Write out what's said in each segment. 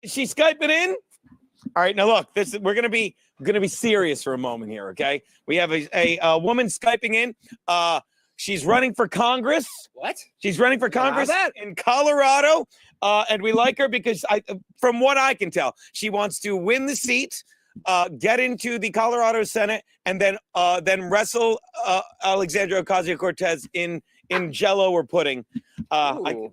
Is she Skyping in? All right, now look, we're gonna be serious for a moment here, okay? We have a woman Skyping in. She's running for Congress. What? She's running for Congress in Colorado, and we like her because from what I can tell, she wants to win the seat, get into the Colorado Senate, and then wrestle Alexandria Ocasio-Cortez in Jello or pudding. And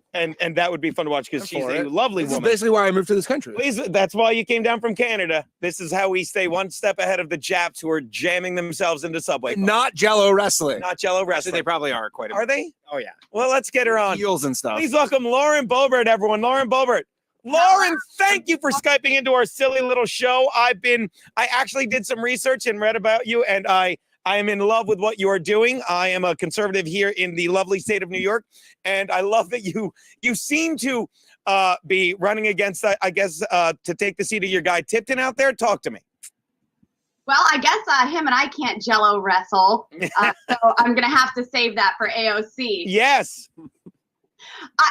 that would be fun to watch because she's a lovely woman. This is basically why I moved to this country. That's why you came down from Canada. This is how we stay one step ahead of the Japs who are jamming themselves into Subway. Not Jello wrestling. Not Jello wrestling. Actually, they probably are quite a bit. Are they? Oh, yeah. Well, let's get her on. Heels and stuff. Please welcome Lauren Boebert, everyone. Lauren Boebert. Lauren, thank you for Skyping into our silly little show. I actually did some research and read about you, and I am in love with what you are doing. I am a conservative here in the lovely state of New York, and I love that you seem to be running against, I guess, to take the seat of your guy Tipton out there. Talk to me. Well, I guess him and I can't Jello wrestle, so I'm going to have to save that for AOC. Yes.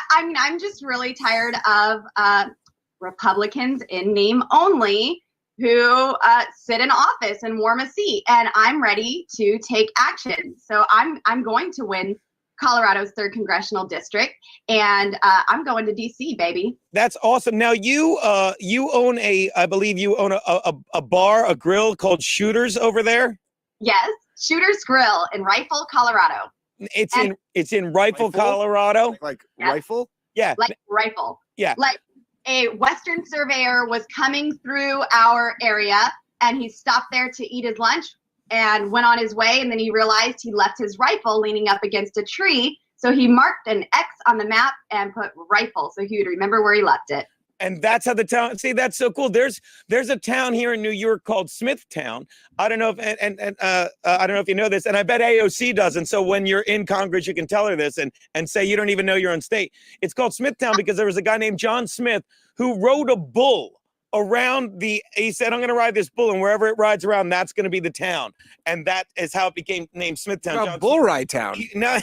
I mean, I'm just really tired of Republicans in name only who sit in office and warm a seat, and I'm ready to take action. So I'm going to win Colorado's 3rd congressional district, and I'm going to DC, baby. That's awesome. Now you own I believe you own a bar, a grill called Shooters over there. Yes, Shooters Grill in Rifle, Colorado. It's in Rifle, Colorado. Like rifle? Yeah. Like rifle. Yeah. Like a Western surveyor was coming through our area, and he stopped there to eat his lunch and went on his way, and then he realized he left his rifle leaning up against a tree. So he marked an X on the map and put rifle, so he would remember where he left it. And that's how the town. See, that's so cool. There's a town here in New York called Smithtown. I don't know if I don't know if you know this, and I bet AOC doesn't. So when you're in Congress, you can tell her this and say you don't even know your own state. It's called Smithtown because there was a guy named John Smith who rode a bull around he said, I'm going to ride this bull, and wherever it rides around, that's going to be the town. And that is how it became named Smithtown. Bull Ride Town. No,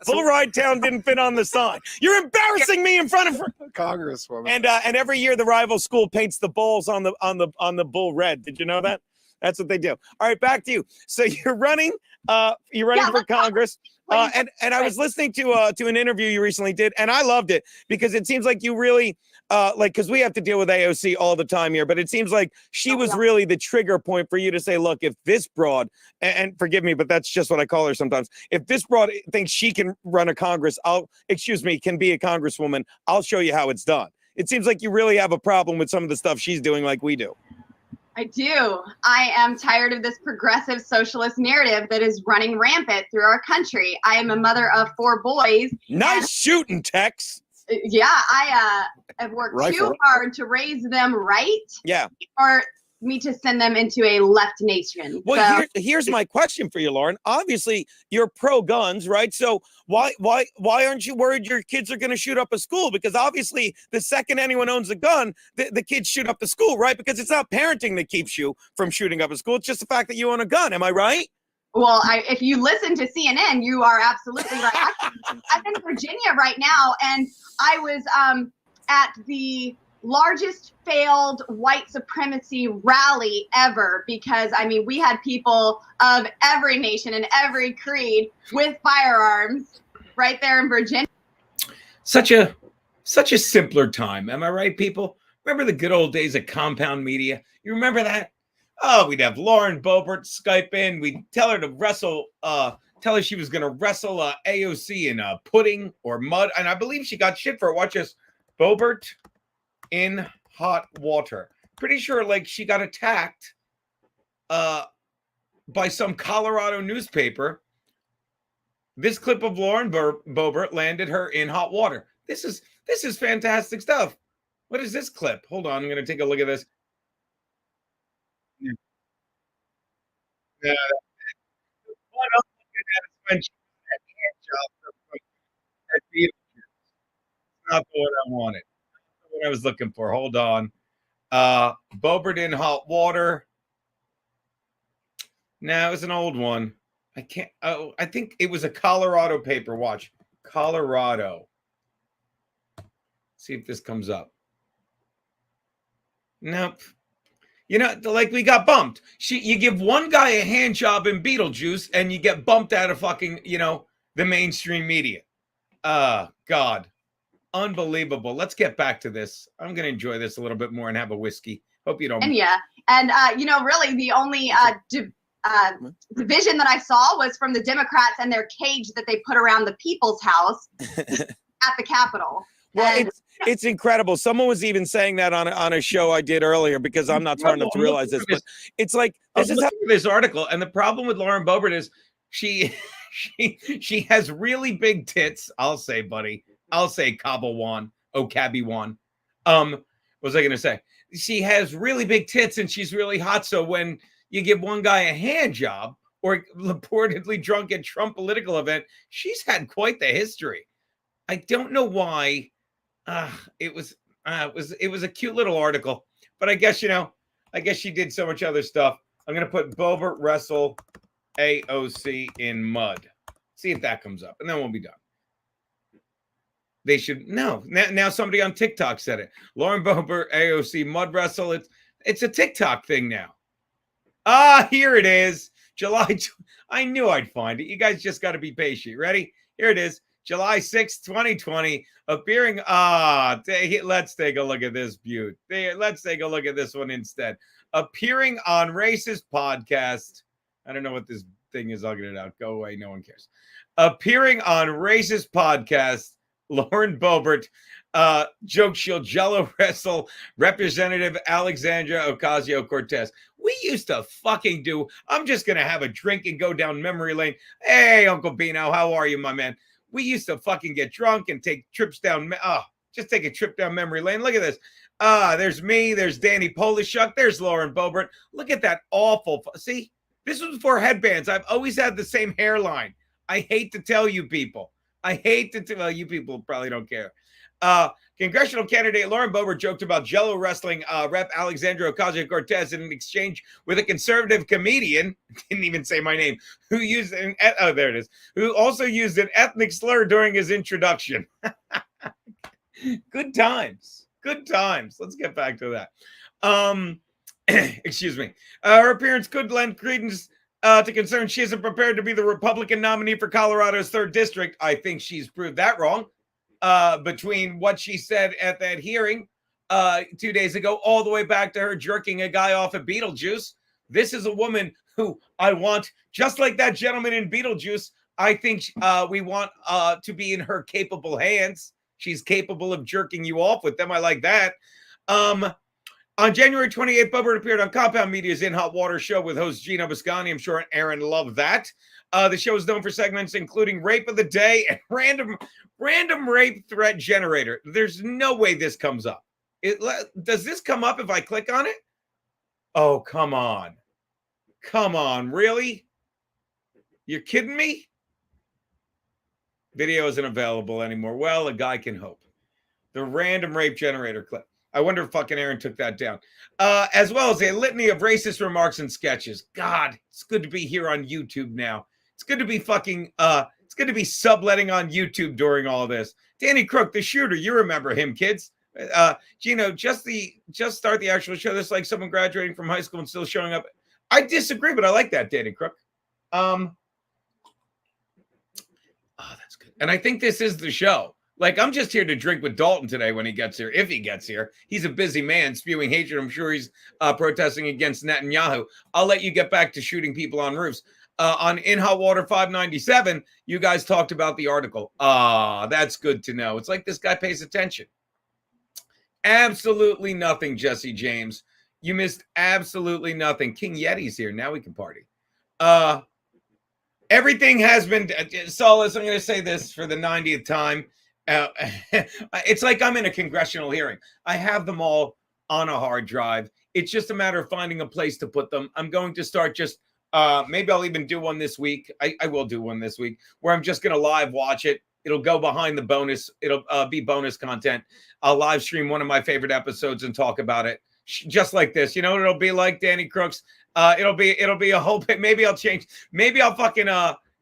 Bull Ride Town didn't fit on the sign. You're embarrassing me in front of Congresswoman. And every year the rival school paints the bulls on the bull red. Did you know that? That's what they do. All right, back to you. So you're running for Congress. And I was listening to an interview you recently did, and I loved it because it seems like you really because we have to deal with AOC all the time here, but it seems like she was really the trigger point for you to say, look, if this broad, and forgive me, but that's just what I call her sometimes. If this broad thinks she can run a Congress, can be a congresswoman, I'll show you how it's done. It seems like you really have a problem with some of the stuff she's doing like we do. I do. I am tired of this progressive socialist narrative that is running rampant through our country. I am a mother of 4 boys. Nice shooting, Tex. Yeah, I have worked too hard to raise them right. Yeah. Or me to send them into a left nation. Well, here's my question for you, Lauren. Obviously, you're pro-guns, right? So why aren't you worried your kids are going to shoot up a school? Because obviously, the second anyone owns a gun, the kids shoot up the school, right? Because it's not parenting that keeps you from shooting up a school. It's just the fact that you own a gun. Am I right? Well, if you listen to CNN, you are absolutely right. I'm in Virginia right now, and I was at the largest failed white supremacy rally ever because, I mean, we had people of every nation and every creed with firearms right there in Virginia. Such a simpler time. Am I right, people? Remember the good old days of compound media? You remember that? Oh, we'd have Lauren Boebert Skype in. We'd tell her to wrestle, tell her she was going to wrestle AOC in pudding or mud. And I believe she got shit for it. Watch this. Boebert in hot water. Pretty sure like she got attacked by some Colorado newspaper. This clip of Lauren Boebert landed her in hot water. This is fantastic stuff. What is this clip? Hold on, I'm going to take a look at this. Not the one I wanted. Not what I was looking for. Hold on. Boebert in hot water. No, it was an old one. I can't. Oh, I think it was a Colorado paper. Watch. Colorado. See if this comes up. Nope. You know, like we got bumped. You give one guy a hand job in Beetlejuice and you get bumped out of fucking, the mainstream media. God. Unbelievable. Let's get back to this. I'm going to enjoy this a little bit more and have a whiskey. Hope you don't. And really the only division that I saw was from the Democrats and their cage that they put around the People's House at the Capitol. Well, it's incredible. Someone was even saying that on a show I did earlier, because I'm not smart enough to realize this, but it's like this article, and the problem with Lauren Boebert is she has really big tits. I'll say, buddy. I'll say Cabby One. What was I going to say? She has really big tits and she's really hot. So when you give one guy a hand job or reportedly drunk at Trump political event, she's had quite the history. I don't know why. It was a cute little article, but I guess she did so much other stuff. I'm going to put Boebert wrestle AOC in mud. See if that comes up, and then we'll be done. They should now somebody on TikTok said it. Lauren Boebert, AOC mud wrestle. It's a TikTok thing now. Here it is. July. I knew I'd find it. You guys just got to be patient. Ready? Here it is. July 6th, 2020. Appearing. Let's take a look at this beaut. Let's take a look at this one instead. Appearing on Racist Podcast. I don't know what this thing is. I'll get it out. Go away. No one cares. Appearing on Racist Podcast. Lauren Boebert, joke she'll jello wrestle Representative Alexandria Ocasio-Cortez. We used to fucking do, I'm just going to have a drink and go down memory lane. Hey, Uncle Bino, how are you, my man? We used to fucking get drunk and take trips down, just take a trip down memory lane. Look at this. There's me, there's Danny Polishuk, there's Lauren Boebert. Look at that awful, see, this was before headbands. I've always had the same hairline. I hate to tell you people. You people probably don't care. Congressional candidate Lauren Boebert joked about Jello wrestling Rep. Alexandria Ocasio-Cortez in an exchange with a conservative comedian, didn't even say my name, who also used an ethnic slur during his introduction. Good times. Let's get back to that. Excuse me. Her appearance could lend credence to concern she isn't prepared to be the Republican nominee for Colorado's 3rd district. I think she's proved that wrong between what she said at that hearing 2 days ago all the way back to her jerking a guy off at Beetlejuice. This is a woman who I want, just like that gentleman in Beetlejuice, I think we want to be in her capable hands. She's capable of jerking you off with them. I like that. On January 28th, Boebert appeared on Compound Media's In Hot Water show with host Gino Biscagni. I'm sure Aaron loved that. The show is known for segments including Rape of the Day and Random Rape Threat Generator. There's no way this comes up. Does this come up if I click on it? Oh, come on. Come on, really? You're kidding me? Video isn't available anymore. Well, a guy can hope. The Random Rape Generator clip. I wonder if fucking Aaron took that down. As well as a litany of racist remarks and sketches. God, it's good to be here on YouTube now. It's good to be it's good to be subletting on YouTube during all this. Danny Crook, the shooter, you remember him, kids. Gino, just start the actual show. This is like someone graduating from high school and still showing up. I disagree, but I like that, Danny Crook. That's good. And I think this is the show. Like, I'm just here to drink with Dalton today when he gets here, if he gets here. He's a busy man spewing hatred. I'm sure he's protesting against Netanyahu. I'll let you get back to shooting people on roofs. On In Hot Water 597, you guys talked about the article. That's good to know. It's like this guy pays attention. Absolutely nothing, Jesse James. You missed absolutely nothing. King Yeti's here. Now we can party. Everything has been, Solace, I'm going to say this for the 90th time. It's like I'm in a congressional hearing. I have them all on a hard drive. It's just a matter of finding a place to put them. I'm going to start just, maybe I'll even do one this week. I will do one this week where I'm just going to live watch it. It'll go behind the bonus. It'll be bonus content. I'll live stream one of my favorite episodes and talk about it just like this. You know what it'll be like, Danny Crooks? It'll be a whole bit. Maybe I'll change. Maybe I'll fucking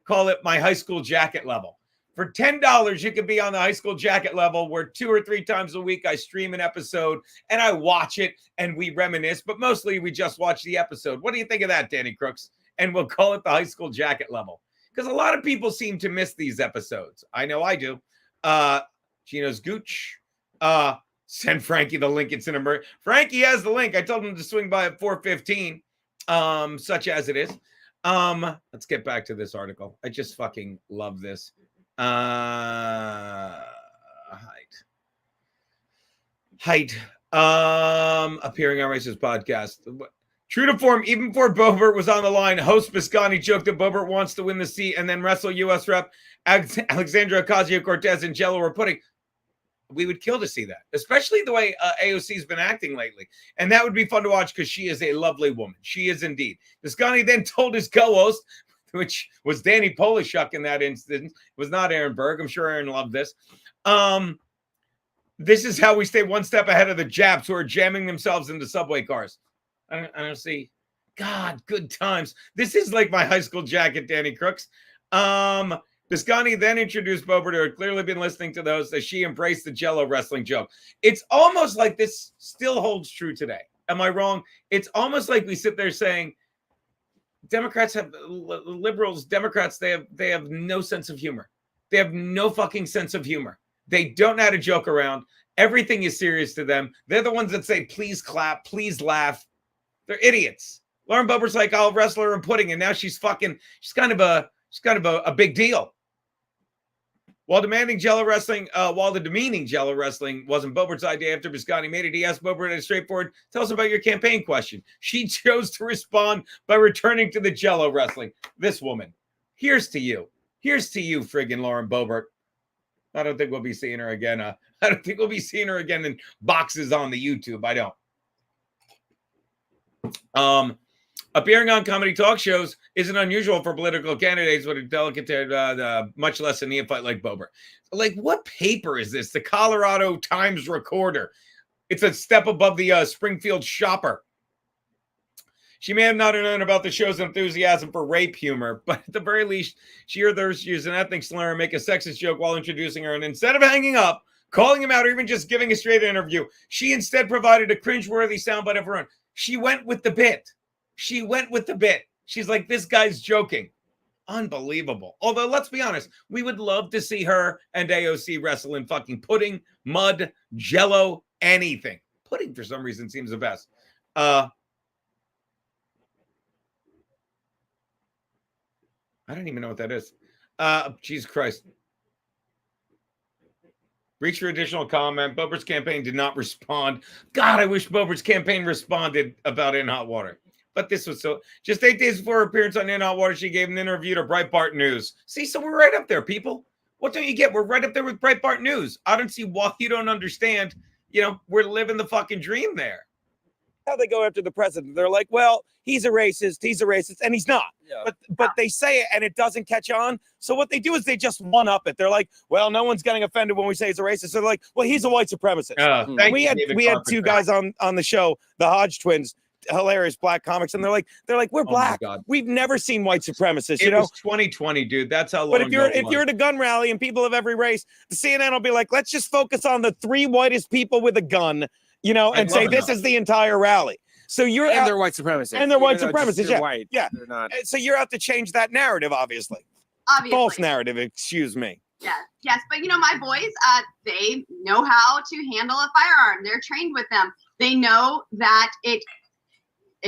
call it my high school jacket level. For $10, you can be on the high school jacket level where 2 or 3 times a week I stream an episode and I watch it and we reminisce, but mostly we just watch the episode. What do you think of that, Danny Crooks? And we'll call it the high school jacket level. Because a lot of people seem to miss these episodes. I know I do. Gino's Gooch. Send Frankie the link. It's in a Frankie has the link. I told him to swing by at 4:15, such as it is. Let's get back to this article. I just fucking love this. Height. Appearing on Racist Podcast. True to form, even before Boebert was on the line, host Biscotti joked that Boebert wants to win the seat and then wrestle U.S. Rep Alexandra Ocasio-Cortez and Jello were putting. We would kill to see that, especially the way AOC's been acting lately. And that would be fun to watch because she is a lovely woman. She is indeed. Biscotti then told his co-host, which was Danny Polishuk in that instance, it was not Aaron Berg. I'm sure Aaron loved this. This is how we stay one step ahead of the Japs who are jamming themselves into subway cars. I don't see. God, good times. This is like my high school jacket, Danny Crooks. Biscotti then introduced Boebert, who had clearly been listening to those, as she embraced the Jello wrestling joke. It's almost like this still holds true today. Am I wrong? It's almost like we sit there saying, Democrats have liberals, Democrats, they have no sense of humor. They have no fucking sense of humor. They don't know how to joke around. Everything is serious to them. They're the ones that say, please clap, please laugh. They're idiots. Lauren Boebert's like, I'll wrestle her in pudding, and now she's kind of a big deal. While the demeaning Jello wrestling wasn't Boebert's idea after Biscotti made it, he asked Boebert a straightforward, tell us about your campaign question. She chose to respond by returning to the Jello wrestling. This woman. Here's to you. Here's to you, friggin' Lauren Boebert. I don't think we'll be seeing her again. I don't think we'll be seeing her again in boxes on the YouTube. I don't. Appearing on comedy talk shows isn't unusual for political candidates with a delicate, much less a neophyte like Boebert. Like, what paper is this? The Colorado Times Recorder. It's a step above the Springfield Shopper. She may have not known about the show's enthusiasm for rape humor, but at the very least, she or others use an ethnic slur and make a sexist joke while introducing her. And instead of hanging up, calling him out, or even just giving a straight interview, she instead provided a cringeworthy soundbite of her own. She went with the bit. She's like, this guy's joking. Unbelievable. Although, let's be honest, we would love to see her and AOC wrestle in fucking pudding, mud, Jello, anything. Pudding, for some reason, seems the best. I don't even know what that is. Jesus Christ. Reach for additional comment. Boebert's campaign did not respond. God, I wish Boebert's campaign responded about In Hot Water. But this was just 8 days before her appearance on In Hot Water, she gave an interview to Breitbart News. See, so we're right up there, people. What don't you get? We're right up there with Breitbart News. I don't see why you don't understand. We're living the fucking dream there. How they go after the president. They're like, well, he's a racist, and he's not. Yeah. But they say it and it doesn't catch on. So what they do is they just one up it. They're like, well, no one's getting offended when we say he's a racist. So they're like, well, he's a white supremacist. We had two guys on the show, the Hodge twins, hilarious black comics, and they're like, we're black. We've never seen white supremacists. It was 2020, dude. That's how long. But if you're at a gun rally and people of every race, the CNN will be like, let's just focus on the 3 whitest people with a gun, and say this is the entire rally. So they're white supremacists. And they're white supremacists. They're white. Yeah. They're not. So you're out to change that narrative, obviously. False narrative, excuse me. Yes. But my boys, they know how to handle a firearm. They're trained with them. They know that it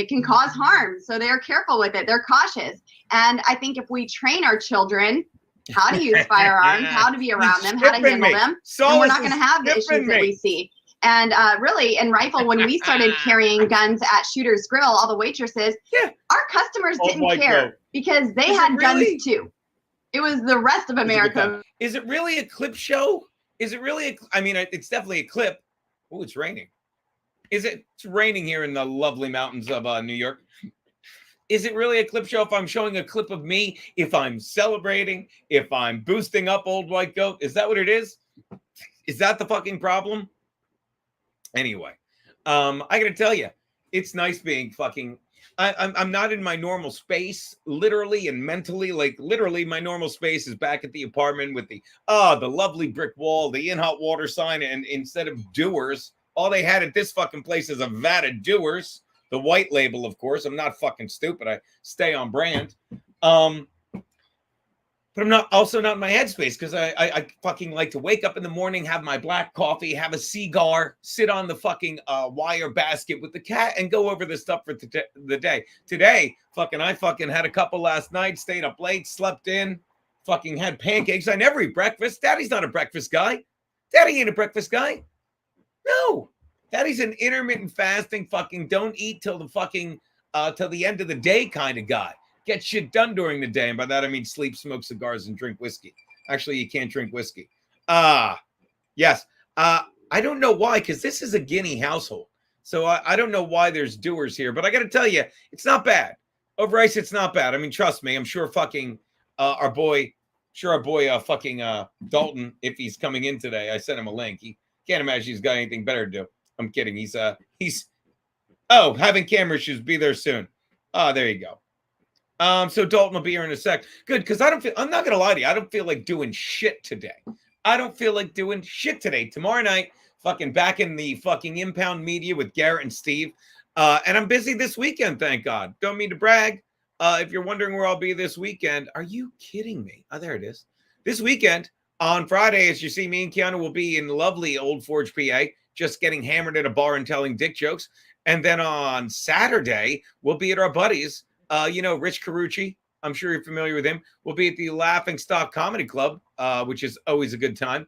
can cause harm. So they're careful with it. They're cautious. And I think if we train our children how to use firearms, how to be around them, how to handle them, then we're not going to have the issues that we see. And really, in rifle, when we started carrying guns at Shooter's Grill, all the waitresses, our customers didn't care because they had guns too. It was the rest of America. Is it really a clip show? Is it really? It's definitely a clip. Oh, it's raining. It's raining here in the lovely mountains of New York. Is it really a clip show if I'm showing a clip of me, if I'm celebrating, if I'm boosting up old white goat? Is that what it is? Is that the fucking problem? Anyway, I got to tell you, it's nice being fucking, I'm not in my normal space, literally and mentally. Like literally, my normal space is back at the apartment with the lovely brick wall, the in hot water sign, and instead of Doers, all they had at this fucking place is a vat of Doers, the white label, of course. I'm not fucking stupid. I stay on brand. But I'm not in my headspace because I fucking like to wake up in the morning, have my black coffee, have a cigar, sit on the fucking wire basket with the cat, and go over the stuff for the day. Today, I fucking had a couple last night, stayed up late, slept in, fucking had pancakes. I never eat breakfast. Daddy's not a breakfast guy. Daddy ain't a breakfast guy. No. Daddy's an intermittent fasting, fucking don't eat till the fucking till the end of the day kind of guy. Get shit done during the day. And by that, I mean sleep, smoke cigars, and drink whiskey. Actually, you can't drink whiskey. Yes. I don't know why, because this is a Guinea household. So I don't know why there's Doers here. But I got to tell you, it's not bad. Over ice, it's not bad. I mean, trust me. I'm sure fucking our boy Dalton, if he's coming in today, I sent him a link. He can't imagine he's got anything better to do. I'm kidding. He's having camera issues. Be there soon. Oh, there you go. So Dalton will be here in a sec. Good, because I'm not gonna lie to you, I don't feel like doing shit today. Tomorrow night, fucking back in the fucking impound media with Garrett and Steve. And I'm busy this weekend, thank God. Don't mean to brag. If you're wondering where I'll be this weekend, are you kidding me? Oh, there it is. This weekend, on Friday, as you see, me and Keanu will be in lovely Old Forge, PA, just getting hammered at a bar and telling dick jokes. And then on Saturday, we'll be at our buddies. Rich Carucci, I'm sure you're familiar with him. We'll be at the Laughing Stock Comedy Club, which is always a good time.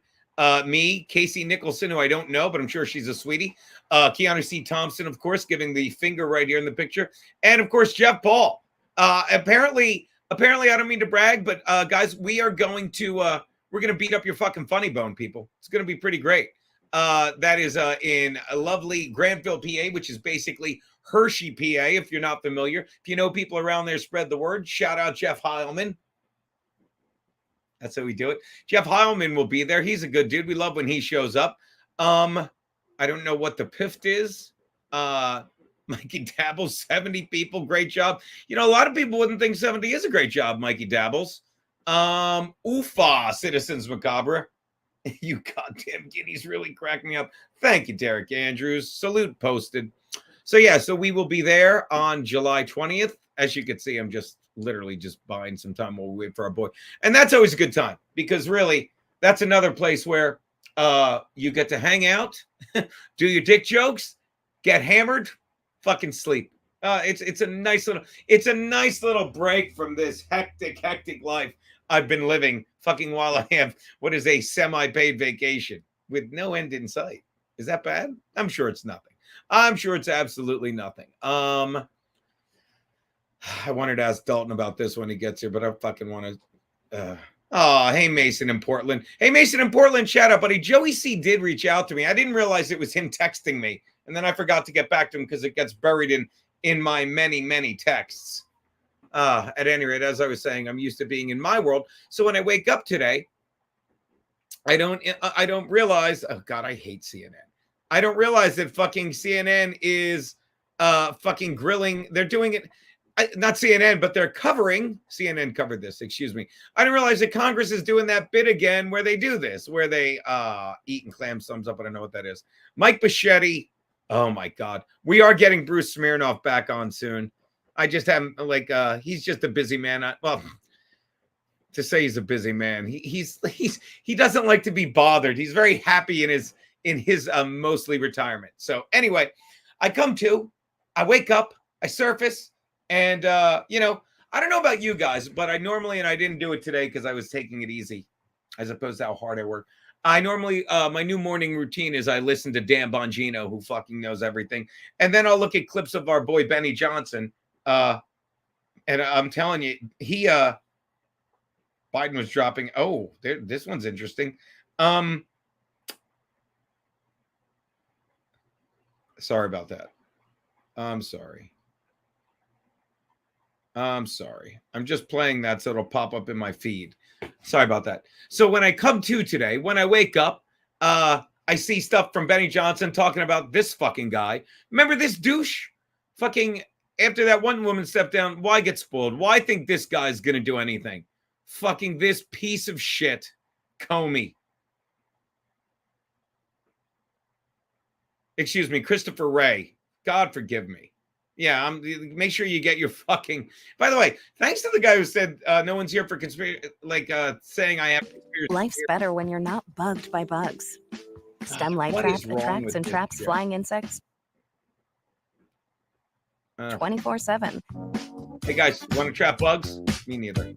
Me, Casey Nicholson, who I don't know, but I'm sure she's a sweetie. Keanu C. Thompson, of course, giving the finger right here in the picture. And, of course, Jeff Paul. Apparently, I don't mean to brag, but, guys, we're going to beat up your fucking funny bone, people. It's going to be pretty great. That is in a lovely Granville, PA, which is basically Hershey, PA, if you're not familiar. If you know people around there, spread the word. Shout out Jeff Heilman. That's how we do it. Jeff Heilman will be there. He's a good dude. We love when he shows up. I don't know what the PIFT is. Mikey Dabble, 70 people. Great job. A lot of people wouldn't think 70 is a great job, Mikey Dabbles. Oofa, Citizens Macabre. You goddamn guineas really crack me up. Thank you, Derek Andrews. Salute posted. So we will be there on July 20th. As you can see, I'm just literally just buying some time while we wait for our boy. And that's always a good time because really that's another place where you get to hang out, do your dick jokes, get hammered, fucking sleep. It's a nice little break from this hectic life I've been living fucking while I have what is a semi-paid vacation with no end in sight. Is that bad? I'm sure it's nothing. I'm sure it's absolutely nothing. I wanted to ask Dalton about this when he gets here, but I fucking want to. Hey, Mason in Portland. Hey, Mason in Portland, shout out, buddy. Joey C. did reach out to me. I didn't realize it was him texting me. And then I forgot to get back to him because it gets buried in my many texts. At any rate, as I was saying, I'm used to being in my world. So when I wake up today, I don't realize, oh God, I hate CNN. I don't realize that fucking CNN is fucking grilling. They're doing it, not CNN, but they're covering. CNN covered this, excuse me. I didn't realize that Congress is doing that bit again where they do this, where they eat and clam thumbs up. I don't know what that is. Mike Bichetti. Oh my God. We are getting Bruce Smirnoff back on soon. I just haven't he's just a busy man. To say he's a busy man, he doesn't like to be bothered. He's very happy in his mostly retirement. So anyway, I wake up, I surface, and I don't know about you guys, but I normally, and I didn't do it today because I was taking it easy, as opposed to how hard I work. I normally, my new morning routine is I listen to Dan Bongino, who fucking knows everything, and then I'll look at clips of our boy Benny Johnson. And I'm telling you, Biden was dropping. Oh, this one's interesting. Sorry about that. I'm sorry. I'm just playing that so it'll pop up in my feed. Sorry about that. So when I come to today, when I wake up, I see stuff from Benny Johnson talking about this fucking guy. Remember this douche? Fucking after that one woman stepped down, why get spoiled? Why think this guy's going to do anything? Fucking this piece of shit, Comey. Excuse me, Christopher Wray. God forgive me. Yeah, make sure you get your fucking. By the way, thanks to the guy who said no one's here for conspiracy, saying I have conspiracy. Life's better when you're not bugged by bugs. Stem light What trap is wrong attracts with and this traps shit? flying insects 24/7. Hey guys, want to trap bugs? Me neither.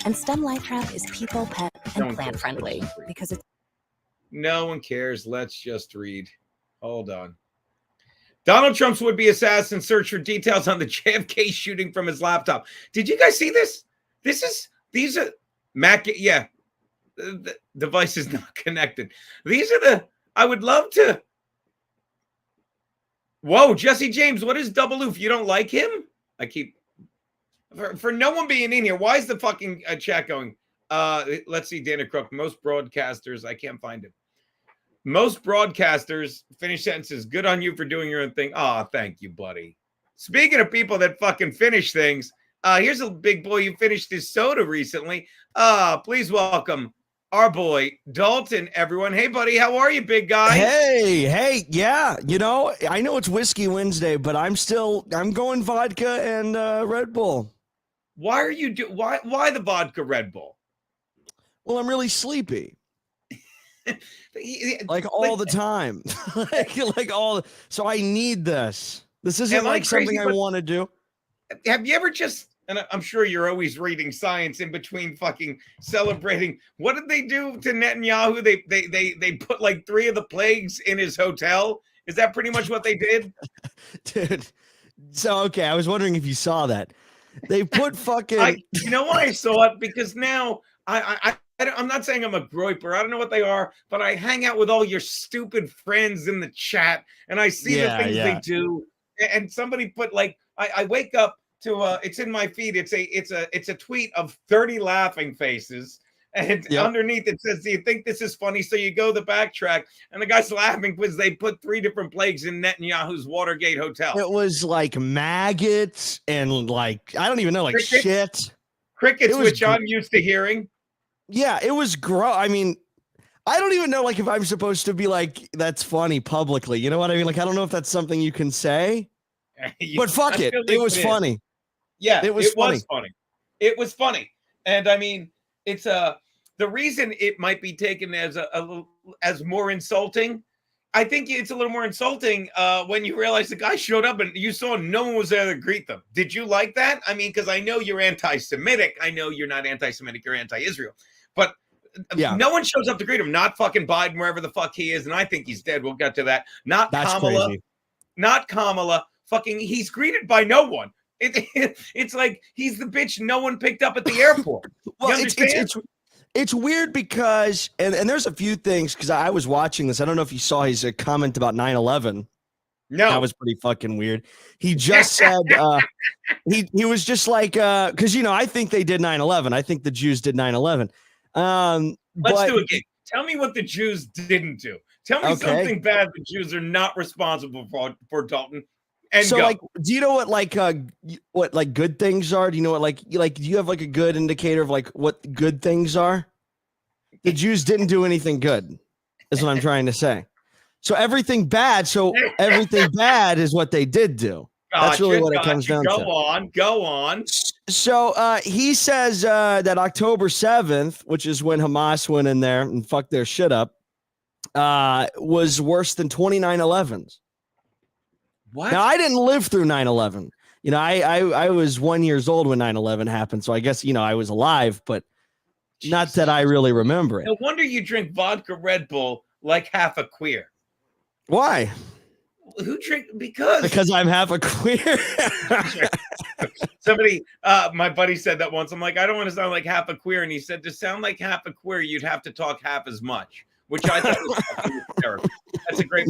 And Stem Light Trap is people, pet, No and one plant cares. friendly because it's No one cares. Let's just read. Hold on. Donald Trump's would-be assassin search for details on the JFK shooting from his laptop. Did you guys see this? These are Mac. Yeah, the device is not connected. These are I would love to. Whoa, Jesse James, what is Double Oof? You don't like him? I keep for no one being in here. Why is the fucking chat going? Let's see, Dana Crook. Most broadcasters, I can't find him. Most broadcasters finish sentences. Good on you for doing your own thing. Oh, thank you, buddy. Speaking of people that fucking finish things, here's a big boy who finished his soda recently. Please welcome our boy Dalton, everyone. Hey, buddy, how are you, big guy? Hey, yeah. You know, I know it's Whiskey Wednesday, but I'm going vodka and Red Bull. Why are you why the vodka Red Bull? Well, I'm really sleepy. Like all the time. So I need this. This isn't like something I want to do. Have you ever and I'm sure you're always reading science in between fucking celebrating. What did they do to Netanyahu? They put like 3 of the plagues in his hotel. Is that pretty much what they did? Dude. So, okay. I was wondering if you saw that. They put fucking. You know why I saw it? Because now I'm not saying I'm a groiper. I don't know what they are, but I hang out with all your stupid friends in the chat, and I see the things they do. And somebody put I wake up to it's in my feed. It's a tweet of 30 laughing faces, and underneath it says, "Do you think this is funny?" So you go the backtrack, and the guy's laughing because they put 3 different plagues in Netanyahu's Watergate hotel. It was like maggots and I don't even know, Crickets? shit. Crickets, which I'm used to hearing. Yeah, it was gross. I mean, I don't even know if I'm supposed to be that's funny publicly. You know what I mean? I don't know if that's something you can say. But fuck it. It was funny. Yeah, it was funny. It was funny. And I mean, it's the reason it might be taken as as more insulting. I think it's a little more insulting when you realize the guy showed up and you saw no one was there to greet them. Did you like that? I mean, because I know you're anti-Semitic. I know you're not anti-Semitic. You're anti-Israel. But no one shows up to greet him. Not fucking Biden, wherever the fuck he is. And I think he's dead. We'll get to that. That's Kamala. Crazy. Not Kamala. Fucking, he's greeted by no one. It's like he's the bitch no one picked up at the airport. Well, it's weird because, and there's a few things, because I was watching this. I don't know if you saw his comment about 9/11. No. That was pretty fucking weird. He just said, he was just because, I think they did 9/11. I think the Jews did 9/11. Let's do it again. Tell me what the Jews didn't do. Tell me something bad the Jews are not responsible for Dalton. And so, go. Do you know what good things are? Do you know what do you have a good indicator of what good things are? The Jews didn't do anything good, is what I'm trying to say. So everything bad is what they did do. That's really what it comes down to. Go on. So he says that October 7th, which is when Hamas went in there and fucked their shit up, was worse than 29 11s. What? Now, I didn't live through 9/11. I was 1 year old when 9/11 happened. So I guess, I was alive, but not that I really remember it. No wonder you drink vodka Red Bull like half a queer. Why? Who drink? Because I'm half a queer. Somebody, my buddy said that once. I'm like, I don't want to sound like half a queer. And he said, to sound like half a queer, you'd have to talk half as much, which I thought was hysterical.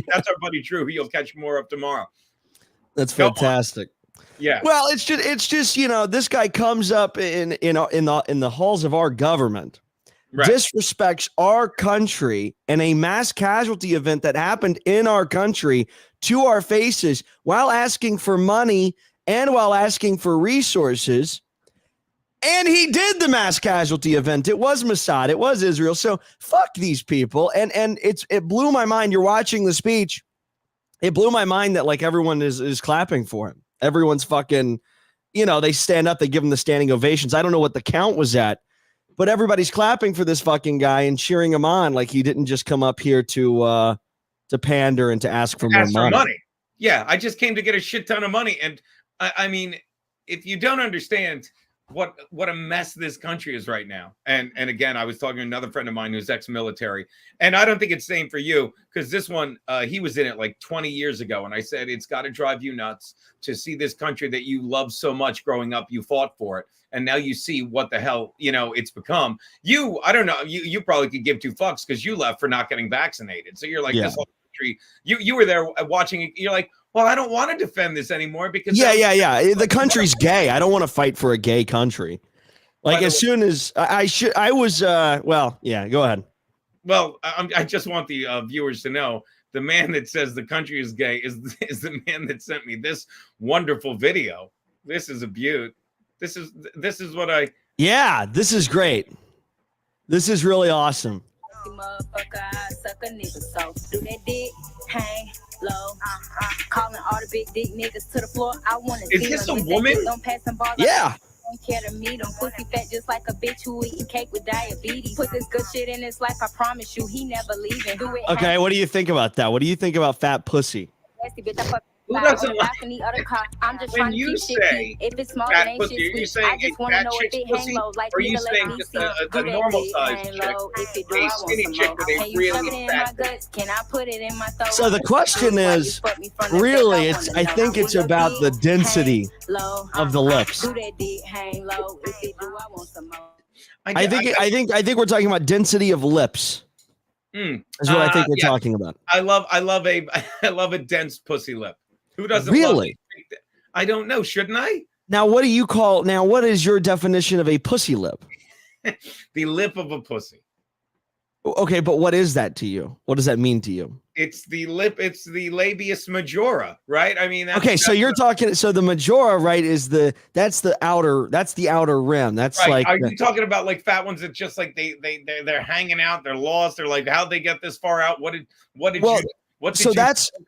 That's our buddy Drew, who you'll catch more of tomorrow. That's fantastic. Yeah. Well, it's just this guy comes up in the halls of our government, disrespects our country and a mass casualty event that happened in our country to our faces while asking for money and while asking for resources. And he did the mass casualty event. It was Mossad. It was Israel. So fuck these people. And it blew my mind. You're watching the speech. It blew my mind that like everyone is clapping for him. Everyone's fucking, they stand up. They give him the standing ovations. I don't know what the count was at, but everybody's clapping for this fucking guy and cheering him on. Like he didn't just come up here to pander and to ask for more money. Yeah, I just came to get a shit ton of money. And I mean, if you don't understand what a mess this country is right now. And again, I was talking to another friend of mine who's ex-military, and I don't think it's the same for you, because this one, he was in it like 20 years ago. And I said, it's got to drive you nuts to see this country that you loved so much growing up. You fought for it. And now you see what the hell, it's become. I don't know. You probably could give two fucks because you left for not getting vaccinated. So you're like, this whole country, you were there watching it. You're like, well, I don't want to defend this anymore because the country's gay. I don't want to fight for a gay country. Like as soon as go ahead. Well, I just want the viewers to know the man that says the country is gay is the man that sent me this wonderful video. This is a beaut. This is what this is great. This is really awesome. Low. Calling all the big dick niggas to the floor. I want to see. Is this a woman? Don't pass them balls. Yeah. Don't care to meet him. Pussy fat just like a bitch who eating cake with diabetes. Put this good shit in his life. I promise you, he never leaving. Do it. Okay, what do you think about that? What do you think about fat pussy? Who doesn't like I'm just when you say if it's small, fat it ain't pussy, shit are you sweet. saying I just want a to know fat if it chick's hang low like or are you saying just a normal sized chick, a skinny chick with a really fat guts? Can I put it in my throat? So the question is, really, I think it's about the density of the lips. I think we're talking about density of lips. Is what I think we're talking about. I love a dense pussy lip. Who doesn't really? I don't know. Shouldn't I? Now, what is your definition of a pussy lip? The lip of a pussy. Okay, but what is that to you? What does that mean to you? It's the lip. It's the labius majora, right? I mean, so you're talking. So the majora, right, that's the outer rim. That's right. like. Are you talking about like fat ones that just like they're hanging out, they're lost, they're like, how'd they get this far out? What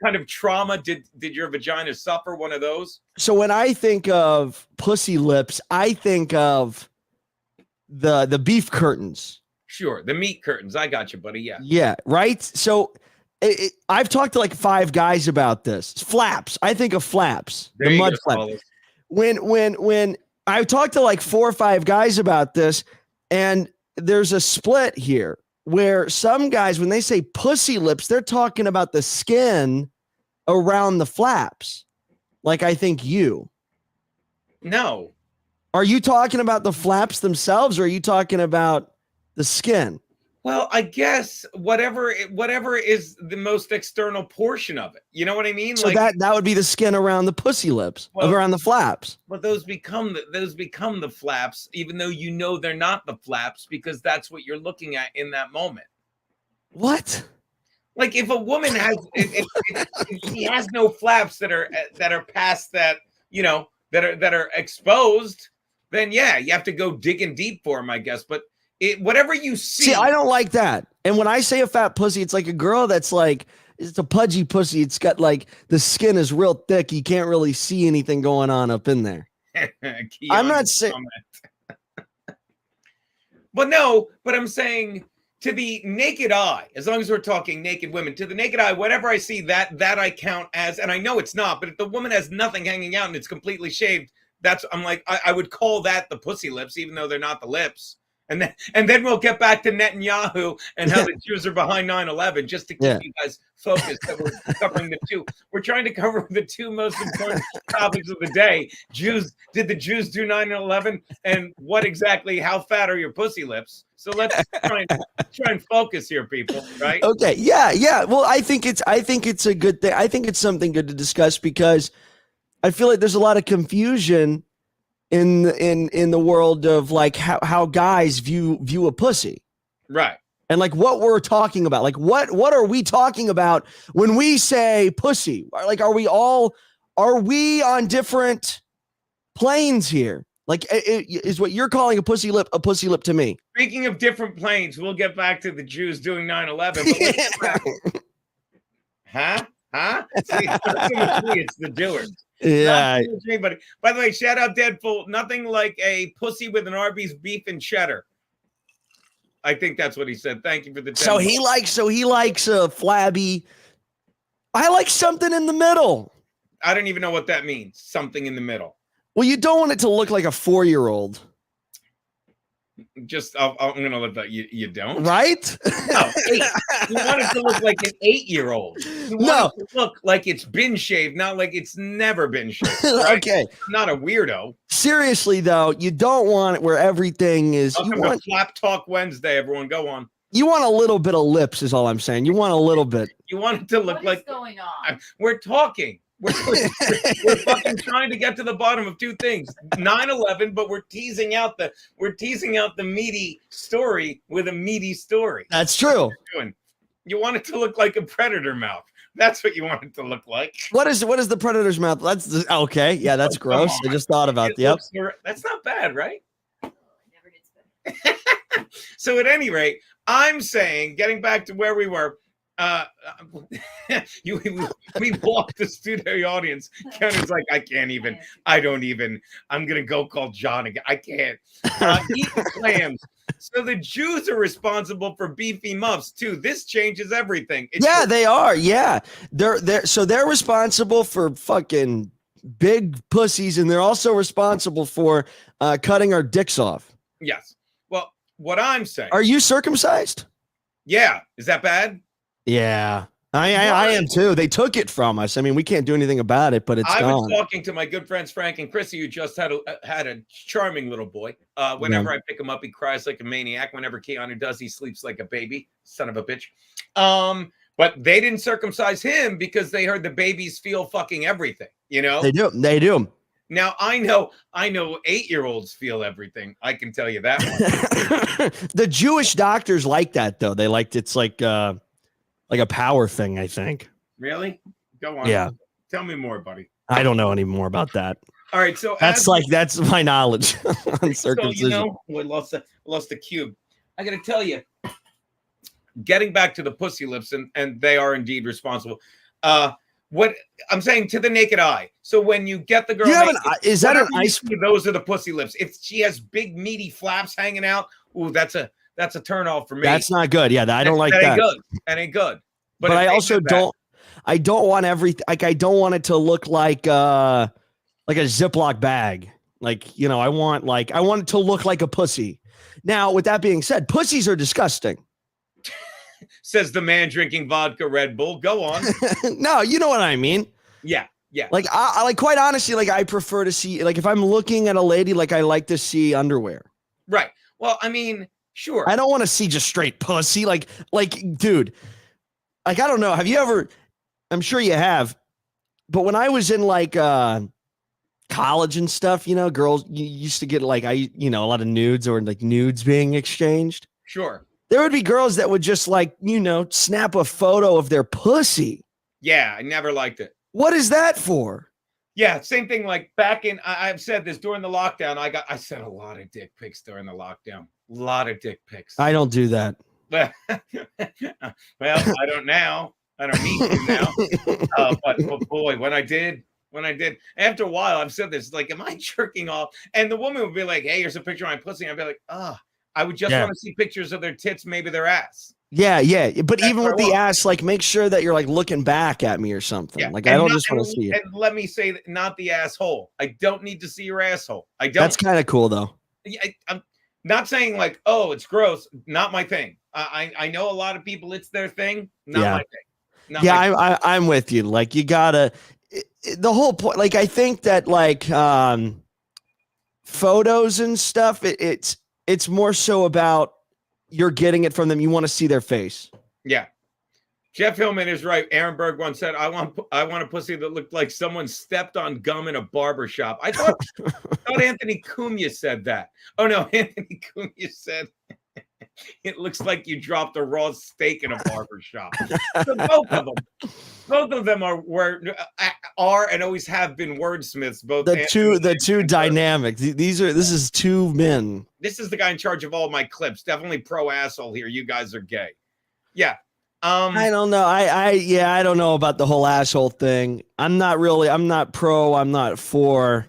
kind of trauma did your vagina suffer? One of those? So when I think of pussy lips, I think of the beef curtains. Sure, the meat curtains. I got you, buddy. Yeah. Yeah. Right. So I've talked to like 5 guys about this. Flaps. I think of flaps. There the mud flap. When I've talked to like 4 or 5 guys about this, and there's a split here where some guys, when they say pussy lips, they're talking about the skin around the flaps. Like I think you. No. Are you talking about the flaps themselves, or are you talking about the skin? Well, I guess whatever is the most external portion of it. You know what I mean? So like, that would be the skin around the pussy lips, around the flaps. But those become the flaps, even though they're not the flaps, because that's what you're looking at in that moment. What? Like if a woman has, if she has no flaps that are past that, that are exposed, then yeah, you have to go digging deep for them, I guess. But whatever you see, I don't like that. And when I say a fat pussy, it's like a girl that's like, it's a pudgy pussy. It's got like the skin is real thick. You can't really see anything going on up in there. I'm not saying, but I'm saying to the naked eye, as long as we're talking naked women, to the naked eye, whatever I see that I count as, and I know it's not, but if the woman has nothing hanging out and it's completely shaved, I'm like, I would call that the pussy lips, even though they're not the lips. And then we'll get back to Netanyahu and how the Jews are behind 9/11, just to keep you guys focused that we're covering the two. We're trying to cover the 2 most important topics of the day. Did the Jews do 9/11? And how fat are your pussy lips? So let's try and focus here, people, right? Okay. Yeah. Well, I think it's a good thing. I think it's something good to discuss because I feel like there's a lot of confusion in the world of like how guys view a pussy. Right. And like what we're talking about, like what are we talking about when we say pussy? Like, are we on different planes here. Like, is what you're calling a pussy lip to me. Speaking of different planes, we'll get back to the Jews doing 9/11. But huh? See, it's the doers. Yeah. Anybody. By the way, shout out Deadpool. Nothing like a pussy with an Arby's beef and cheddar. I think that's what he said. Thank you for the. So he likes a flabby. I like something in the middle. I don't even know what that means. Something in the middle. Well, you don't want it to look like a 4-year-old. Just, I'm going to let that. You don't? Right? No, you want it to look like an 8-year-old. You want it to look like it's been shaved, not like it's never been shaved. Right? Okay. I'm not a weirdo. Seriously, though, you don't want it where everything is. Welcome to Flap Talk Wednesday, everyone. Go on. You want a little bit of lips, is all I'm saying. You want a little bit. You want it to look What like. is going on? We're talking. We're fucking trying to get to the bottom of two things: 9/11, but we're teasing out the meaty story with a meaty story. That's true. You want it to look like a predator mouth. That's what you want it to look like. What is the predator's mouth? Okay. Yeah, that's gross. I just thought about yep. That's not bad, right? So at any rate, I'm saying, getting back to where we were, we walked the studio audience. Kevin's like, I'm gonna go call John again. I can't. Eat clams. So the Jews are responsible for beefy muffs too. This changes everything. They are. Yeah, they're responsible for fucking big pussies, and they're also responsible for cutting our dicks off. Yes. Well, what I'm saying. Are you circumcised? Yeah. Is that bad? Yeah, I am too. They took it from us. I mean, we can't do anything about it, but it's gone. I was talking to my good friends Frank and Chrissy, who just had a charming little boy. Whenever I pick him up, he cries like a maniac. Whenever Keanu does, he sleeps like a baby. Son of a bitch. But they didn't circumcise him because they heard the babies feel fucking everything. You know, they do. Now I know 8-year-olds feel everything. I can tell you that one. The Jewish doctors like that though. They liked it's like a power thing, I think. Really? Go on. Yeah. Tell me more, buddy. I don't know any more about that. All right. So that's my knowledge on circumcision. So, we lost the cube. I got to tell you, getting back to the pussy lips, and they are indeed responsible. What I'm saying to the naked eye. So when you get the girl, is that an ice? Those are the pussy lips. If she has big meaty flaps hanging out, ooh, that's a turn off for me. That's not good. Yeah, I don't like that. That ain't good. But I also don't. I don't want everything. Like I don't want it to look like a Ziploc bag. Like I want it to look like a pussy. Now, with that being said, pussies are disgusting. Says the man drinking vodka Red Bull. Go on. No, you know what I mean. Yeah. Like I like quite honestly, like I prefer to see if I'm looking at a lady, like I like to see underwear. Right. Well, I mean, sure. I don't want to see just straight pussy. Like, dude, like I don't know. Have you ever? I'm sure you have. But when I was in college and stuff, girls you used to get a lot of nudes or like nudes being exchanged. Sure. There would be girls that would just snap a photo of their pussy. Yeah, I never liked it. What is that for? Yeah, same thing. Like back in, I've said this during the lockdown. I sent a lot of dick pics during the lockdown. A lot of dick pics. I don't do that. Well, I don't now. I don't need to now. But boy, when I did, after a while, I've said this. Like, am I jerking off? And the woman would be like, "Hey, here's a picture of my pussy." I'd be like, I would just want to see pictures of their tits, maybe their ass. Yeah. But that's even with the ass, make sure that you're looking back at me or something. Yeah. I don't just want to see it. And let me say that, not the asshole. I don't need to see your asshole. I don't. That's kind of cool though. I'm not saying it's gross. Not my thing. I know a lot of people, it's their thing. Not my thing. I'm with you. Like you gotta, the whole point. Like I think that photos and stuff. It's more so about you're getting it from them. You want to see their face. Yeah. Jeff Hillman is right. Aaron Berg once said, I want a pussy that looked like someone stepped on gum in a barber shop. I thought Anthony Cumia said that. Oh no, Anthony Cumia said it looks like you dropped a raw steak in a barber shop. So both of them. Both of them are and always have been wordsmiths. Both the two dynamic. This is two men. This is the guy in charge of all my clips. Definitely pro asshole here. You guys are gay. Yeah. I don't know. I don't know about the whole asshole thing. I'm not pro. I'm not for.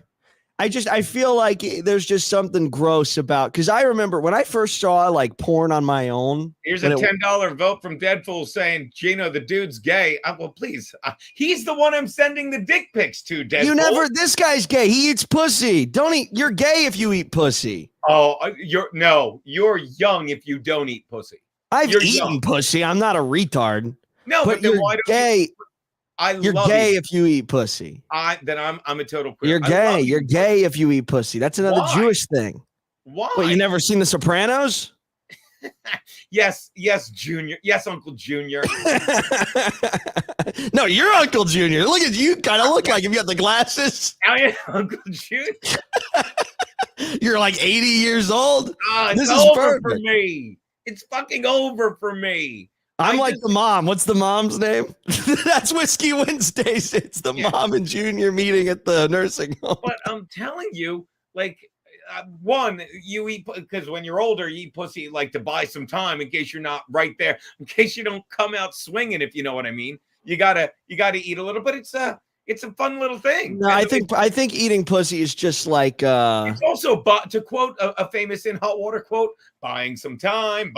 I feel like there's just something gross about, because I remember when I first saw like porn on my own. Here's a $10 vote from Deadpool saying, Gino, the dude's gay. Well, please. He's the one I'm sending the dick pics to, Deadpool. This guy's gay. He eats pussy. Don't eat. You're gay if you eat pussy. Oh, you're young if you don't eat pussy. You're eaten young. Pussy. I'm not a retard. No, but then why don't gay. You're gay if you eat pussy. Then I'm a total queer. You're gay. You're gay if you eat pussy. That's another Jewish thing. Why? What, you never seen The Sopranos? Yes, Junior. Yes, Uncle Junior. No, you're Uncle Junior. Look at you. Kind of look like him. You got the glasses. I am Uncle Junior. You're like 80 years old. It's over for me. It's fucking over for me. I'm like the mom. What's the mom's name? That's Whiskey Wednesdays. It's the mom and Junior meeting at the nursing home. But I'm telling you, like, one, you eat, because when you're older, you eat pussy like to buy some time in case you're not right there, in case you don't come out swinging, if you know what I mean. You gotta eat a little, but it's a fun little thing. No, I think eating pussy is just like it's also, to quote a famous In Hot Water quote, buying some time,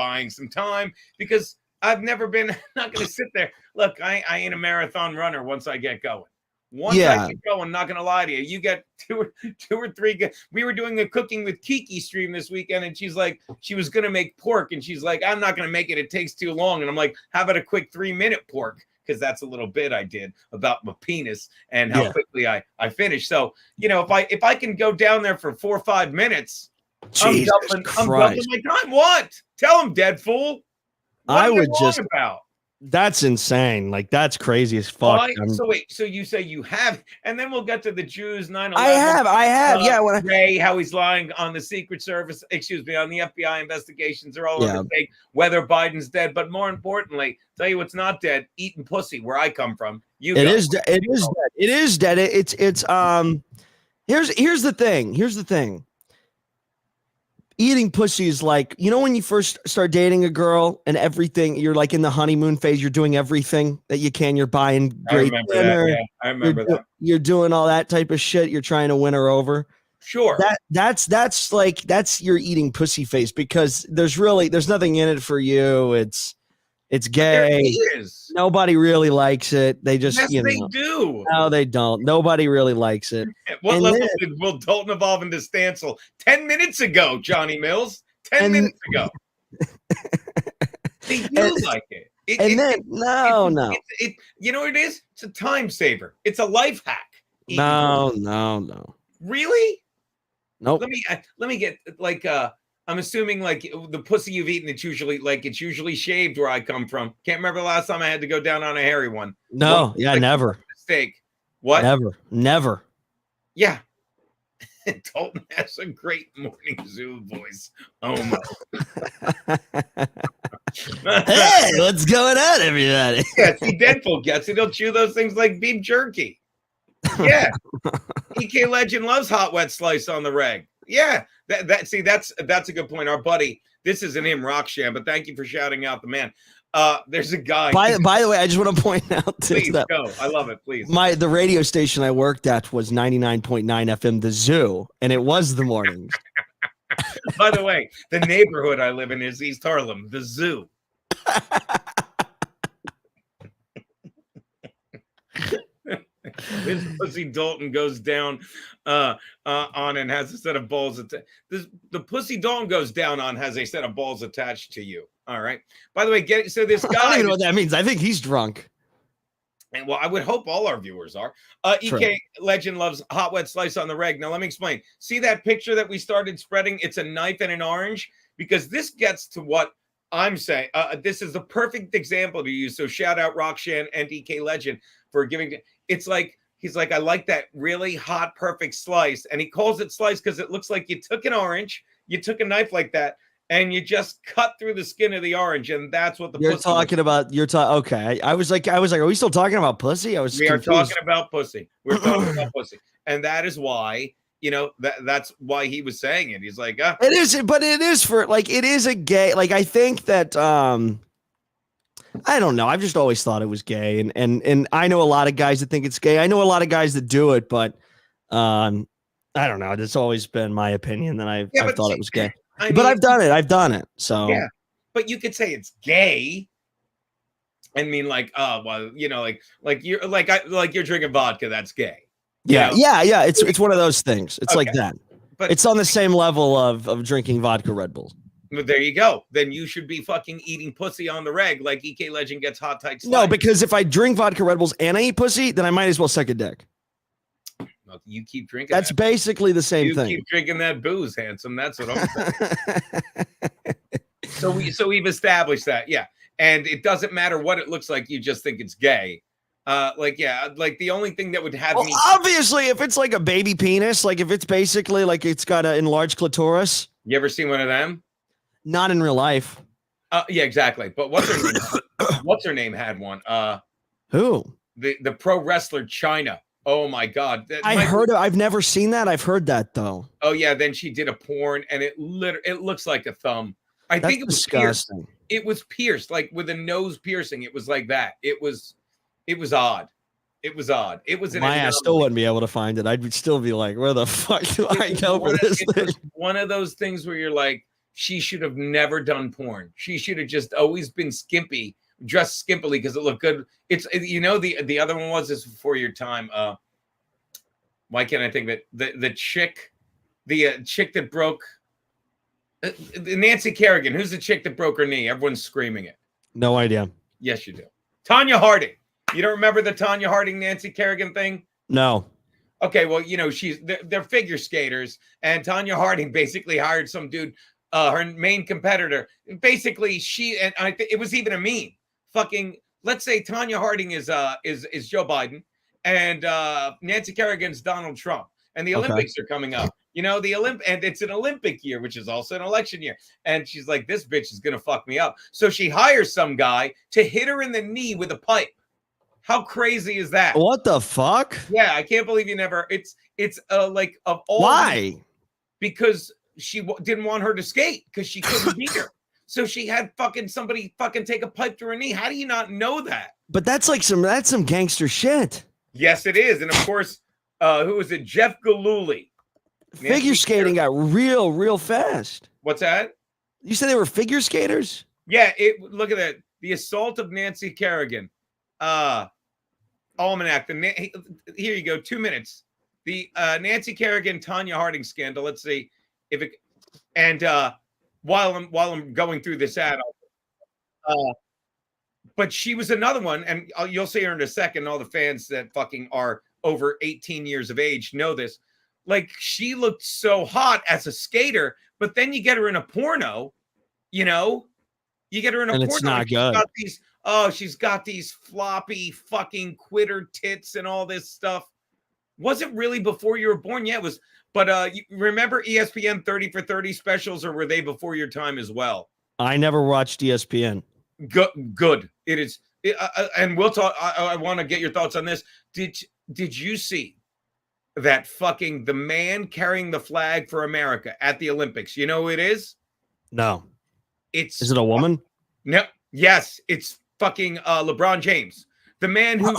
because I've never been, not going to sit there. Look, I ain't a marathon runner once I get going. Once I get going, not going to lie to you. You get two or three. We were doing a Cooking with Kiki stream this weekend, and she's like, she was going to make pork, and she's like, I'm not going to make it. It takes too long. And I'm like, how about a quick 3-minute pork? Because that's a little bit I did about my penis and how quickly I finished. So, if I can go down there for 4 or 5 minutes, I'm doubling my time. What? Tell him, dead fool. I would just about. That's insane. Like, that's crazy as fuck. So you say you have, and then we'll get to the Jews 9/11. I have. Yeah. Ray, how he's lying on the Secret Service, on the FBI investigations. They're all over fake. Whether Biden's dead, but more importantly, tell you what's not dead: eating pussy. Where I come from, It is dead. It is dead. It's here's the thing. Eating pussy is like, when you first start dating a girl and everything, you're like in the honeymoon phase, you're doing everything that you can. You're buying great dinner. I remember that. You're doing all that type of shit. You're trying to win her over. Sure. That's your eating pussy phase, because there's nothing in it for you. It's gay. Nobody really likes it. They just, they do. No, they don't. Nobody really likes it. What level will Dalton evolve into Stancil? 10 minutes ago, Johnny Mills. 10 minutes ago. They do like it. No. You know what it is? It's a time saver. It's a life hack. No. Really? Nope. Let me get I'm assuming like the pussy you've eaten, it's usually shaved where I come from. Can't remember the last time I had to go down on a hairy one. No, never. Mistake. What? Never. Yeah. Dalton has a great morning zoo voice. Oh my. Hey, what's going on, everybody? Yeah, see, Deadpool gets it. He'll chew those things like beef jerky. Yeah. EK Legend loves hot wet slice on the reg. Yeah, that's a good point. Our buddy, this isn't him, Rocksham, but thank you for shouting out the man. There's a guy. By the way, I just want to point out please go. I love it. Please. The radio station I worked at was 99.9 FM, The Zoo, and it was the mornings. By the way, the neighborhood I live in is East Harlem, The Zoo. This pussy Dalton goes down on and has a set of balls. The pussy Dalton goes down on has a set of balls attached to you. All right. By the way, this guy. I don't even know what that means. I think he's drunk. And well, I would hope all our viewers are. EK Legend loves hot wet slice on the reg. Now let me explain. See that picture that we started spreading? It's a knife and an orange, because this gets to what I'm saying. This is the perfect example to use. So shout out Rockshan and EK Legend for giving. It's like, he's like, I like that really hot, perfect slice. And he calls it slice because it looks like you took an orange, you took a knife like that, and you just cut through the skin of the orange, and that's what the You're pussy talking about. You're talking. Okay, I was like, are we still talking about pussy? I was. We are confused. talking about pussy. We're talking about pussy, and that is why that's why he was saying it. He's like, It is, but it is for like it is a gay. Like I think that I don't know. I've just always thought it was gay, and I know a lot of guys that think it's gay. I know a lot of guys that do it, but I don't know. It's always been my opinion that I've thought it was gay. But I've done it. I've done it. So yeah, but you could say it's gay. I mean, like, well, like you're drinking vodka. That's gay. Yeah. It's one of those things. It's like that. But it's on the same level of drinking vodka Red Bulls. There you go. Then you should be fucking eating pussy on the reg, like EK Legend gets hot tight. No, because if I drink vodka Red Bulls and I eat pussy, then I might as well suck a dick. Well, you keep drinking. That's basically the same thing. You keep drinking that booze, handsome. That's what I'm saying. So we've established that, yeah. And it doesn't matter what it looks like. You just think it's gay. Like the only thing that would have me. Obviously, if it's like a baby penis, like if it's basically like it's got an enlarged clitoris. You ever seen one of them? Not in real life. Yeah, exactly. But what's her name? What's her name had one? Who? The pro wrestler China. Oh my God! I've never seen that. I've heard that though. Oh yeah, then she did a porn, and it looks like a thumb. I think it was disgusting. Pierced. It was pierced, like with a nose piercing. It was like that. It was odd. It was odd. It was my ass still wouldn't be able to find it. I'd still be like, where the fuck do I go for this thing? It was one of those things where you're like, she should have never done porn. She should have just always been skimpy, dressed skimpily because it looked good. It's the other one was this before your time. Why can't I think that the chick that broke Nancy Kerrigan? Who's the chick that broke her knee? Everyone's screaming it. No idea. Yes, you do. Tanya Harding. You don't remember the Tanya Harding Nancy Kerrigan thing? No. Okay, well, they're figure skaters, and Tanya Harding basically hired some dude. Her main competitor, basically, it was even a meme. Fucking, let's say Tanya Harding is Joe Biden, and Nancy Kerrigan's Donald Trump, and the Olympics are coming up. And it's an Olympic year, which is also an election year. And she's like, this bitch is gonna fuck me up. So she hires some guy to hit her in the knee with a pipe. How crazy is that? What the fuck? Yeah, I can't believe you never. It's like of all. Why? Because she didn't want her to skate because she couldn't beat her. So she had somebody take a pipe through her knee. How do you not know that? But that's some gangster shit. Yes, it is. And of course, who was it? Jeff Gillooly. Figure skating got real fast. What's that? You said they were figure skaters? Yeah. Look at that. The assault of Nancy Kerrigan. Almanac. Here you go. 2 minutes. The Nancy Kerrigan, Tanya Harding scandal. Let's see. While I'm going through this ad, but she was another one, and you'll see her in a second. All the fans that fucking are over 18 years of age know this. Like, she looked so hot as a skater, but then you get her in a porno, you get her in a porno. It's not good. She's got these floppy fucking quitter tits and all this stuff. Was it really before you were born? Yeah, it was. But you remember ESPN 30 for 30 specials, or were they before your time as well? I never watched ESPN. Good. It is. And we'll talk. I want to get your thoughts on this. Did you see that fucking the man carrying the flag for America at the Olympics? You know who it is? No. Is it a woman? No. Yes. It's fucking LeBron James. The man who...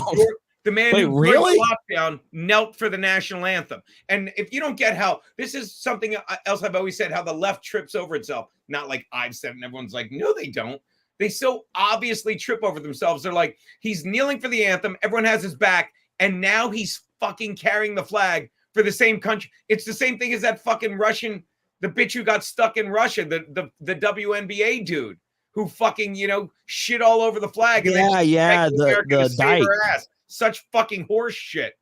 The man who really lockdown knelt for the national anthem. And if you don't get how this is something else I've always said, how the left trips over itself, not like I've said and everyone's like, no, they don't. They so obviously trip over themselves. They're like, he's kneeling for the anthem. Everyone has his back. And now he's fucking carrying the flag for the same country. It's the same thing as that fucking Russian, the bitch who got stuck in Russia, the WNBA dude who fucking, shit all over the flag. And the dyke. Such fucking horse shit.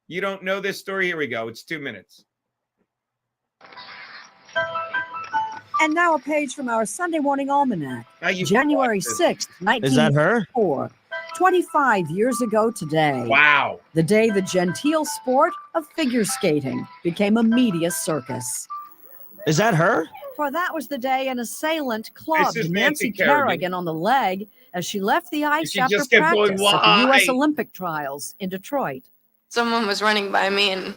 You don't know this story? Here we go. It's 2 minutes. And now a page from our Sunday morning almanac. January 6th, 1904. Is that her? 25 years ago today. Wow. The day the genteel sport of figure skating became a media circus. Is that her? For that was the day an assailant clubbed is Nancy Nancy Kerrigan. Kerrigan on the leg as she left the ice she after just kept going, practice at the U.S. "Why?" Olympic trials in Detroit. Someone was running by me and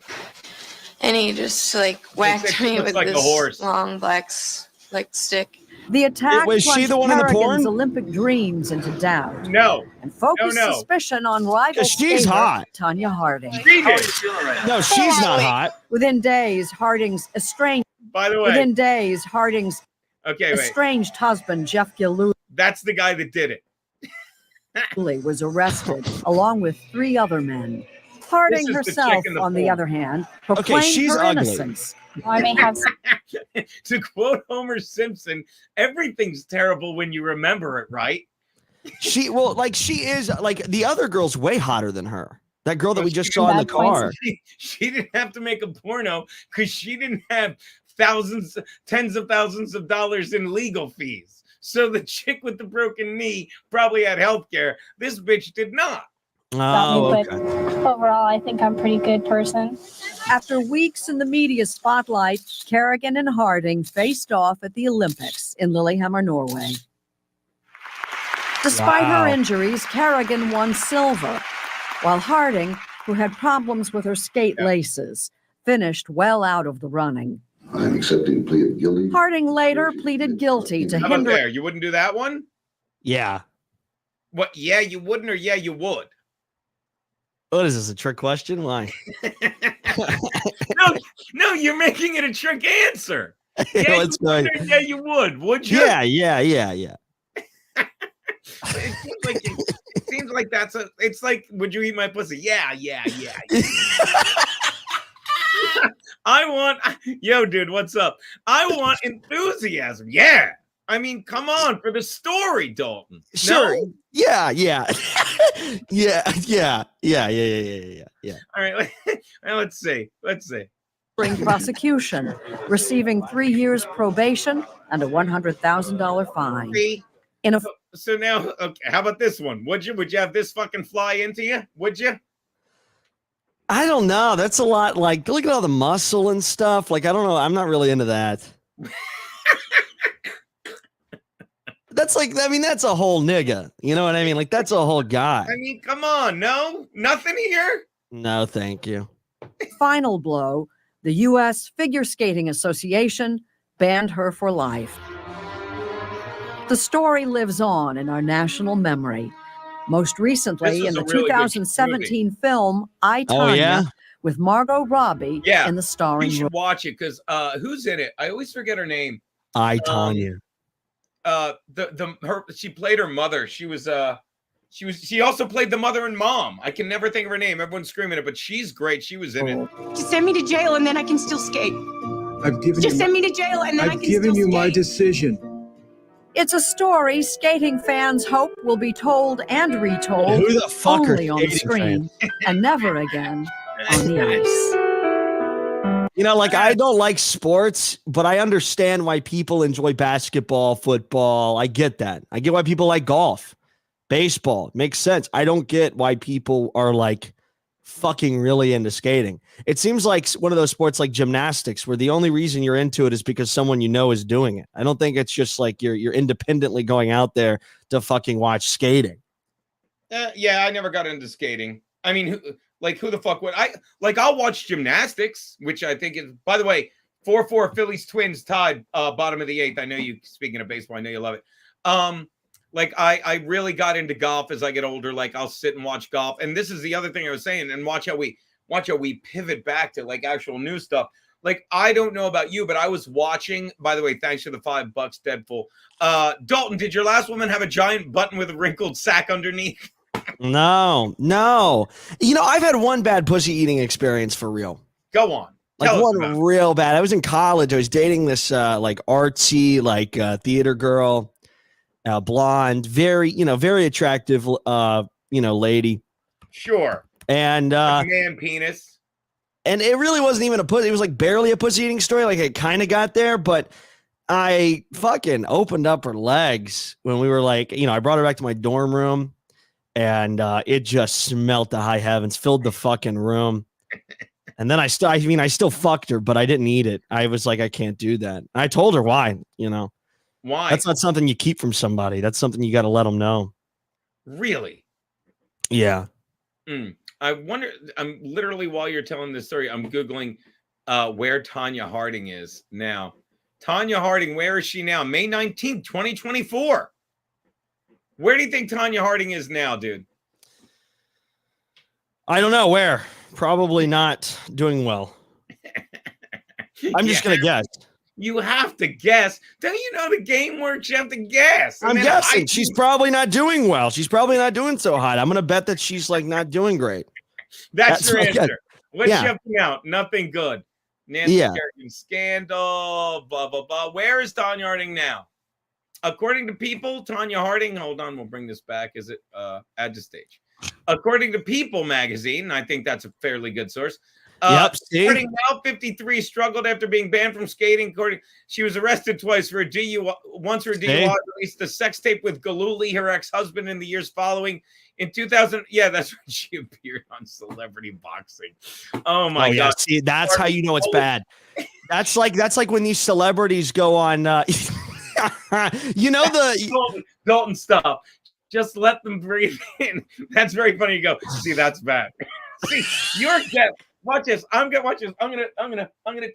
he just like whacked me looks with like a this horse. long black stick. The attack Was she plunged the one in the Kerrigan's porn? Olympic dreams into doubt No. and focused No. suspicion on rival 'Cause she's skater hot. Tanya Harding. She did. No, she's not hot. Within days, Harding's estranged By the way. Okay, wait. estranged husband Jeff Gillooly That's the guy that did it. was arrested along with 3 other men. Harding This is the herself, chick in the on the porn. other hand, proclaimed she's her ugly. innocence. I may have To quote Homer Simpson, everything's terrible when you remember it, right? She is like the other girl's way hotter than her. That girl that we just She saw in the bad points. car. She didn't have to make a porno because she didn't have tens of thousands of dollars in legal fees. So the chick with the broken knee probably had health care. This bitch did not. Oh, but okay. overall, I think I'm a pretty good person. After weeks in the media spotlight, Kerrigan and Harding faced off at the Olympics in Lillehammer, Norway. Despite Wow. her injuries, Kerrigan won silver, while Harding, who had problems with her skate laces, finished well out of the running. I'm accepting plea of guilty. Harding later pleaded guilty to How about hindering there? You wouldn't do that one? Yeah. What? Yeah, you wouldn't, or yeah, you would. What is this? A trick question? Why? No, you're making it a trick answer. Yeah, Let's you go. would, or yeah, you would you? Yeah. It seems like that's it's like, would you eat my pussy? Yeah. Yo, dude, what's up? I want enthusiasm. Yeah. I mean, come on, for the story, Dalton. Sure. No? Yeah. Yeah. All right, let's see. prosecution, receiving 3 years probation and a $100,000 fine. See? In a So now, okay, how about this one? Would you have this fucking fly into you? Would you? I don't know. That's a lot. Like, look at all the muscle and stuff. Like, I don't know. I'm not really into that. That's like, I mean, that's a whole nigga. You know what I mean? Like, that's a whole guy. I mean, come on. No, nothing here. No, thank you. final blow, the U.S. Figure Skating Association banned her for life. The story lives on in our national memory. Most recently in the really good 2017 film I, Tonya, with Margot Robbie in the starring You should role. watch it because who's in it? I always forget her name. I, Tonya. She played her mother. She also played the mother and mom. I can never think of her name. Everyone's screaming it, but she's great. She was in it. Just send me to jail and then I can still skate. Send me to jail and then I can still skate. I've given you my decision. It's a story skating fans hope will be told and retold Who the fuck are only on the skating screen and never again on the ice. You know, like, I don't like sports, but I understand why people enjoy basketball, football. I get that. I get why people like golf, baseball. Makes sense. I don't get why people are like fucking really into skating. It seems like one of those sports like gymnastics where the only reason you're into it is because someone you know is doing it. I don't think it's just like you're independently going out there to fucking watch skating. Yeah, I never got into skating. I mean, who the fuck would I like? I'll watch gymnastics, which I think is, by the way, 4-4 Phillies Twins tied bottom of the eighth. I know you, speaking of baseball, I know you love it. Like I really got into golf as I get older. Like I'll sit and watch golf. And this is the other thing I was saying, and watch how we pivot back to like actual news stuff. Like, I don't know about you, but I was watching, by the way, thanks for the $5, Deadpool. Dalton, did your last woman have a giant button with a wrinkled sack underneath? No. You know, I've had one bad pussy eating experience for real. Go on. Like one real bad. I was in college. I was dating this like artsy, like theater girl, blonde, very attractive, lady. Sure. And man penis. And it really wasn't even a pussy. It was like barely a pussy eating story. Like it kind of got there, but I fucking opened up her legs when we were like, I brought her back to my dorm room, and it just smelt to high heavens, filled the fucking room. And then I still fucked her, but I didn't eat it. I was like, I can't do that. I told her why, Why? That's not something you keep from somebody. That's something you got to let them know. Really? Yeah. I wonder, I'm literally, while you're telling this story, I'm Googling where Tanya Harding is now. Tanya Harding, where is she now? May 19th, 2024. Where do you think Tanya Harding is now, dude? I don't know where. Probably not doing well. I'm just going to guess. You have to guess. Don't you know the game works? You have to guess. I'm guessing. She's probably not doing well. She's probably not doing so hot. I'm going to bet that she's like not doing great. That's your answer. What's yeah. she up to now? Nothing good. Nancy Kerrigan scandal, blah, blah, blah. Where is Tanya Harding now? According to People, Tanya Harding, hold on, we'll bring this back. Is it add to stage? According to People magazine, I think that's a fairly good source. Harding, now 53, struggled after being banned from skating. She was arrested twice for a DUI, once for a DUI, released a sex tape with Galuli, her ex-husband, in the years following. In 2000, that's when she appeared on Celebrity Boxing. Oh my God! See, that's how you know it's bad. That's like when these celebrities go on. Dalton, stop. Just let them breathe in. That's very funny. You go, see, that's bad. See, you're dead. Watch this. I'm gonna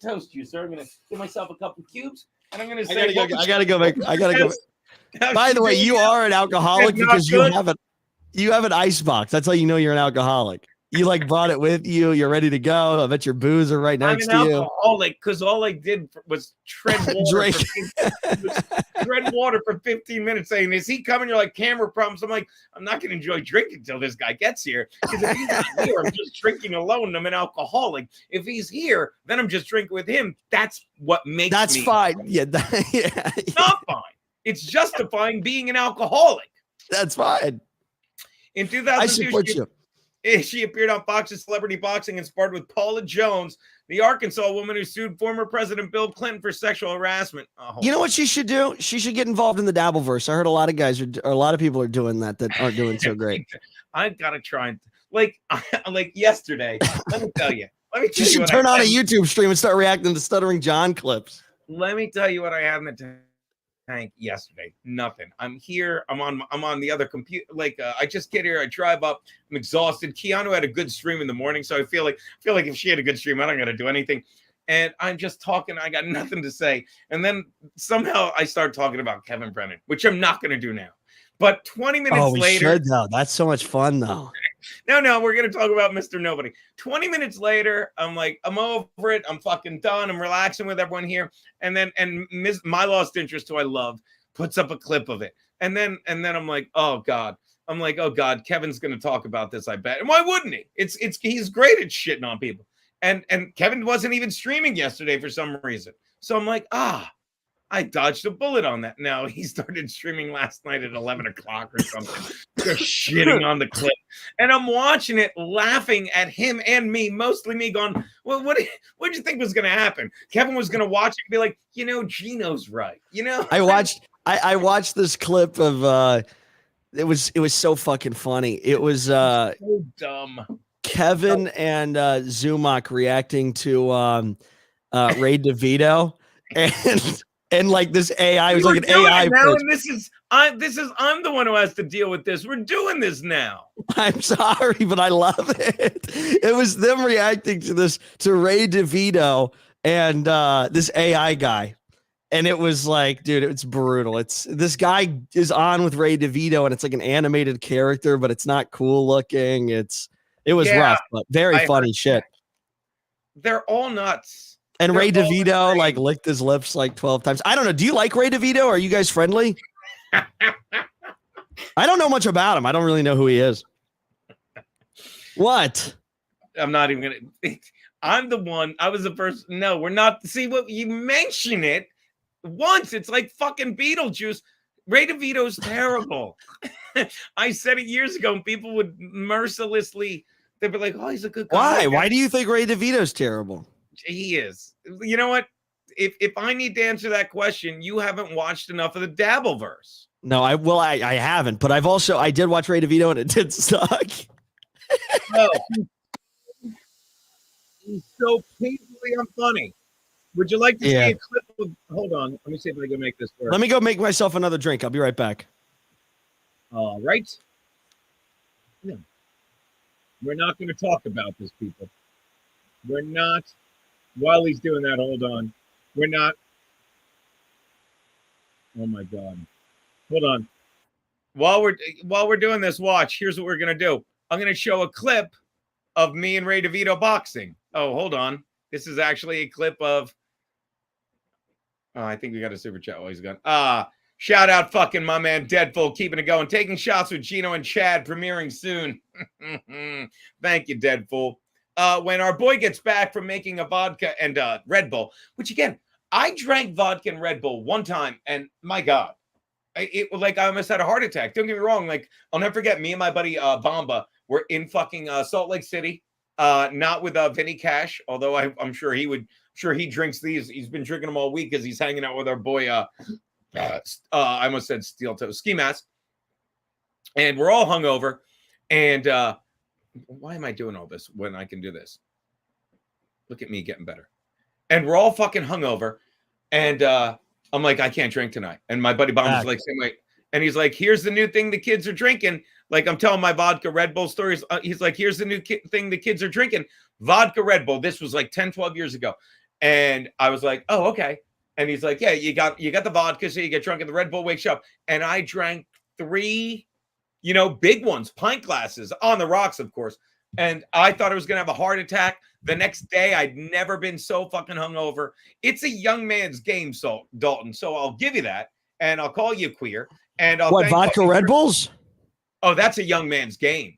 toast you, sir. I'm gonna give myself a couple cubes, and I'm gonna say, I gotta go. By the way, you are an alcoholic because you have an ice box. That's how you know you're an alcoholic. You like brought it with you. You're ready to go. I bet your booze are right next to you. I'm an alcoholic because all I did was tread water for 15 minutes saying, is he coming? You're like, camera problems. I'm like, I'm not going to enjoy drinking until this guy gets here. Because if he's not here, I'm just drinking alone. I'm an alcoholic. If he's here, then I'm just drinking with him. That's what makes That's me. Fine. Yeah. It's not fine. It's justifying being an alcoholic. That's fine. In 2002, she appeared on Fox's Celebrity Boxing and sparred with Paula Jones, the Arkansas woman who sued former President Bill Clinton for sexual harassment. You know what she should do? She should get involved in the Dabbleverse. I heard a lot of guys a lot of people are doing that aren't doing so great. I've got to try and like yesterday. Let me tell you. You should turn on a YouTube stream and start reacting to Stuttering John clips. Let me tell you what I had in the tank yesterday. Nothing. I'm here. I'm on the other computer. I just get here. I drive up. I'm exhausted. Keanu had a good stream in the morning, so I feel like if she had a good stream, I don't got to do anything. And I'm just talking. I got nothing to say. And then somehow I start talking about Kevin Brennan, which I'm not going to do now. But 20 minutes later, should, though. That's so much fun, though. No, we're going to talk about Mr. Nobody. 20 minutes later, I'm like, I'm over it. I'm fucking done. I'm relaxing with everyone here. And My Lost Interest, who I love, puts up a clip of it. And then I'm like, oh God. Kevin's going to talk about this, I bet. And why wouldn't he? He's great at shitting on people. And Kevin wasn't even streaming yesterday for some reason. So I'm like, I dodged a bullet on that. Now he started streaming last night at 11 o'clock or something, just shitting on the clip. And I'm watching it, laughing at him and me, mostly me going, well, what did you think was going to happen? Kevin was going to watch it and be like, Gino's right. I watched this clip of, it was so fucking funny. It was so dumb. Kevin and Zumak reacting to Ray DeVito and like this AI was like an AI. Now, and I'm the one who has to deal with this. We're doing this now. I'm sorry, but I love it. It was them reacting to Ray DeVito and this AI guy. And it was like, dude, it's brutal. This guy is on with Ray DeVito and it's like an animated character, but it's not cool looking. It was rough, but very funny shit. They're all nuts. And Ray DeVito like licked his lips like 12 times. I don't know. Do you like Ray DeVito? Are you guys friendly? I don't know much about him. I don't really know who he is. What? I'm not even going to. I'm the one. I was the first. No, we're not. See, what you mention it once. It's like fucking Beetlejuice. Ray DeVito's terrible. I said it years ago and people would mercilessly. They'd be like, oh, he's a good guy. Why do you think Ray DeVito's terrible? He is. You know what? If I need to answer that question, you haven't watched enough of the Dabbleverse. No, I haven't, but I did watch Ray DeVito and it did suck. No. He's so painfully unfunny. Would you like to see Yeah. a clip of? Hold on. Let me see if I can make this work. Let me go make myself another drink. I'll be right back. All right. No. We're not going to talk about this, people. We're not. While he's doing that, hold on. We're not. Oh my God. Hold on. While we're doing this, watch. Here's what we're going to do. I'm going to show a clip of me and Ray DeVito boxing. Oh, hold on. This is actually a clip of. Oh, I think we got a super chat while he's gone. Shout out fucking my man Deadful, keeping it going. Taking shots with Gino and Chad, premiering soon. Thank you, Deadful. When our boy gets back from making a vodka and Red Bull, which again, I drank vodka and Red Bull one time, and my God, I almost had a heart attack. Don't get me wrong. Like, I'll never forget, me and my buddy Bomba were in fucking Salt Lake City. Not with Vinny Cash, although I'm sure he would. Sure, he drinks these. He's been drinking them all week because he's hanging out with our boy. I almost said Steel Toe Ski Mask, and we're all hungover. And why am I doing all this when I can do this? Look at me getting better. And we're all fucking hungover, and I'm like, I can't drink tonight. And my buddy Bomba's like, same way. And he's like, here's the new thing the kids are drinking. Like, I'm telling my vodka Red Bull stories. He's like, here's the new thing the kids are drinking. Vodka Red Bull. This was like 10, 12 years ago. And I was like, oh, okay. And he's like, yeah, you got the vodka, so you get drunk and the Red Bull wakes you up. And I drank 3, big ones, pint glasses on the rocks, of course. And I thought I was going to have a heart attack. The next day, I'd never been so fucking hungover. It's a young man's game, Dalton. So I'll give you that. And I'll call you queer. And I'll vodka Red Bulls? Oh, that's a young man's game.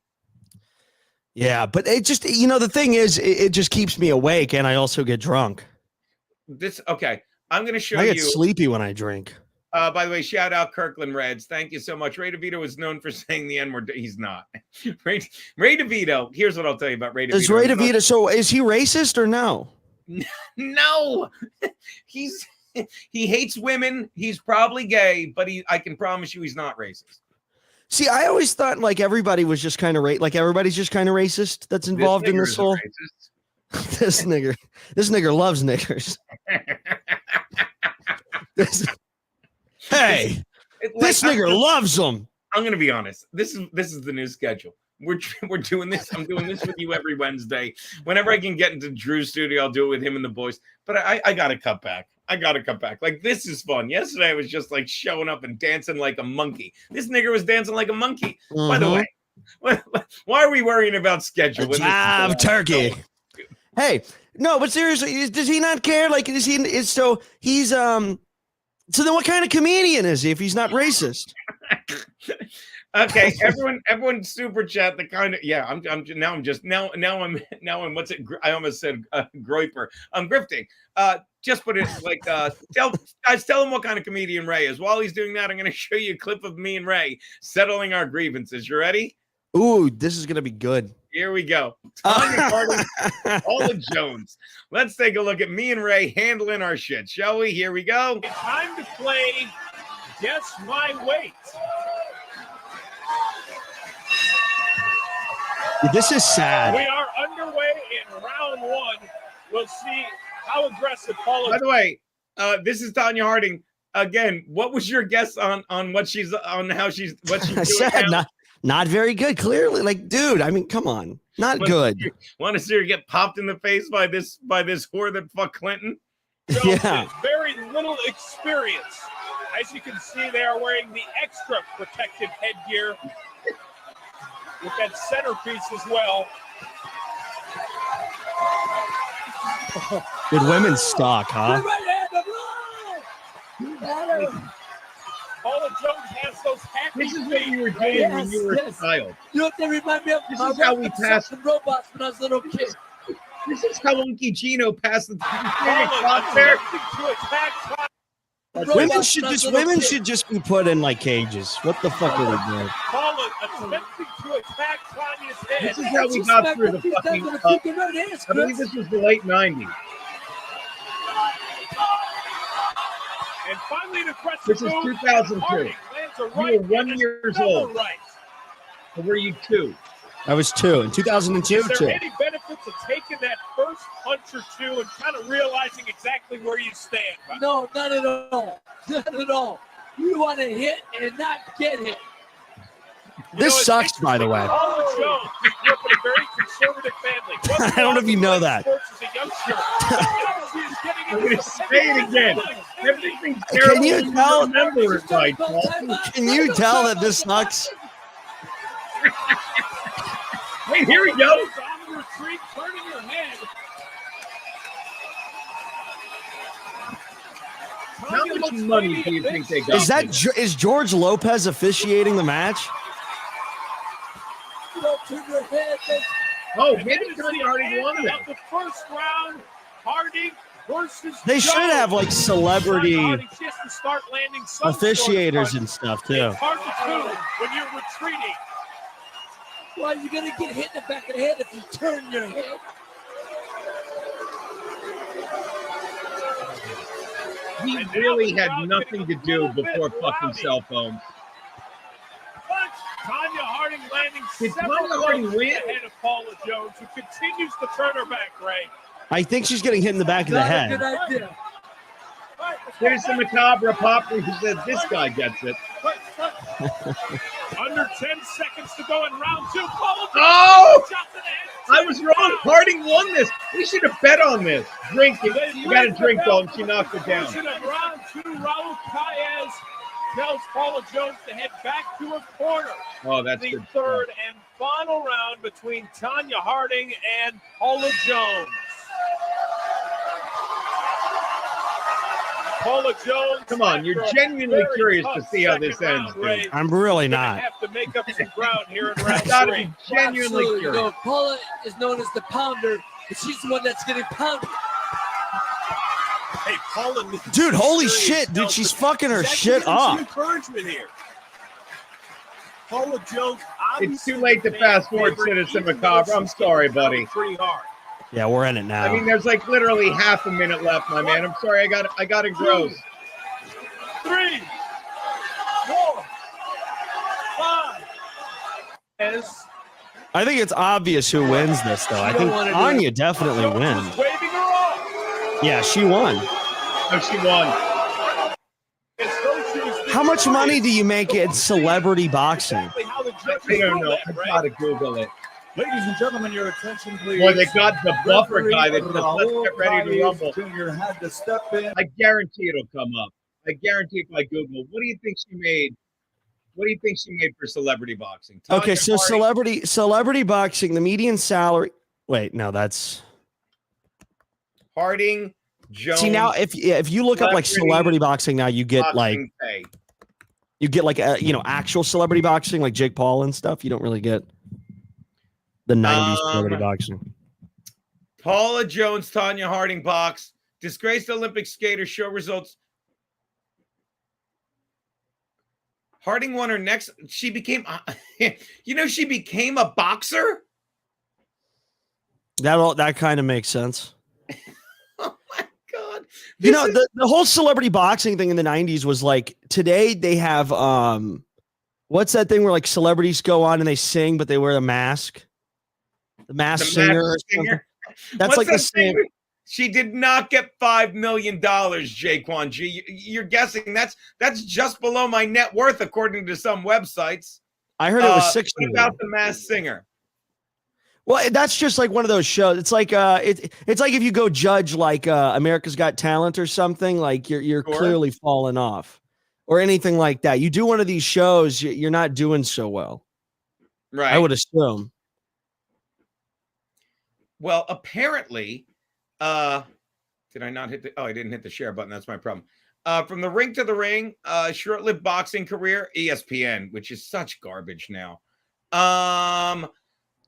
Yeah, but it just, the thing is, it just keeps me awake, and I also get drunk. Okay. I'm going to show you. I get sleepy when I drink. By the way, shout out Kirkland Reds. Thank you so much. Ray DeVito is known for saying the N-word. He's not. Ray DeVito, here's what I'll tell you about Ray DeVito. Is Ray DeVito, so is he racist or no? No. He hates women. He's probably gay, but I can promise you he's not racist. See, I always thought everybody was just kind of everybody's just kind of racist that's involved in this whole. This nigger loves niggers. This nigger loves them. I'm gonna be honest. This is the new schedule. We're doing this. I'm doing this with you every Wednesday. Whenever I can get into Drew's studio, I'll do it with him and the boys. But I gotta cut back. Like, this is fun. Yesterday I was just like showing up and dancing like a monkey. This nigger was dancing like a monkey. Mm-hmm. By the way, why are we worrying about schedule? Turkey. Hey, no, but seriously, does he not care? Like, he's so then what kind of comedian is he if he's not racist? Okay, everyone super chat the kind of I'm what's it? I almost said groiper. I'm grifting. Just put it like tell him what kind of comedian Ray is. While he's doing that, I'm going to show you a clip of me and Ray settling our grievances. You ready? Ooh, this is going to be good. Here we go. Paula Jones. Let's take a look at me and Ray handling our shit, shall we? Here we go. It's time to play Guess My Weight. This is sad. We are underway in round 1. We'll see how aggressive Paula. By the way, this is Tanya Harding. Again, what was your guess on what she's on how she's what she's doing now? Not very good. Clearly, like, dude. I mean, come on, not good. Want to see her get popped in the face by this whore that fucked Clinton? Yeah. Very little experience. As you can see, they are wearing the extra protective headgear with that centerpiece as well. Good women's stock, huh? Paula Jones has those happy This is what you were doing when you were a child. You know what they remind me of? This is how we passed robots when I was a little kid. This is how Unky Gino passed the Women should just be put in like cages. What the fuck are they doing? Paula attempting to attack Tanya's head. This is how we got through the fucking. I believe this was the late '90s. And finally, an aggressive This is 2002. You were 1 year old. Right. Or were you 2? I was 2 in 2002. Is there any benefit to taking that first or two and kind of realizing exactly where you stand. No, not at all. Not at all. You want to hit and not get hit. This sucks, by the way. Paula Jones grew up in a very conservative family. I don't know if you know that. I'm going to say it again. Everything's terrible. Can you tell? Remember it, Mike. Can you tell that this sucks? Wait, here we go. On the retreat, turning your head. How much money do you think they got? Is George Lopez officiating the match? Oh, maybe Tony Harding won Of that. the first round, Harding versus They should Jones. have like celebrity Harding just to start landing some officiators sort of and stuff punch. too. It's hard to do when you're retreating. Well, you're going to get hit in the back of the head if you turn your head. He really had nothing to do before fucking cell phones. But Tanya Harding landing Did several Tanya Harding punches win? ahead of Paula Jones, who continues to turn her back, Ray. I think she's getting hit in the back of the Not a head. good idea. There's the macabre popper who says this guy gets it. Under 10 seconds to go in round two. Paula Jones Oh! shot to the head. I was wrong. Harding won this. We should have bet on this. Drink it. You got to drink, Dalton. She knocked it down. Of round two, Raul Paez tells Paula Jones to head back to her corner. Oh, that's The good. third and final round between Tanya Harding and Paula Jones. Paula Jones. Come on, you're after a genuinely very curious tough to see how this second ends, round race, dude. I'm really gonna not. have to make up some ground here in round Gotta three. be genuinely Absolutely. curious. No, Paula is known as the pounder, but she's the one that's getting pounded. Hey, Paula, Dude, holy serious shit, dude, health, she's but fucking her she's actually shit getting some up. encouragement here. Paula Jones. It's too late to fast forward, Citizen Macabre. I'm sorry, buddy. Pretty hard. Yeah, we're in it now. I mean, there's like literally half a minute left, my man. I'm sorry, I got it gross. 3, 4, 5. As I think it's obvious who wins this, though. I think Anya definitely wins. waving her off. Yeah, she won. Oh, she won. As though she was How much money do you make in celebrity boxing? exactly how the I judges don't ruled know. that, I right? gotta Google it. Ladies and gentlemen, your attention, please. Boy, they got the buffer guy that says, Raul let's get ready to rumble. Jr. had to step in. I guarantee it'll come up. I guarantee if I Google, what do you think she made? What do you think she made for celebrity boxing? Okay, Tanya so Harding- celebrity boxing, the median salary. Wait, no, that's. Harding, Jones. See now, if you look up like celebrity boxing now, you get like boxing pay. actual celebrity boxing like Jake Paul and stuff. You don't really get the 90s celebrity boxing. Paula Jones, Tanya Harding box. Disgraced Olympic skater show results. Harding won her next. She became, she became a boxer. That kind of makes sense. Oh my God. The whole celebrity boxing thing in the 90s was like, today they have, what's that thing where like celebrities go on and they sing, but they wear a mask? The Masked Singer. Or something. That's What's like the that same. thing? She did not get $5 million, Jaquan G. You're guessing that's just below my net worth, according to some websites. I heard it was 6 What about the Masked Singer? Well, that's just like one of those shows. It's like it's like if you go judge like America's Got Talent or something, like you're Sure. clearly falling off, or anything like that. You do one of these shows, you're not doing so well. Right. I would assume. Well, apparently, did I not hit the? Oh, I didn't hit the share button. That's my problem. From the ring to the ring, short-lived boxing career, ESPN, which is such garbage now.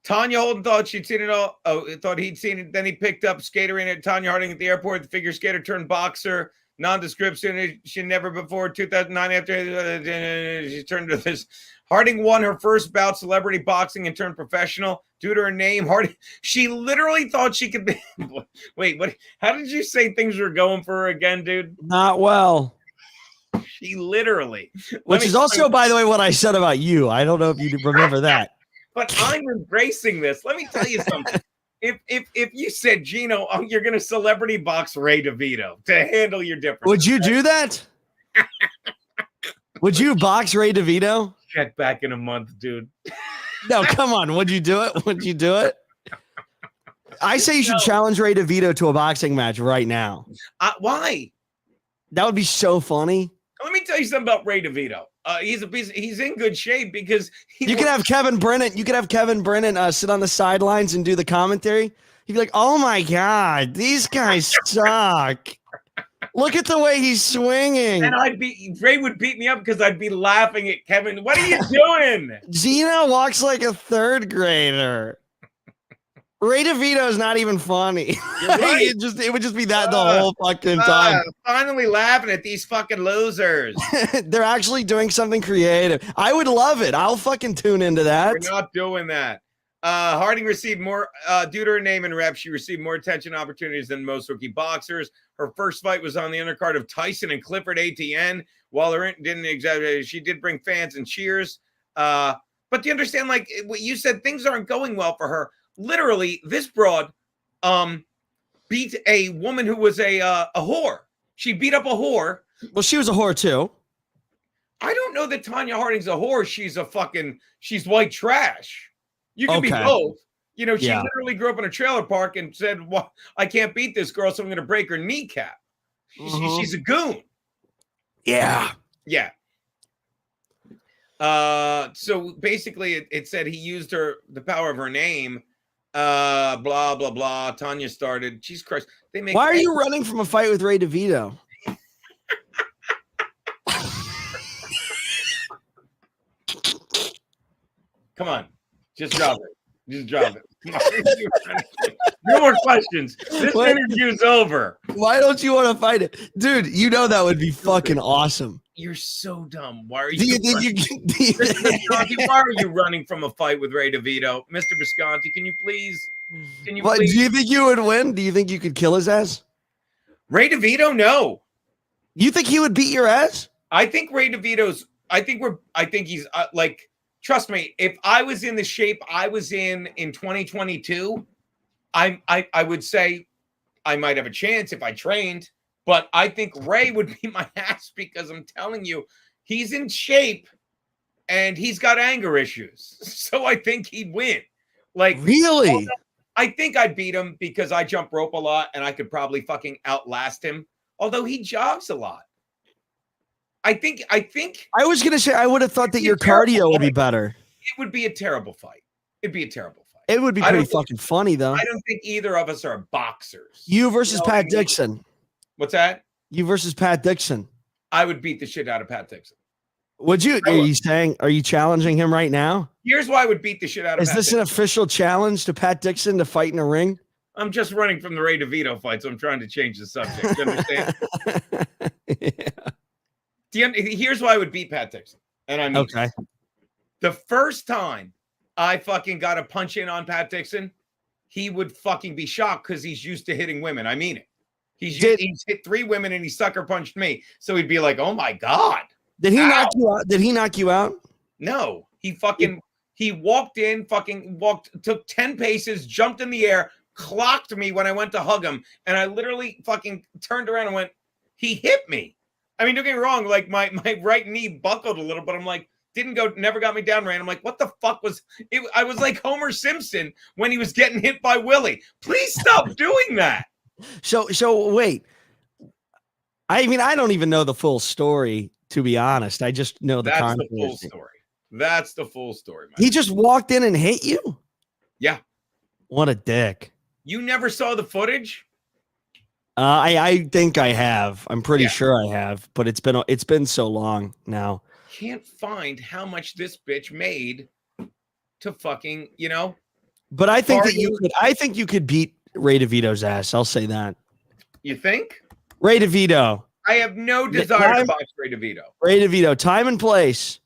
Tanya Holden thought she'd seen it all. Oh, thought he'd seen it. Then he picked up skater in at Tanya Harding at the airport. The figure skater turned boxer. Nondescript. She never before 2009. After she turned to this. Harding won her first bout celebrity boxing and turned professional due to her name. Harding. She literally thought she could be. Wait, what? How did you say things were going for her again, dude? Not well. She literally. Which is also, by the way, what I said about you. I don't know if you remember that. But I'm embracing this. Let me tell you something. If you said, Gino, you're gonna celebrity box Ray DeVito to handle your differences. Would you do that? Would you box Ray DeVito? Check back in a month, dude. No, come on. Would you do it? Would you do it? I say you should challenge Ray DeVito to a boxing match right now. Why? That would be so funny. Let me tell you something about Ray DeVito. He's in good shape because you could have Kevin Brennan. You could have Kevin Brennan sit on the sidelines and do the commentary. He'd be like, "Oh my God, these guys suck. Look at the way he's swinging." And Ray would beat me up because I'd be laughing at Kevin. What are you doing? Gino walks like a third grader. Ray DeVito is not even funny. Right. it would just be that the whole fucking time. Finally laughing at these fucking losers. They're actually doing something creative. I would love it. I'll fucking tune into that. We're not doing that. Harding received more, due to her name and rep, she received more attention opportunities than most rookie boxers. Her first fight was on the undercard of Tyson and Clifford ATN. While her didn't exaggerate, she did bring fans and cheers. But do you understand, like what you said, things aren't going well for her. Literally, this broad beat a woman who was a whore. She beat up a whore. Well, she was a whore too. I don't know that Tanya Harding's a whore. She's white trash. You can be both. You know, she literally grew up in a trailer park and said, "Well, I can't beat this girl, so I'm going to break her kneecap." She's a goon. Yeah. Yeah. So basically, it said he used the power of her name. Blah blah blah. Tanya started. Jesus Christ! Why are you running from a fight with Ray DeVito? Come on, just drop it. Just drop it. No more questions. This interview's over. Why don't you want to fight it, dude? You know that would be fucking awesome. You're so dumb. Why are you? Why are you running from a fight with Ray DeVito, Mr. Visconti? Can you please? Do you think you would win? Do you think you could kill his ass? Ray DeVito, no. You think he would beat your ass? I think Ray DeVito's. I think he's like. Trust me. If I was in the shape I was in 2022, I would say I might have a chance if I trained. But I think Ray would beat my ass because I'm telling you, he's in shape and he's got anger issues. So I think he'd win. Like, really? I think I'd beat him because I jump rope a lot and I could probably fucking outlast him. Although he jogs a lot. I think I was gonna say I would have thought that your cardio would be better. It would be a terrible fight. It'd be a terrible fight. It would be pretty fucking funny though. I don't think either of us are boxers. You versus Pat Dixon. What's that? You versus Pat Dixon. I would beat the shit out of Pat Dixon. Would you? Are you challenging him right now? Here's why I would beat the shit out of Is this an official challenge to Pat Dixon to fight in a ring? I'm just running from the Ray DeVito fight, so I'm trying to change the subject. You understand? Here's why I would beat Pat Dixon. And I mean, okay. The first time I fucking got a punch in on Pat Dixon, he would fucking be shocked because he's used to hitting women. I mean it. He's hit 3 women and he sucker punched me. So he'd be like, "Oh my God." Did he knock you out? Did he knock you out? No. He walked in, took 10 paces, jumped in the air, clocked me when I went to hug him, and I literally fucking turned around and went, he hit me. I mean, don't get me wrong, like my right knee buckled a little, but I'm like, never got me down, Rand. I'm like, what the fuck was it? I was like Homer Simpson when he was getting hit by Willie. Please stop doing that. So wait. I mean, I don't even know the full story, to be honest. I just know the context. The full story. That's the full story, man. He just walked in and hit you? Yeah. What a dick. You never saw the footage? I think I have. I'm pretty sure I have, but it's been so long now. Can't find how much this bitch made to fucking, you know. But I think you could beat Ray DeVito's ass. I'll say that. You think? Ray DeVito. I have no desire to box Ray DeVito. Ray DeVito, time and place.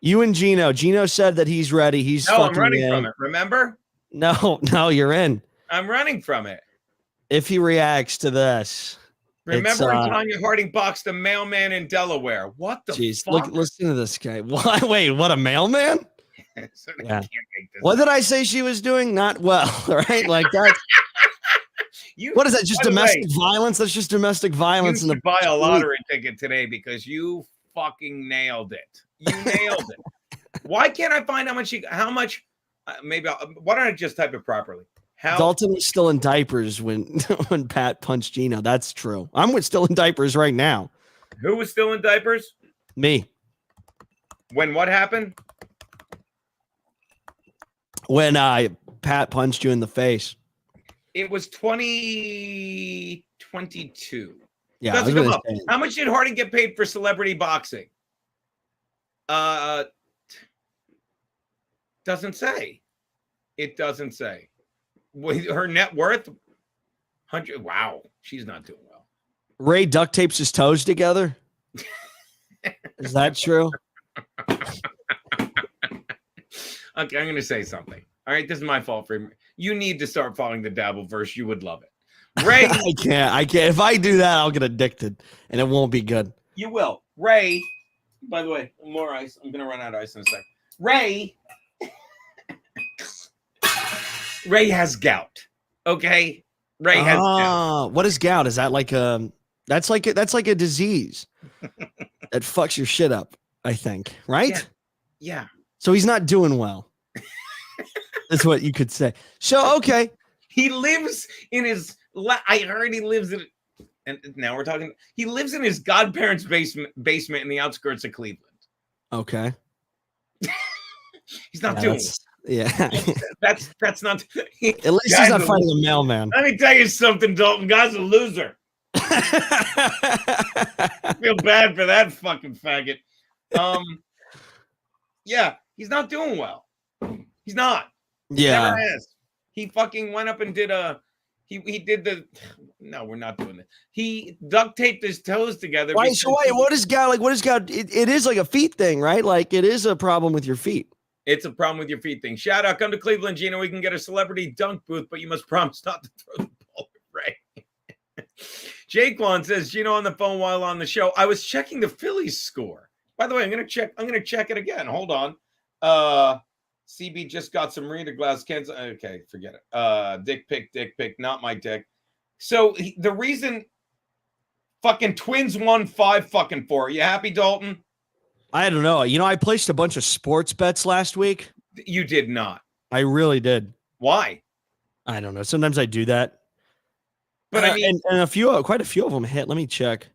You and Gino. Gino said that he's ready. I'm running from it. Remember? No, you're in. I'm running from it. If he reacts to this. Remember when Tanya Harding boxed a mailman in Delaware? What the fuck? Look, listen to this guy. Wait, what, a mailman? So they Yeah. can't make this What up. did I say she was doing? Not well, right? Like that. What is that? Just by the domestic way, violence? That's just domestic You violence in should the buy a lottery ticket today because you fucking nailed it. You nailed it. Why can't I find how much? Maybe. Why don't I just type it properly? How Dalton was still in diapers when when Pat punched Gino. That's true. I'm still in diapers right now. Who was still in diapers? Me. When what happened? When Pat punched you in the face. It was 2022. Yeah, Doesn't I was come gonna up. say. How much did Harding get paid for celebrity boxing? Doesn't say. It doesn't say. Her net worth 100. Wow, she's not doing well. Ray duct tapes his toes together. Is that true? Okay, I'm going to say something. All right, this is my fault for you. Need to start following the Dabble verse. You would love it. Ray, I can't. If I do that, I'll get addicted, and it won't be good. you will. Ray, by the way, more ice. I'm going to run out of ice in a sec. Ray has gout. Okay, Ray has gout. What is gout? Is that like a? That's like a disease that fucks your shit up. I think, right? Yeah. So he's not doing well. That's what you could say. So okay, He lives in his. I heard he lives in. And now we're talking. He lives in his godparents' basement in the outskirts of Cleveland. okay. He's not doing. Yeah. That's not. At least he's not fighting a mailman. Let me tell you something, Dalton. Guy's a loser. I feel bad for that fucking faggot. Yeah, he's not doing well. He's not. Yeah. Never has. He fucking went up and did a. He did the. No, we're not doing it. He duct taped his toes together. Why? So why? What is gout? Like, what is gout? It is like a feet thing, right? Like, it is a problem with your feet. It's a problem with your feet thing. Shout out, come to Cleveland, Gino. We can get a celebrity dunk booth, but you must promise not to throw the ball at Ray. Jaquan says, Gino on the phone while on the show. I was checking the Phillies score. By the way, I'm gonna check it again. Hold on. CB just got some Rita glass cans. Okay, forget it. Dick pic, not my dick. So the reason fucking Twins won 5-4. You happy, Dalton? I don't know. You know, I placed a bunch of sports bets last week. You did not. I really did. Why? I don't know. Sometimes I do that. But I mean, and quite a few of them hit. Let me check.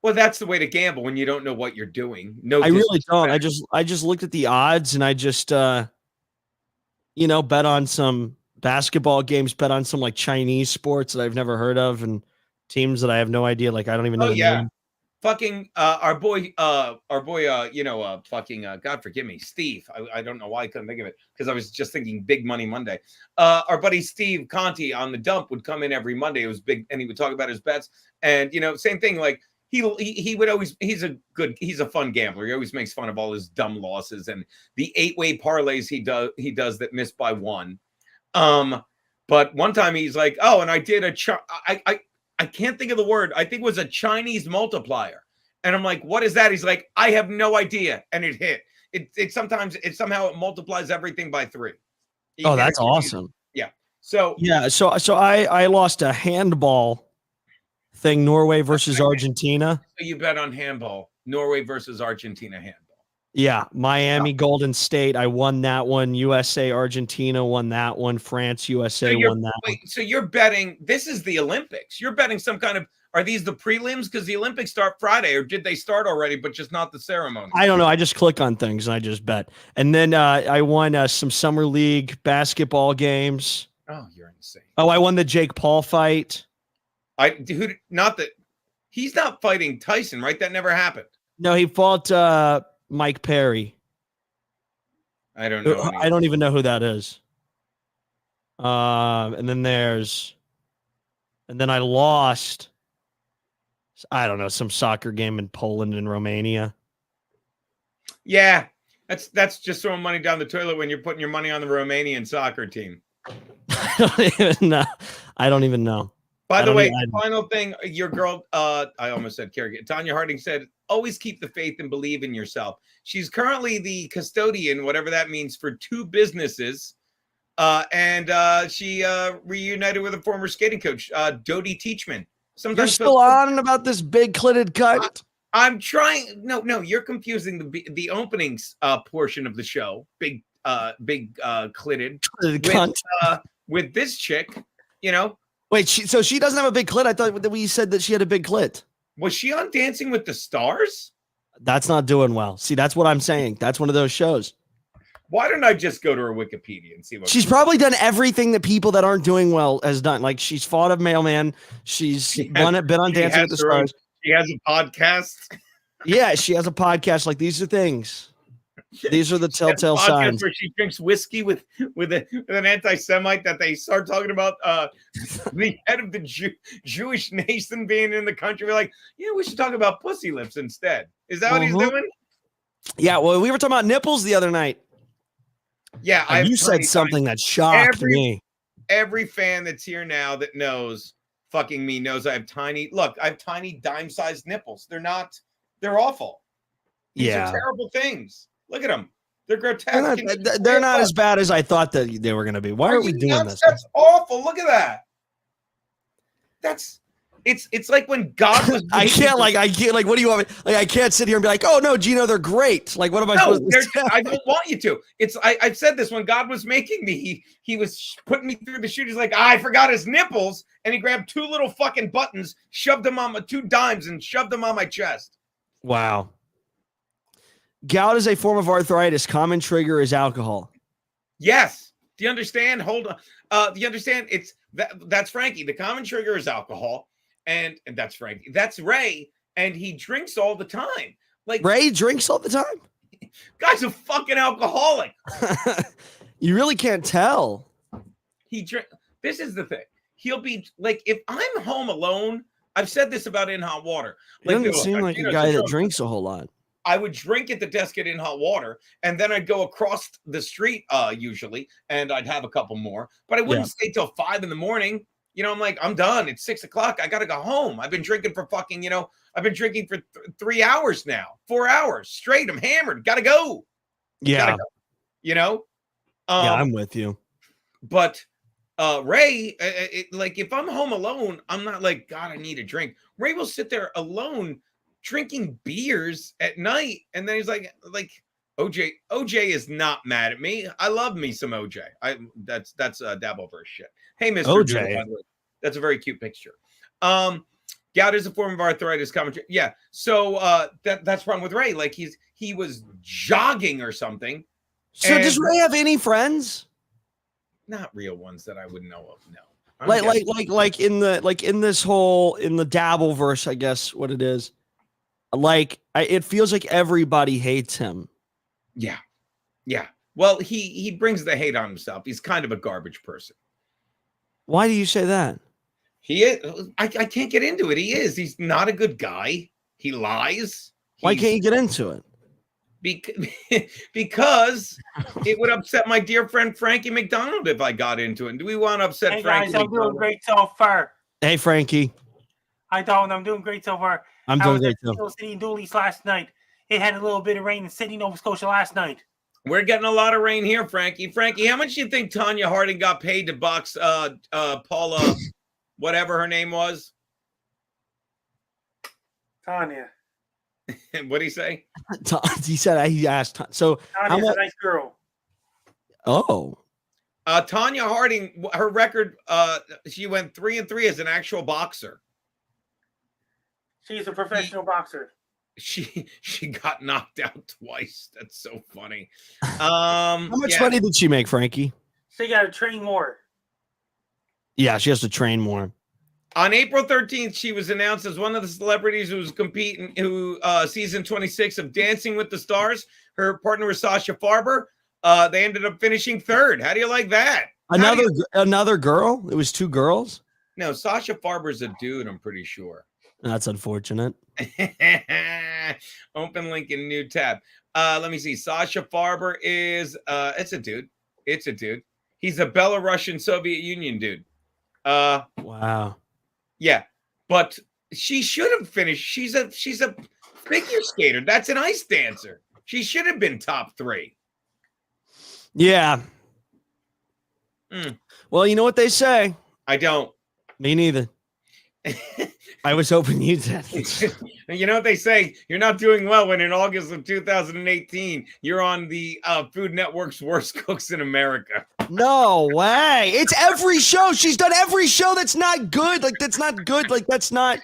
Well, that's the way to gamble when you don't know what you're doing. No, I really don't. I just looked at the odds and I just bet on some basketball games, bet on some like Chinese sports that I've never heard of and teams that I have no idea. Like I don't even know. Oh the yeah. name. Fucking our boy, God forgive me, Steve. I don't know why I couldn't think of it because I was just thinking Big Money Monday. Our buddy Steve Conti on the dump would come in every Monday. It was big, and he would talk about his bets. And same thing. Like he would always. He's a fun gambler. He always makes fun of all his dumb losses and the 8-way parlays he does that miss by one. But one time he's like, oh, and I did I can't think of the word. I think it was a Chinese multiplier. And I'm like, what is that? He's like, I have no idea. And it hit. It somehow it multiplies everything by 3. Oh, that's awesome. Yeah. So I lost a handball thing, Norway versus Argentina. So you bet on handball, Norway versus Argentina handball. Yeah, Miami, Golden State. I won that one. USA, Argentina won that one. France, USA won that one. So you're betting, this is the Olympics. You're betting some kind of, are these the prelims? Because the Olympics start Friday, or did they start already, but just not the ceremony? I don't know. I just click on things and I just bet. And then I won some summer league basketball games. Oh, you're insane. Oh, I won the Jake Paul fight. He's not fighting Tyson, right? That never happened. No, he fought Mike Perry. I don't know. I don't even know who that is. And then I lost. I don't know, some soccer game in Poland and Romania. Yeah, that's just throwing money down the toilet when you're putting your money on the Romanian soccer team. I don't even know. By the way, final thing, your girl, I almost said Carrie. Tanya Harding said always keep the faith and believe in yourself. She's currently the custodian, whatever that means, for 2 businesses. And she reunited with a former skating coach, Dodie Teachman. You're still on about this big clitted cunt? I'm trying. No, you're confusing the openings portion of the show. Big clitted cunt. With this chick, you know. Wait, so she doesn't have a big clit? I thought that we said that she had a big clit. Was she on Dancing with the Stars? That's not doing well. See, that's what I'm saying. That's one of those shows. Why don't I just go to her Wikipedia and see what she's probably done everything that people that aren't doing well has done. Like she's fought a mailman. She's been on Dancing with the Stars. She has a podcast. Yeah, she has a podcast. Like these are things. These are the telltale signs. Where she drinks whiskey with an anti-Semite that they start talking about the head of the Jewish nation being in the country. We're like, yeah, we should talk about pussy lips instead. Is that what he's doing? Yeah, well, we were talking about nipples the other night. Yeah, and you said something that shocked me. Every fan that's here now that knows fucking me knows I have tiny dime-sized nipples. They're awful. These are terrible things. Look at them. They're grotesque. They're not as bad as I thought that they were going to be. Why are we doing this? That's awful. Look at that. It's like when God was. I can't what do you want me? Like I can't sit here and be like, oh no, Gino, they're great. Like what am I supposed to say? I don't want you to. I've said this when God was making me. He was putting me through the shoot. He's like, I forgot his nipples, and he grabbed 2 little fucking buttons, shoved them on 2 dimes, and shoved them on my chest. Wow. Gout is a form of arthritis. Common trigger is alcohol. Yes. Do you understand? Hold on. Do you understand? That's Frankie. The common trigger is alcohol. And that's Frankie. That's Ray. And he drinks all the time. Like Ray drinks all the time? Guy's a fucking alcoholic. You really can't tell. This is the thing. He'll be like, if I'm home alone, I've said this about In Hot Water. He doesn't seem like a guy that drinks a whole lot. I would drink at the desk at In Hot Water, and then I'd go across the street usually, and I'd have a couple more. But I wouldn't stay till 5 in the morning. You know, I'm like, I'm done. It's 6 o'clock. I got to go home. I've been drinking for fucking, I've been drinking for 3 hours now, 4 hours straight. I'm hammered. Got to go. Yeah. Go. Yeah, I'm with you. But Ray, like if I'm home alone, I'm not like, God, I need a drink. Ray will sit there alone drinking beers at night, and then he's like OJ is not mad at me. I love me some OJ. That's Dabble verse shit. Hey, Mr. OJ. That's a very cute picture. Gout is a form of arthritis. Commentary. Yeah. So that's the problem with Ray. Like he was jogging or something. So does Ray have any friends? Not real ones that I would know of. No. Like in the Dabble verse, I guess what it is. Like it feels like everybody hates him. Yeah. Well, he brings the hate on himself. He's kind of a garbage person. Why do you say that? He is. I can't get into it. He is. He's not a good guy. He lies. Why can't you get into it? Because it would upset my dear friend Frankie McDonald if I got into it. Do we want to upset Frankie? Guys, I'm doing great so far. Hey, Frankie. Hi, Dalton. I'm doing great so far. I'm doing great too. I was at City and Dooley's last night. It had a little bit of rain in Sydney, Nova Scotia last night. We're getting a lot of rain here, Frankie. Frankie, how much do you think Tanya Harding got paid to box Paula, whatever her name was? Tanya. What'd he say? He asked. So Tanya's a nice girl. Oh. Tanya Harding, her record, she went 3-3 as an actual boxer. She's a professional boxer. She got knocked out twice. That's so funny. How much money did she make, Frankie? She got to train more. Yeah, she has to train more. On April 13th, she was announced as one of the celebrities who was competing, season 26 of Dancing with the Stars. Her partner was Sasha Farber. They ended up finishing 3rd. How do you like that? Another girl? It was 2 girls? No, Sasha Farber's a dude, I'm pretty sure. That's unfortunate. Open link in new tab. Let me see. Sasha Farber is it's a dude. It's a dude. He's a Belarusian Soviet Union dude. Wow. Yeah, but she should have finished. She's a figure skater. That's an ice dancer. She should have been top 3. Yeah. Mm. Well, you know what they say. I don't. Me neither. I was hoping you did. You know what they say? You're not doing well when in August of 2018, you're on the Food Network's Worst Cooks in America. No way. It's every show. She's done every show that's not good. Like, that's not good. Like, that's not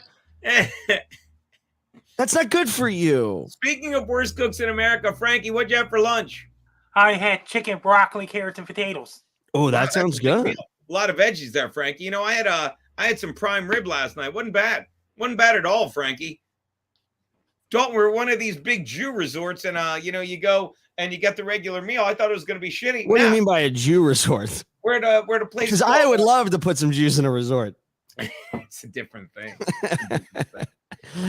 good for you. Speaking of Worst Cooks in America, Frankie, what'd you have for lunch? I had chicken, broccoli, carrots, and potatoes. Oh, that sounds good. A lot of veggies there, Frankie. You know, I had some prime rib last night. Wasn't bad. Wasn't bad at all, Frankie. Dalton, we're at one of these big Jew resorts, and you go and you get the regular meal. I thought it was going to be shitty. What do you mean by a Jew resort? Where the place? Because I would love to put some Jews in a resort. It's a different thing.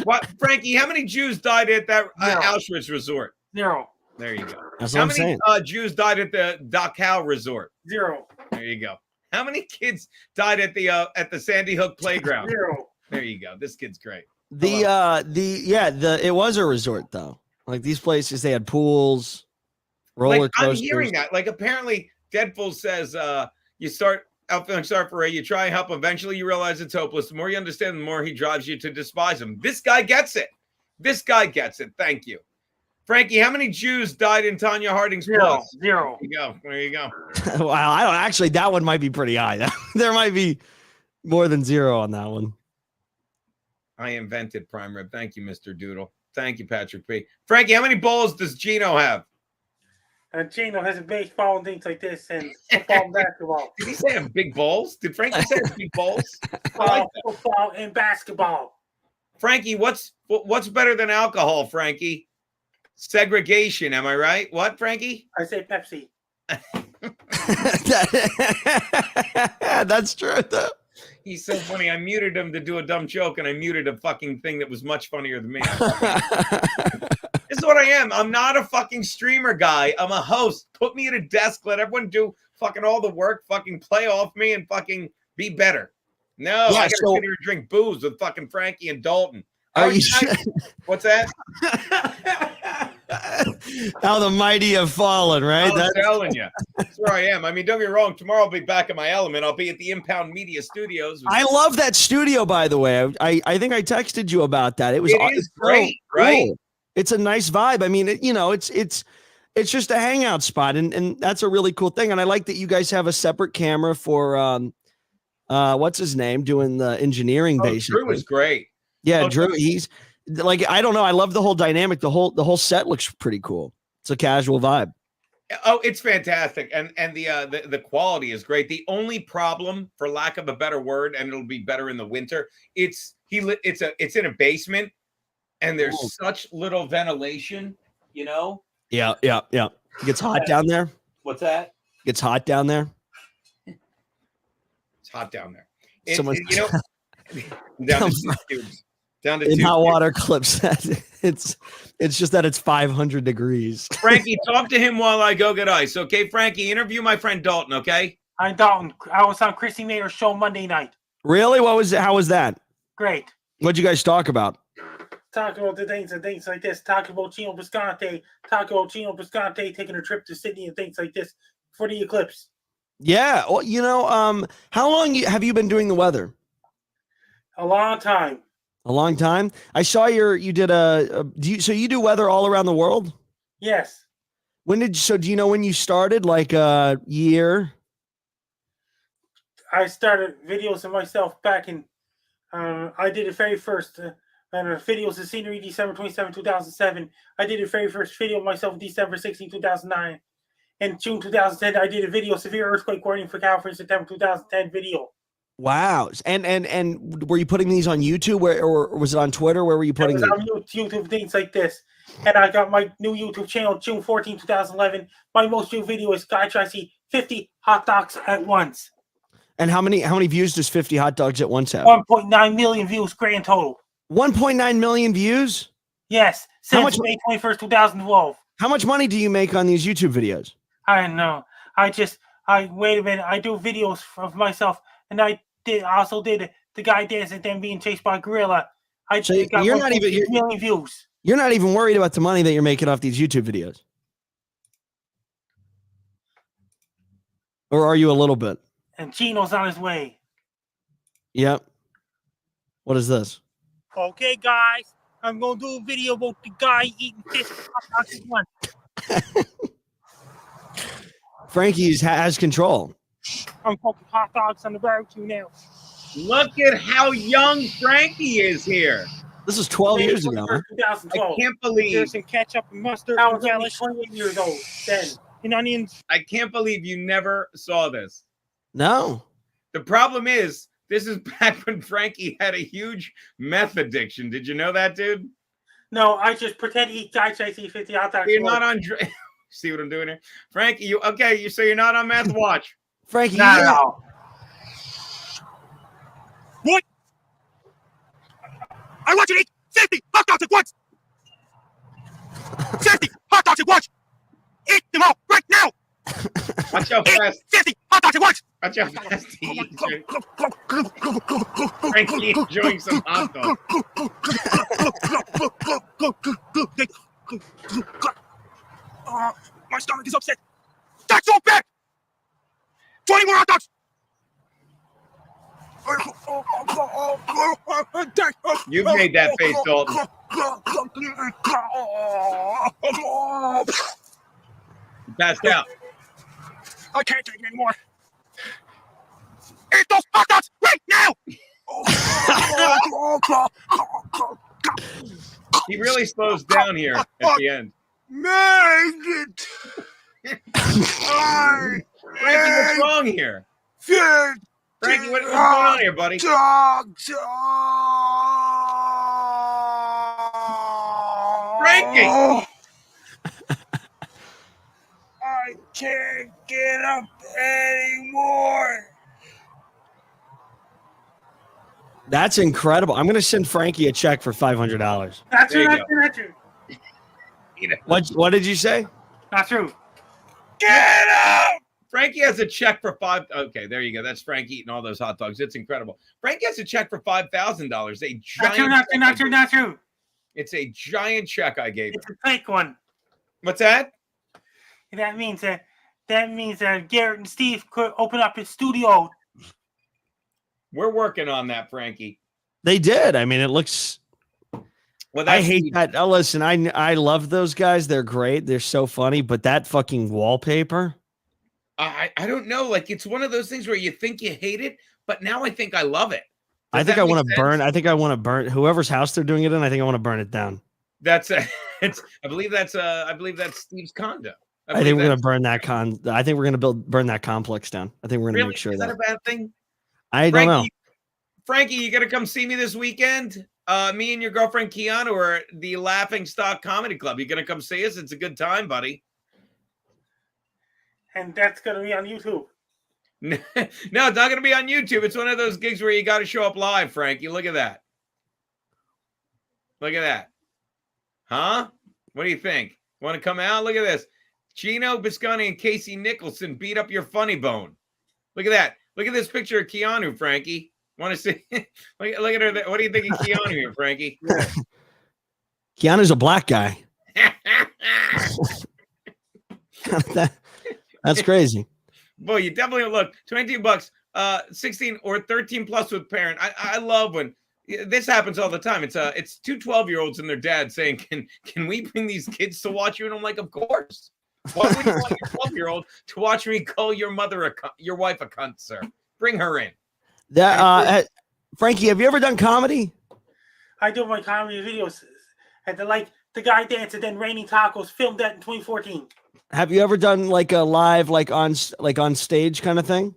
What, Frankie? How many Jews died at that Auschwitz resort? 0. There you go. That's how what many I'm saying. Jews died at the Dachau resort? 0. There you go. How many kids died at the Sandy Hook playground? 0. There you go. This kid's great. It was a resort though. Like these places, they had pools, roller coasters. I'm hearing that. Like apparently, Deadpool says you start out feeling sorry for Ray, you try and help him. Eventually, you realize it's hopeless. The more you understand, the more he drives you to despise him. This guy gets it. This guy gets it. Thank you. Frankie, how many Jews died in Tanya Harding's 0. Plus? 0. There you go. There you go. Wow, I don't actually. That one might be pretty high. There might be more than 0 on that one. I invented prime rib. Thank you, Mr. Doodle. Thank you, Patrick P. Frankie, how many balls does Gino have? Gino has a baseball and things like this, and football and basketball. Did he say have big balls? Did Frankie say have big balls? I like that. Football and basketball. Frankie, what's better than alcohol, Frankie? Segregation, am I right? What, Frankie? I say Pepsi. That's true, though. He's so funny. I muted him to do a dumb joke, and I muted a fucking thing that was much funnier than me. This is what I am. I'm not a fucking streamer guy. I'm a host. Put me at a desk. Let everyone do fucking all the work. Fucking play off me and fucking be better. No, I gotta sit here and drink booze with fucking Frankie and Dalton. What's that? How the mighty have fallen, right? I'm telling you. That's where I am. I mean, don't get me wrong. Tomorrow I'll be back in my element. I'll be at the Impound Media Studios. I love that studio, by the way. I think I texted you about that. It is great, right? Cool. It's a nice vibe. I mean, it's just a hangout spot, and that's a really cool thing. And I like that you guys have a separate camera for what's his name doing the engineering. Basically, Drew is great. Yeah, Drew. He's like, I don't know. I love the whole dynamic. The whole set looks pretty cool. It's a casual vibe. Oh, it's fantastic, and the quality is great. The only problem, for lack of a better word, and it'll be better in the winter, it's in a basement, and there's such little ventilation. You know. Yeah. It gets hot down there. What's that? It gets hot down there. It's hot down there. Down to in two hot tubes. water clips. It's just that it's 500 degrees. Frankie, talk to him while I go get ice. Okay, Frankie, interview my friend Dalton, okay? Hi, Dalton. I was on Chrissy Mayor's show Monday night. Really? How was that? Great. What'd you guys talk about? Talk about the things and things like this. Talk about Gino Bisconte. Talk about Gino Bisconte taking a trip to Sydney and things like this for the eclipse. Yeah. Well, how long have you been doing the weather? A long time. A long time. I saw you did so you do weather all around the world? Yes. Do you know when you started? Like a year? I started videos of myself back in, I did the very first videos of scenery December 27, 2007. I did the very first video of myself December 16, 2009. In June 2010, I did a video, severe earthquake warning for California, September 2010 video. Wow. And were you putting these on YouTube or was it on Twitter? Where were you putting it? On YouTube, things like this. And I got my new YouTube channel, June 14, 2011. My most viewed video is Guy tries to eat 50 hot dogs at once. And how many views does 50 hot dogs at once have? 1.9 million views grand total. 1.9 million views? Yes. Since May 21st, 2012. How much money do you make on these YouTube videos? I don't know. Wait a minute. I do videos of myself. And I also did the guy dancing then being chased by a gorilla. You're not even million views. You're not even worried about the money that you're making off these YouTube videos. Or are you a little bit? And Chino's on his way. Yep. What is this? Okay, guys, I'm gonna do a video about the guy eating fish. Frankie has control. I'm cooking hot dogs on the barbecue now. Look at how young Frankie is here. This is 12 years ago. Huh? 2012. I can't believe. There's some ketchup and mustard. I was only 28 years old then. And onions. I can't believe you never saw this. No. The problem is, this is back when Frankie had a huge meth addiction. Did you know that, dude? No, I just pretend to eat guys. I see 50 hot dogs. You're not on. See what I'm doing here, Frankie? You okay? You say you're not on meth? Watch, Frankie. No. What? I want you to eat 50 hot dogs at once. 50 hot dogs at once. Eat them all right now. Watch how fast. 50 hot dogs at once. Watch how fast he eats it. Frankie enjoying some hot dogs. My stomach is upset. That's so bad. 20 more hot dogs. You made that face, Dalton. You passed out. I can't take it anymore. Eat those hot dogs right now! He really slows down here at the end. Make it! Frankie, what's wrong here? Frankie, what's going on here, buddy? Frankie! I can't get up anymore. That's incredible. I'm going to send Frankie a check for $500. Not true, There you not true, not true. What did you say? Not true. Get up! Frankie has a check for $5,000. Okay, there you go. That's Frankie eating all those hot dogs. It's incredible. Frankie has a check for $5,000. A giant. Not true. It's a giant check I gave him. It's a fake one. What's that? That means that Garrett and Steve could open up his studio. We're working on that, Frankie. They did. I mean, it looks. Well, I hate that. Oh, listen, I love those guys. They're great. They're so funny. But that fucking wallpaper. I don't know. Like, it's one of those things where you think you hate it, but now I think I love it. I think I want to burn. I think I want to burn whoever's house they're doing it in. I think I want to burn it down. That's I believe that's Steve's condo. I think we're gonna burn that I think we're gonna burn that complex down. I think we're gonna make sure is that a bad thing? I don't know. Frankie, you gonna come see me this weekend? Me and your girlfriend Keanu are at the Laughing Stock Comedy Club. You gonna come see us? It's a good time, buddy. And that's going to be on YouTube. No, it's not going to be on YouTube. It's one of those gigs where you got to show up live, Frankie. Look at that. Look at that. Huh? What do you think? Want to come out? Look at this. Gino Biscotti and Casey Nicholson beat up your funny bone. Look at that. Look at this picture of Keanu, Frankie. Want to see? look at her. What do you think of Keanu here, Frankie? Keanu's a black guy. That's crazy. Boy, you definitely look. $22, 16 or 13 plus with parent. I love when this happens all the time. It's two 12-year-olds and their dad saying, "Can we bring these kids to watch you?" And I'm like, "Of course. Why would you want your 12-year-old to watch me call your your wife a cunt, sir? Bring her in." That Frankie, have you ever done comedy? I do my comedy videos at the Guy Dance and then Raining Tacos. Filmed that in 2014. Have you ever done like a live, like on stage kind of thing?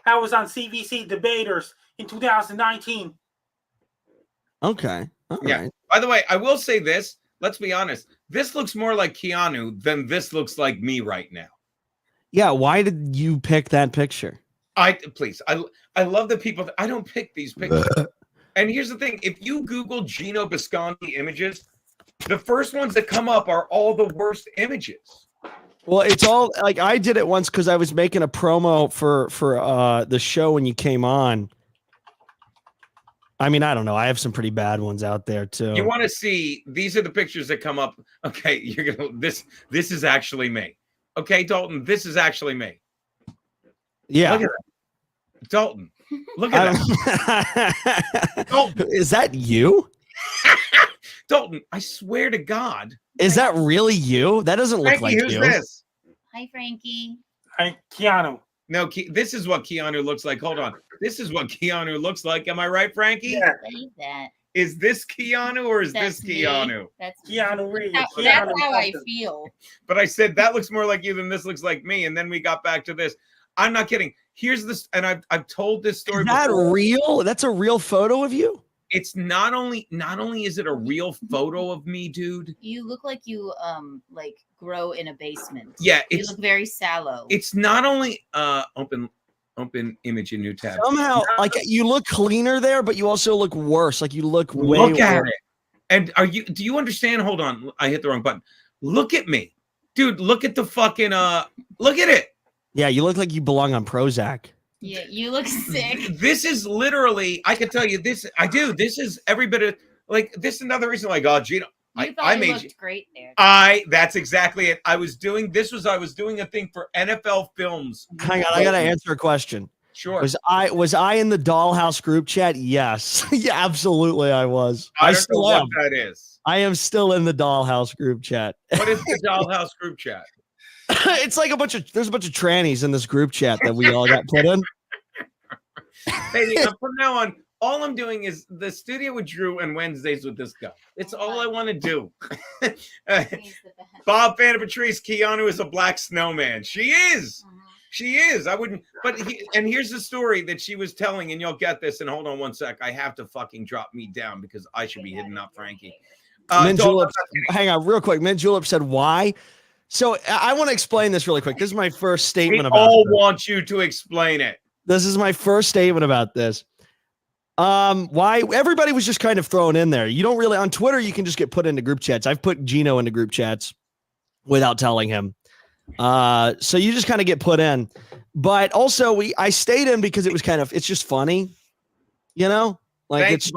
I was on CBC Debaters in 2019. Okay. All right. By the way, I will say this. Let's be honest. This looks more like Keanu than this looks like me right now. Yeah. Why did you pick that picture? I love the people. I don't pick these pictures. And here's the thing. If you Google Gino Biscotti images, the first ones that come up are all the worst images. Well, it's all like I did it once because I was making a promo for the show when you came on. I mean, I don't know. I have some pretty bad ones out there too. You want to see? These are the pictures that come up. Okay, you're gonna. This is actually me. Okay, Dalton, this is actually me. Yeah, look at that. Dalton. Look at that. Dalton. Is that you? Dalton, I swear to God. Is that really you? That doesn't look Frankie, like who's you. This? Hi, Frankie. Hi, Keanu. No, this is what Keanu looks like. Hold on. This is what Keanu looks like. Am I right, Frankie? Yeah. What is that? Is this Keanu or is That's this me. Keanu? That's Keanu Reeves. That's how I feel. But I said that looks more like you than this looks like me. And then we got back to this. I'm not kidding. Here's this, and I've told this story. Is that before. real? That's a real photo of you? It's not only is it a real photo of me, dude. You look like you like grow in a basement. Yeah, you look very sallow. It's not only open image in new tab. Somehow, like you look cleaner there, but you also look worse. Like you look way Look at worse. it. And do you understand? Hold on. I hit the wrong button. Look at me. Dude, look at the fucking look at it. Yeah, you look like you belong on Prozac. Yeah, you look sick. This is literally, I can tell you this. I do. This is every bit of like this is another reason like, oh, Gino, I made looked great there. That's exactly it. I was doing a thing for NFL Films. Hang on, I gotta answer a question. Sure. Was I in the Dollhouse group chat? Yes. Yeah, absolutely I was. I don't know what that is. I am still in the Dollhouse group chat. What is the Dollhouse group chat? It's like there's a bunch of trannies in this group chat that we all got put in. Hey, from now on, all I'm doing is the studio with Drew and Wednesdays with this guy. It's all I want to do. Bob Fan of Patrice, Keanu is a black snowman. She is. She is. I wouldn't. But and here's the story that she was telling, and you'll get this. And hold on one sec. I have to fucking drop me down because I should be hitting up Frankie. Mint Julep, hang on, real quick. Mint Julep said why. So I want to explain this really quick. This is my first statement about all this. want you to explain it. This is my first statement about this. Why everybody was just kind of thrown in there. You don't really on Twitter, you can just get put into group chats. I've put Gino into group chats without telling him. So you just kind of get put in. But also I stayed in because it's just funny. You know? Like Thanks,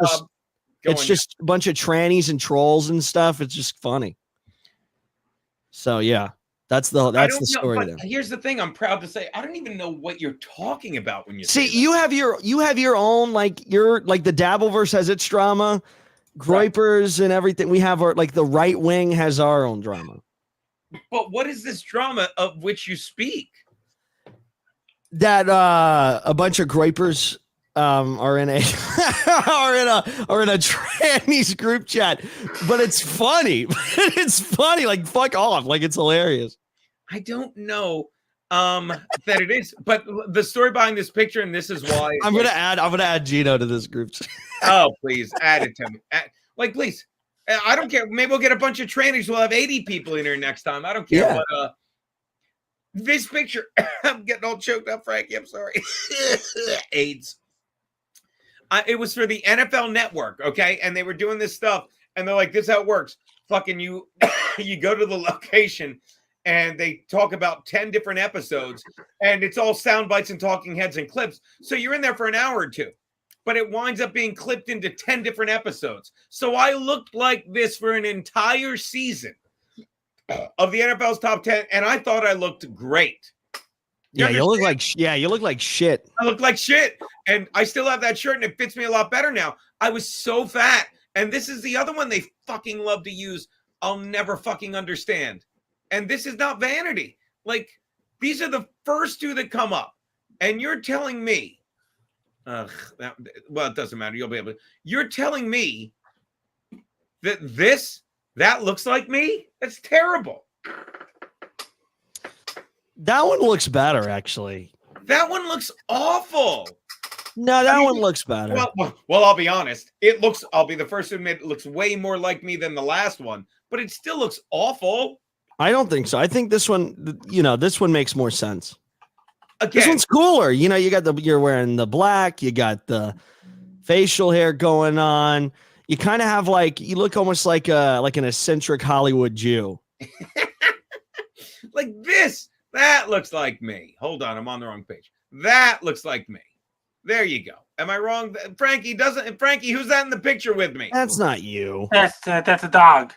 it's just a bunch of trannies and trolls and stuff. It's just funny. So yeah, that's the story there. Here's the thing: I'm proud to say I don't even know what you're talking about when you see. You have your own like the Dabbleverse has its drama, Groypers and everything. We have our the right wing has our own drama. But what is this drama of which you speak? That a bunch of Groypers are in a trannies group chat, but it's funny. It's funny, like fuck off, like it's hilarious. I don't know that it is, but the story behind this picture, and this is why I'm gonna add Gino to this group chat. Oh, please add it to me. Please. I don't care. Maybe we'll get a bunch of trainers. We'll have 80 people in here next time. I don't care. Yeah. But this picture, I'm getting all choked up, Frankie. I'm sorry. AIDS. It was for the NFL Network, okay? And they were doing this stuff, and they're like, this is how it works. Fucking you go to the location, and they talk about 10 different episodes, and it's all sound bites and talking heads and clips. So you're in there for an hour or two, but it winds up being clipped into 10 different episodes. So I looked like this for an entire season of the NFL's top 10, and I thought I looked great. You look like shit. I look like shit. And I still have that shirt and it fits me a lot better now. I was so fat. And this is the other one they fucking love to use. I'll never fucking understand. And this is not vanity. Like, these are the first two that come up. And you're telling me, well, it doesn't matter. You'll be able to. You're telling me that that looks like me? That's terrible. That one looks better, actually. That one looks awful. No, that one looks better. Well, I'll be honest. I'll be the first to admit, it looks way more like me than the last one, but it still looks awful. I don't think so. I think this one, this one makes more sense. Again, this one's cooler. You're wearing the black. You got the facial hair going on. You kind of have you look almost like an eccentric Hollywood Jew. Like this. That looks like me. Hold on, I'm on the wrong page. That looks like me. There you go. Am I wrong? Frankie, who's that in the picture with me? That's not you. That's a dog.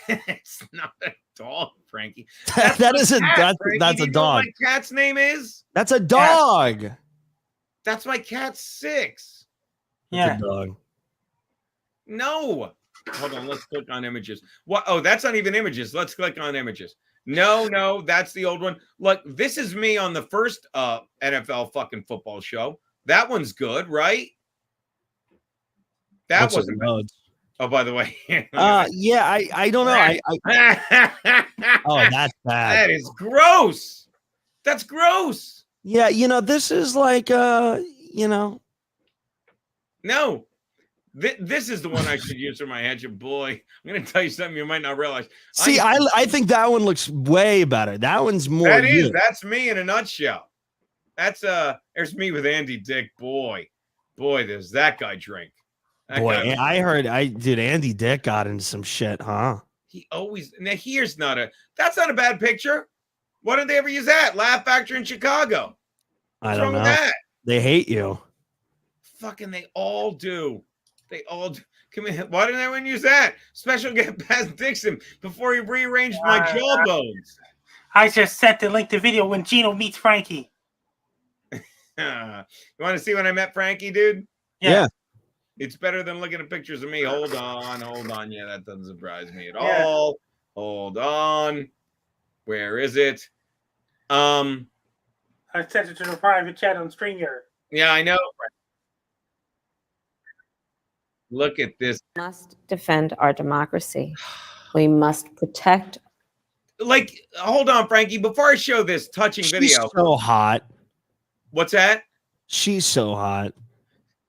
It's not a dog, Frankie. That's a dog. Do you know what my cat's name is? That's a dog. That's my cat, Six. Yeah. That's a dog. No. Hold on. Let's click on images. What? Oh, that's not even images. Let's click on images. No, that's the old one. Look, this is me on the first NFL fucking football show. That one's good, right? That wasn't bad. Oh, by the way. Yeah, I don't know. Oh, that's bad. That is gross. That's gross. Yeah, this is like No. This is the one I should use for my headshot. Boy, I'm going to tell you something you might not realize. See, I think that one looks way better. That one's more. That's me in a nutshell. There's me with Andy Dick. Boy, does that guy drink. I heard Andy Dick got into some shit, huh? He always, now that's not a bad picture. Why don't they ever use that? Laugh Factory in Chicago. I don't know. That? They hate you. Fucking, they all do. They all do. Come in. Why didn't anyone use that? Special guest Pat Dixon before he rearranged my jawbones. I just set the link to video when Gino meets Frankie. You want to see when I met Frankie, dude? Yeah. It's better than looking at pictures of me. Hold on. Yeah, that doesn't surprise me at all. Hold on. Where is it? I sent it to the private chat on StreamYard. Yeah, I know. Look at this. We must defend our democracy. We must protect. Hold on, Frankie. Before I show this touching video. She's so hot. What's that? She's so hot.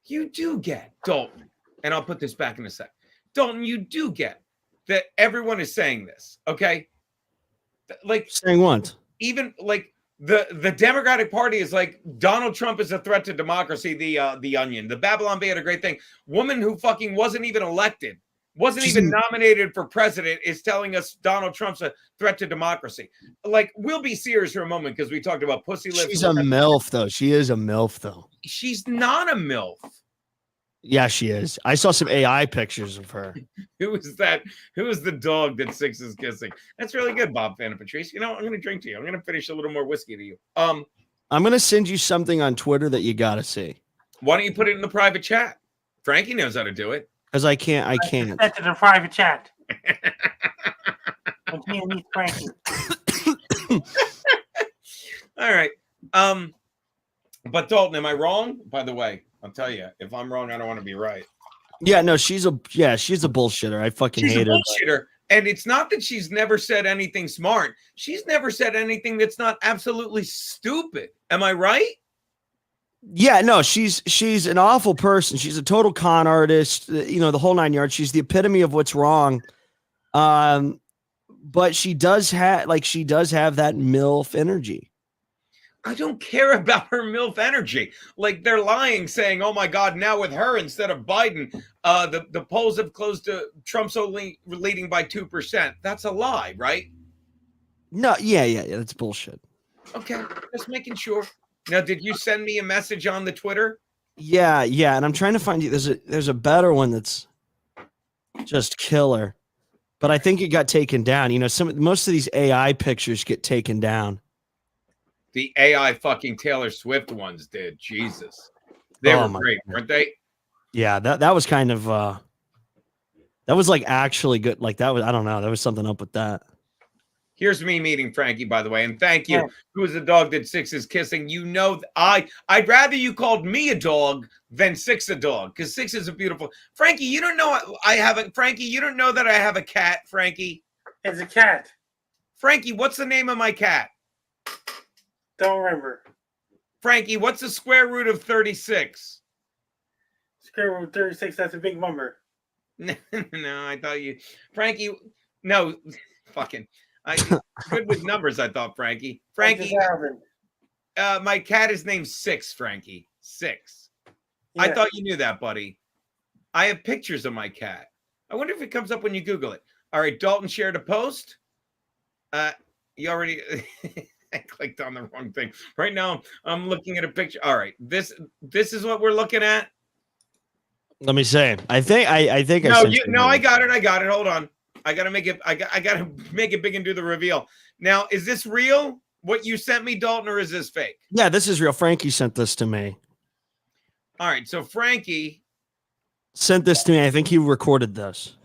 You do get, Dalton, and I'll put this back in a sec. Dalton, you do get that everyone is saying this, okay? Saying what? Even the Democratic Party is like, Donald Trump is a threat to democracy. The Onion, the Babylon Bee had a great thing. Woman who fucking wasn't even elected, wasn't even nominated for president, is telling us Donald Trump's a threat to democracy. We'll be serious for a moment because we talked about pussy lips. She's a MILF, though. She is a MILF, though. She's not a MILF. Yeah, she is. I saw some AI pictures of her. Who is that? Who is the dog that Six is kissing? That's really good, Bob Fan and Patrice. You know, I'm going to drink to you. I'm going to finish a little more whiskey to you. I'm going to send you something on Twitter that you got to see. Why don't you put it in the private chat? Frankie knows how to do it. Because I can't. Sent it to the private chat. Frankie. All right. But Dalton, am I wrong? By the way, I'll tell you, if I'm wrong, I don't want to be right. Yeah, no, she's a bullshitter. I fucking hate her. She's a bullshitter. And it's not that she's never said anything smart. She's never said anything that's not absolutely stupid. Am I right? Yeah, no, she's an awful person. She's a total con artist, the whole 9 yards. She's the epitome of what's wrong. But she does have that MILF energy. I don't care about her MILF energy. They're lying, saying, oh my God, now with her instead of Biden, the polls have closed to Trump's only leading by 2%. That's a lie, right? No, yeah, that's bullshit. Okay, just making sure. Now, did you send me a message on the Twitter? Yeah, and I'm trying to find you. There's a better one that's just killer, but I think it got taken down. Most of these AI pictures get taken down. The AI fucking Taylor Swift ones did. Jesus. They were great, weren't they? Yeah, that was kind of that was actually good. I don't know. There was something up with that. Here's me meeting Frankie, by the way, and thank you. Yeah. Who is the dog that Six is kissing? I'd rather you called me a dog than Six a dog, because Six is a beautiful. Frankie, you don't know Frankie, you don't know that I have a cat, Frankie. It's a cat. Frankie, what's the name of my cat? Don't remember. Frankie, what's the square root of 36? Square root of 36, that's a big number. No, I thought you... Frankie, no, fucking... good with numbers, I thought, Frankie. Frankie, my cat is named Six, Frankie. Six. Yeah. I thought you knew that, buddy. I have pictures of my cat. I wonder if it comes up when you Google it. All right, Dalton shared a post. You already... I clicked on the wrong thing. Right now, I'm looking at a picture. All right, this is what we're looking at. Let me say. I think I No, I got it. I got it. Hold on. I gotta make it. I gotta make it big and do the reveal. Now, is this real? What you sent me, Dalton, or is this fake? Yeah, this is real. Frankie sent this to me. All right, so Frankie sent this to me. I think he recorded this.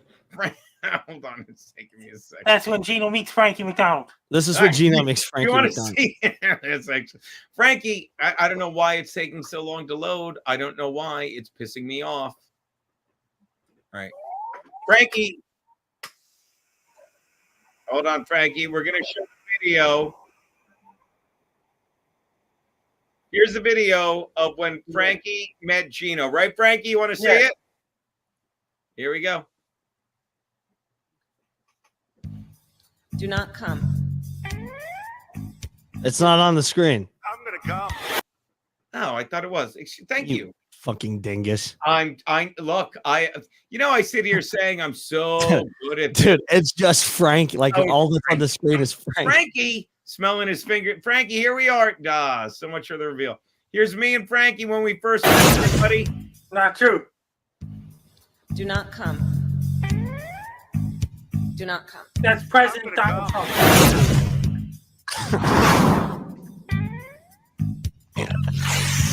Hold on, it's taking me a second. That's when Gino meets Frankie McDonald. This is what Gino makes Frankie You want to McDonald. see? It's actually Frankie. I don't know why it's taking so long to load. I don't know why it's pissing me off. All right, Frankie. Hold on, Frankie. We're gonna show the video. Here's the video of when Frankie met Gino. Right, Frankie? You want to see it? Here we go. Do not come. It's not on the screen. I'm gonna come. Oh, I thought it was. Thank you. Fucking dingus. I sit here saying I'm so good at Dude, it's just Frank. Like all that's on the screen is Frank. Frankie smelling his finger. Frankie, here we are. So much for the reveal. Here's me and Frankie when we first met everybody. Not true. Do not come. Do not come. That's President Donald Trump.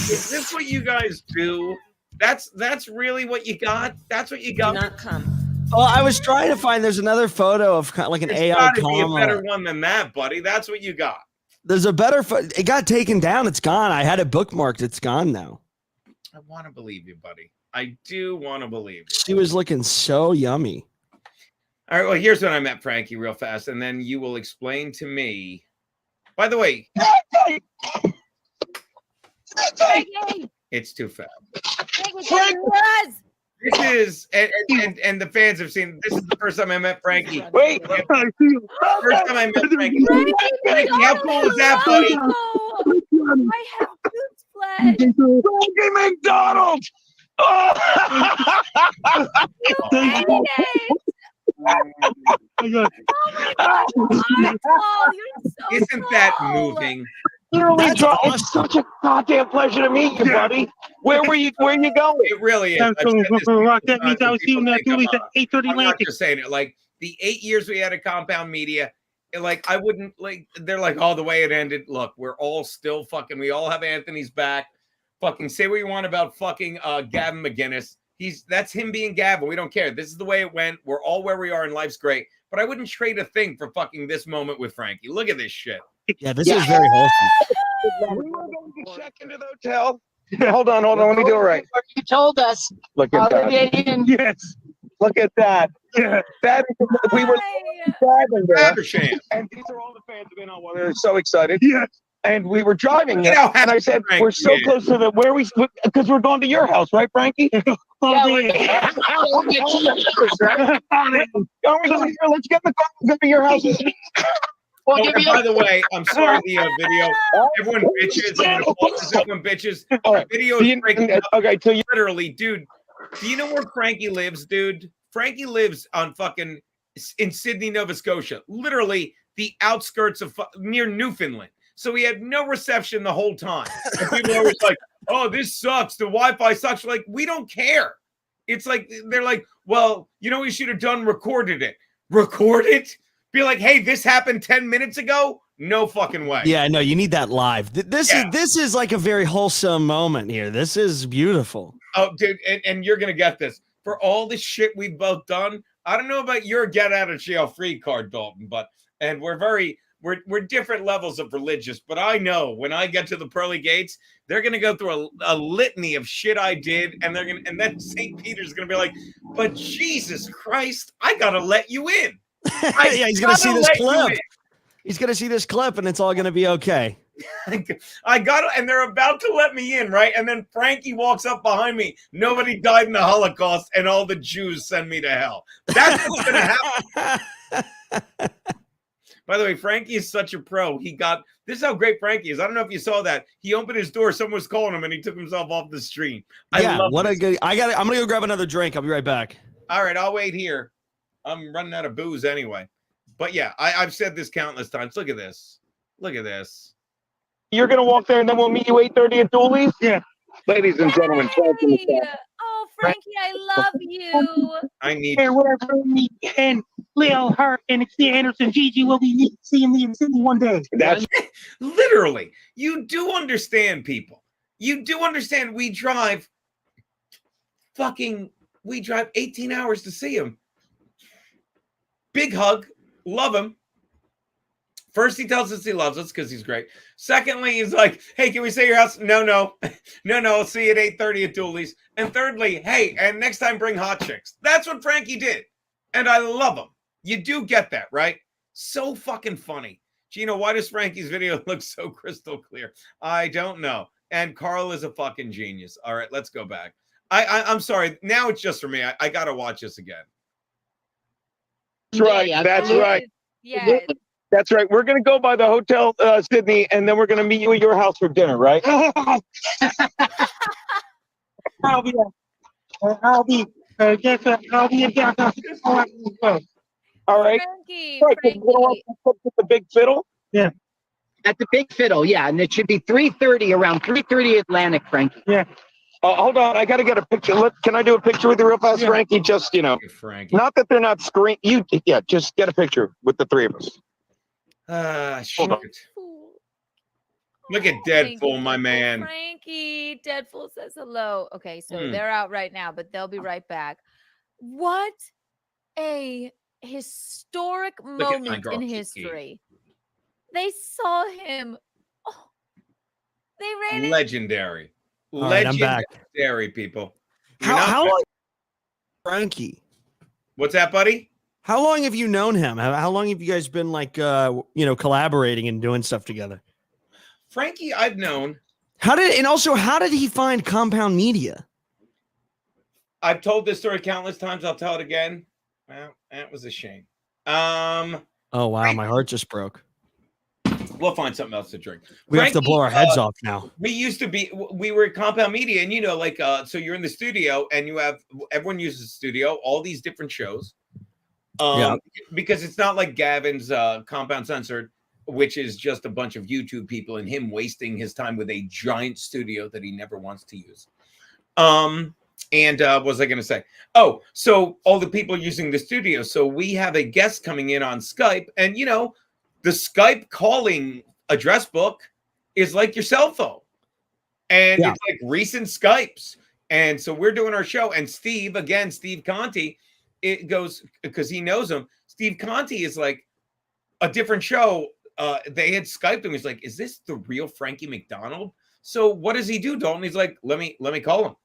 Is this what you guys do? That's really what you got? That's what you got? Do not come. Well, I was trying to find. There's another photo of like an AI gotta be a comma. better one than that, buddy. That's what you got. There's a better. It got taken down. It's gone. I had it bookmarked. It's gone now. I want to believe you, buddy. I do want to believe you. She was looking so yummy. All right. Well, here's when I met Frankie real fast, and then you will explain to me. By the way, it's too fast. This is and the fans have seen. This is the first time I met Frankie. Wait, first time I met Frankie. Frankie, how cool was that, buddy? I have Gout's flesh. Frankie McDonald. Oh! You ate it. Oh my God. Oh, you're so Isn't that moving? It's such a goddamn pleasure to meet you, buddy. Where are you going? It really is. That means I was seeing that Dooley's at 8:30 I'm not Atlantic. just saying it. Like the 8 years we had at Compound Media, like I wouldn't like. They're like, oh, the way it ended. Look, we're all still fucking. We all have Anthony's back. Fucking say what you want about fucking Gavin McGinnis. That's him being Gavin. We don't care. This is the way it went. We're all where we are, and life's great. But I wouldn't trade a thing for fucking this moment with Frankie. Look at this shit. Yeah, this is very wholesome. We were going to check into the hotel. Hold on. Let me do it right. You told us. Look at that. Yes. Look at that. Yeah. That is, we were driving there. And these are all the fans have been on one. They're so excited. Yes. And we were driving there, and I said, "We're so close to because we're going to your house, right, Frankie?" Let's get the car and go to your house. Oh, and by the way, I'm sorry the video. Everyone bitches. Everyone bitches. The video is breaking up. Okay, so literally, dude. Do you know where Frankie lives, dude? Frankie lives on fucking in Sydney, Nova Scotia. Literally the outskirts of near Newfoundland. So we had no reception the whole time. And people are always like, "Oh, this sucks. The Wi-Fi sucks." We're like, we don't care. It's like they're like, "Well, you know, we should have recorded it. Record it." Be like, hey, this happened 10 minutes ago? No fucking way. Yeah, no, you need that live. This is like a very wholesome moment here. This is beautiful. Oh, dude, and you're gonna get this. For all the shit we've both done, I don't know about your get out of jail free card, Dalton, but we're different levels of religious, but I know when I get to the pearly gates, they're gonna go through a litany of shit I did, and then St. Peter's gonna be like, but Jesus Christ, I gotta let you in. Yeah, he's gonna see this clip. He's gonna see this clip, and it's all gonna be okay. I got it, and they're about to let me in, right? And then Frankie walks up behind me. Nobody died in the Holocaust, and all the Jews send me to hell. That's what's gonna happen. By the way, Frankie is such a pro. This is how great Frankie is. I don't know if you saw that. He opened his door, someone was calling him, and he took himself off the stream. I'm gonna go grab another drink. I'll be right back. All right, I'll wait here. I'm running out of booze anyway. But yeah, I've said this countless times. Look at this. Look at this. You're gonna walk there, and then we'll meet you 8:30 at Dooley's. Yeah. Ladies and gentlemen, Frankie McDonald. Oh, Frankie, I love you. I need. Hey, whatever. Me and Lil Hurt and Xia Anderson, Gigi will be seeing me in Sydney one day. That's Literally. You do understand, people. You do understand. We drive 18 hours to see him. Big hug. Love him. First, he tells us he loves us because he's great. Secondly, he's like, hey, can we stay at your house? No. No, I'll see you at 8:30 at Dooley's. And thirdly, hey, and next time bring hot chicks. That's what Frankie did. And I love him. You do get that, right? So fucking funny. Gino, why does Frankie's video look so crystal clear? I don't know. And Carl is a fucking genius. All right, let's go back. I'm sorry. Now it's just for me. I got to watch this again. That's right. That's right. Yes. That's right. We're going to go by the Hotel Sydney, and then we're going to meet you at your house for dinner, right? I'll be in downtown. All right. Frankie, Right, so we're gonna walk to the Big Fiddle. Yeah. At the Big Fiddle, yeah, and it should be 3:30, around 3:30 Atlantic, Frankie. Yeah. Hold on, I got to get a picture. Can I do a picture with you real fast, Frankie? Just, Frankie. Not that they're not screen. Just get a picture with the three of us. Shit. Look at Deadpool, my man. Frankie, Deadpool says hello. Okay, so they're out right now, but they'll be right back. What a historic moment in history. They saw him. Oh, they ran Legendary. All right, I'm back. Legendary, people. How long, Frankie? What's that, buddy? How long have you known him? How long have you guys been collaborating and doing stuff together? Frankie, I've known. How did he find Compound Media? I've told this story countless times. I'll tell it again. Well, that was a shame. Oh wow, my heart just broke. We'll find something else to drink. We have to blow our heads off now. We were at Compound Media, and so you're in the studio, and everyone uses the studio, all these different shows. Because it's not like Gavin's Compound Censored, which is just a bunch of YouTube people and him wasting his time with a giant studio that he never wants to use. And what was I going to say? Oh, so all the people using the studio. So we have a guest coming in on Skype, and the Skype calling address book is like your cell phone, and it's like recent Skypes. And so we're doing our show, and Steve Conti, it goes because he knows him. Steve Conti is like a different show. They had Skyped him. He's like, "Is this the real Frankie McDonald?" So what does he do, Dalton? He's like, "Let me call him,"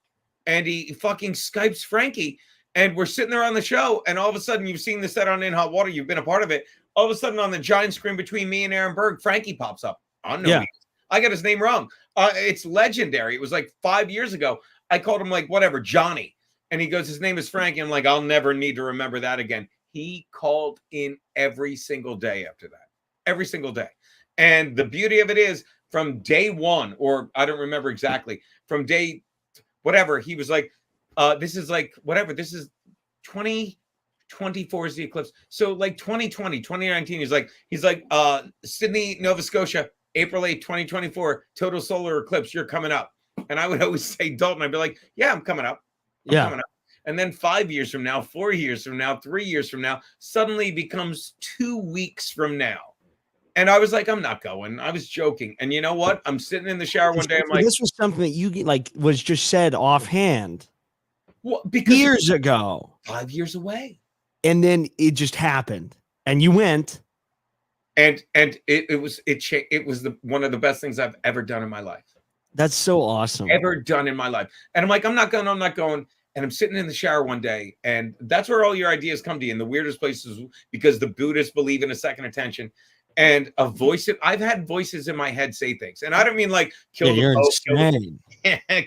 and he fucking Skypes Frankie. And we're sitting there on the show, and all of a sudden, you've seen the set on In Hot Water. You've been a part of it. All of a sudden, on the giant screen between me and Aaron Berg, Frankie pops up. I don't know. I got his name wrong. It's legendary. It was like 5 years ago. I called him Johnny. And he goes, his name is Frankie. I'm like, I'll never need to remember that again. He called in every single day after that. Every single day. And the beauty of it is, from day one, or I don't remember exactly, from day whatever, he was like, this is like whatever. This is 2024 is the eclipse. So like 2020, 2019, he's like, Sydney, Nova Scotia, April 8, 2024, total solar eclipse. You're coming up. And I would always say, Dalton, I'd be like, yeah, I'm coming up. I'm coming up. And then 5 years from now, 4 years from now, 3 years from now, suddenly becomes 2 weeks from now. And I was like, I'm not going. I was joking. And you know what? I'm sitting in the shower one day. I'm like, this was something that you was just said offhand. Well, because years ago, 5 years away, and then it just happened, and you went, and it was one of the best things I've ever done in my life. That's so awesome. Ever done in my life. And I'm like, I'm not going. And I'm sitting in the shower one day, and that's where all your ideas come to you in the weirdest places, because the Buddhists believe in a second attention. And I've had voices in my head say things, and I don't mean like kill the Pope,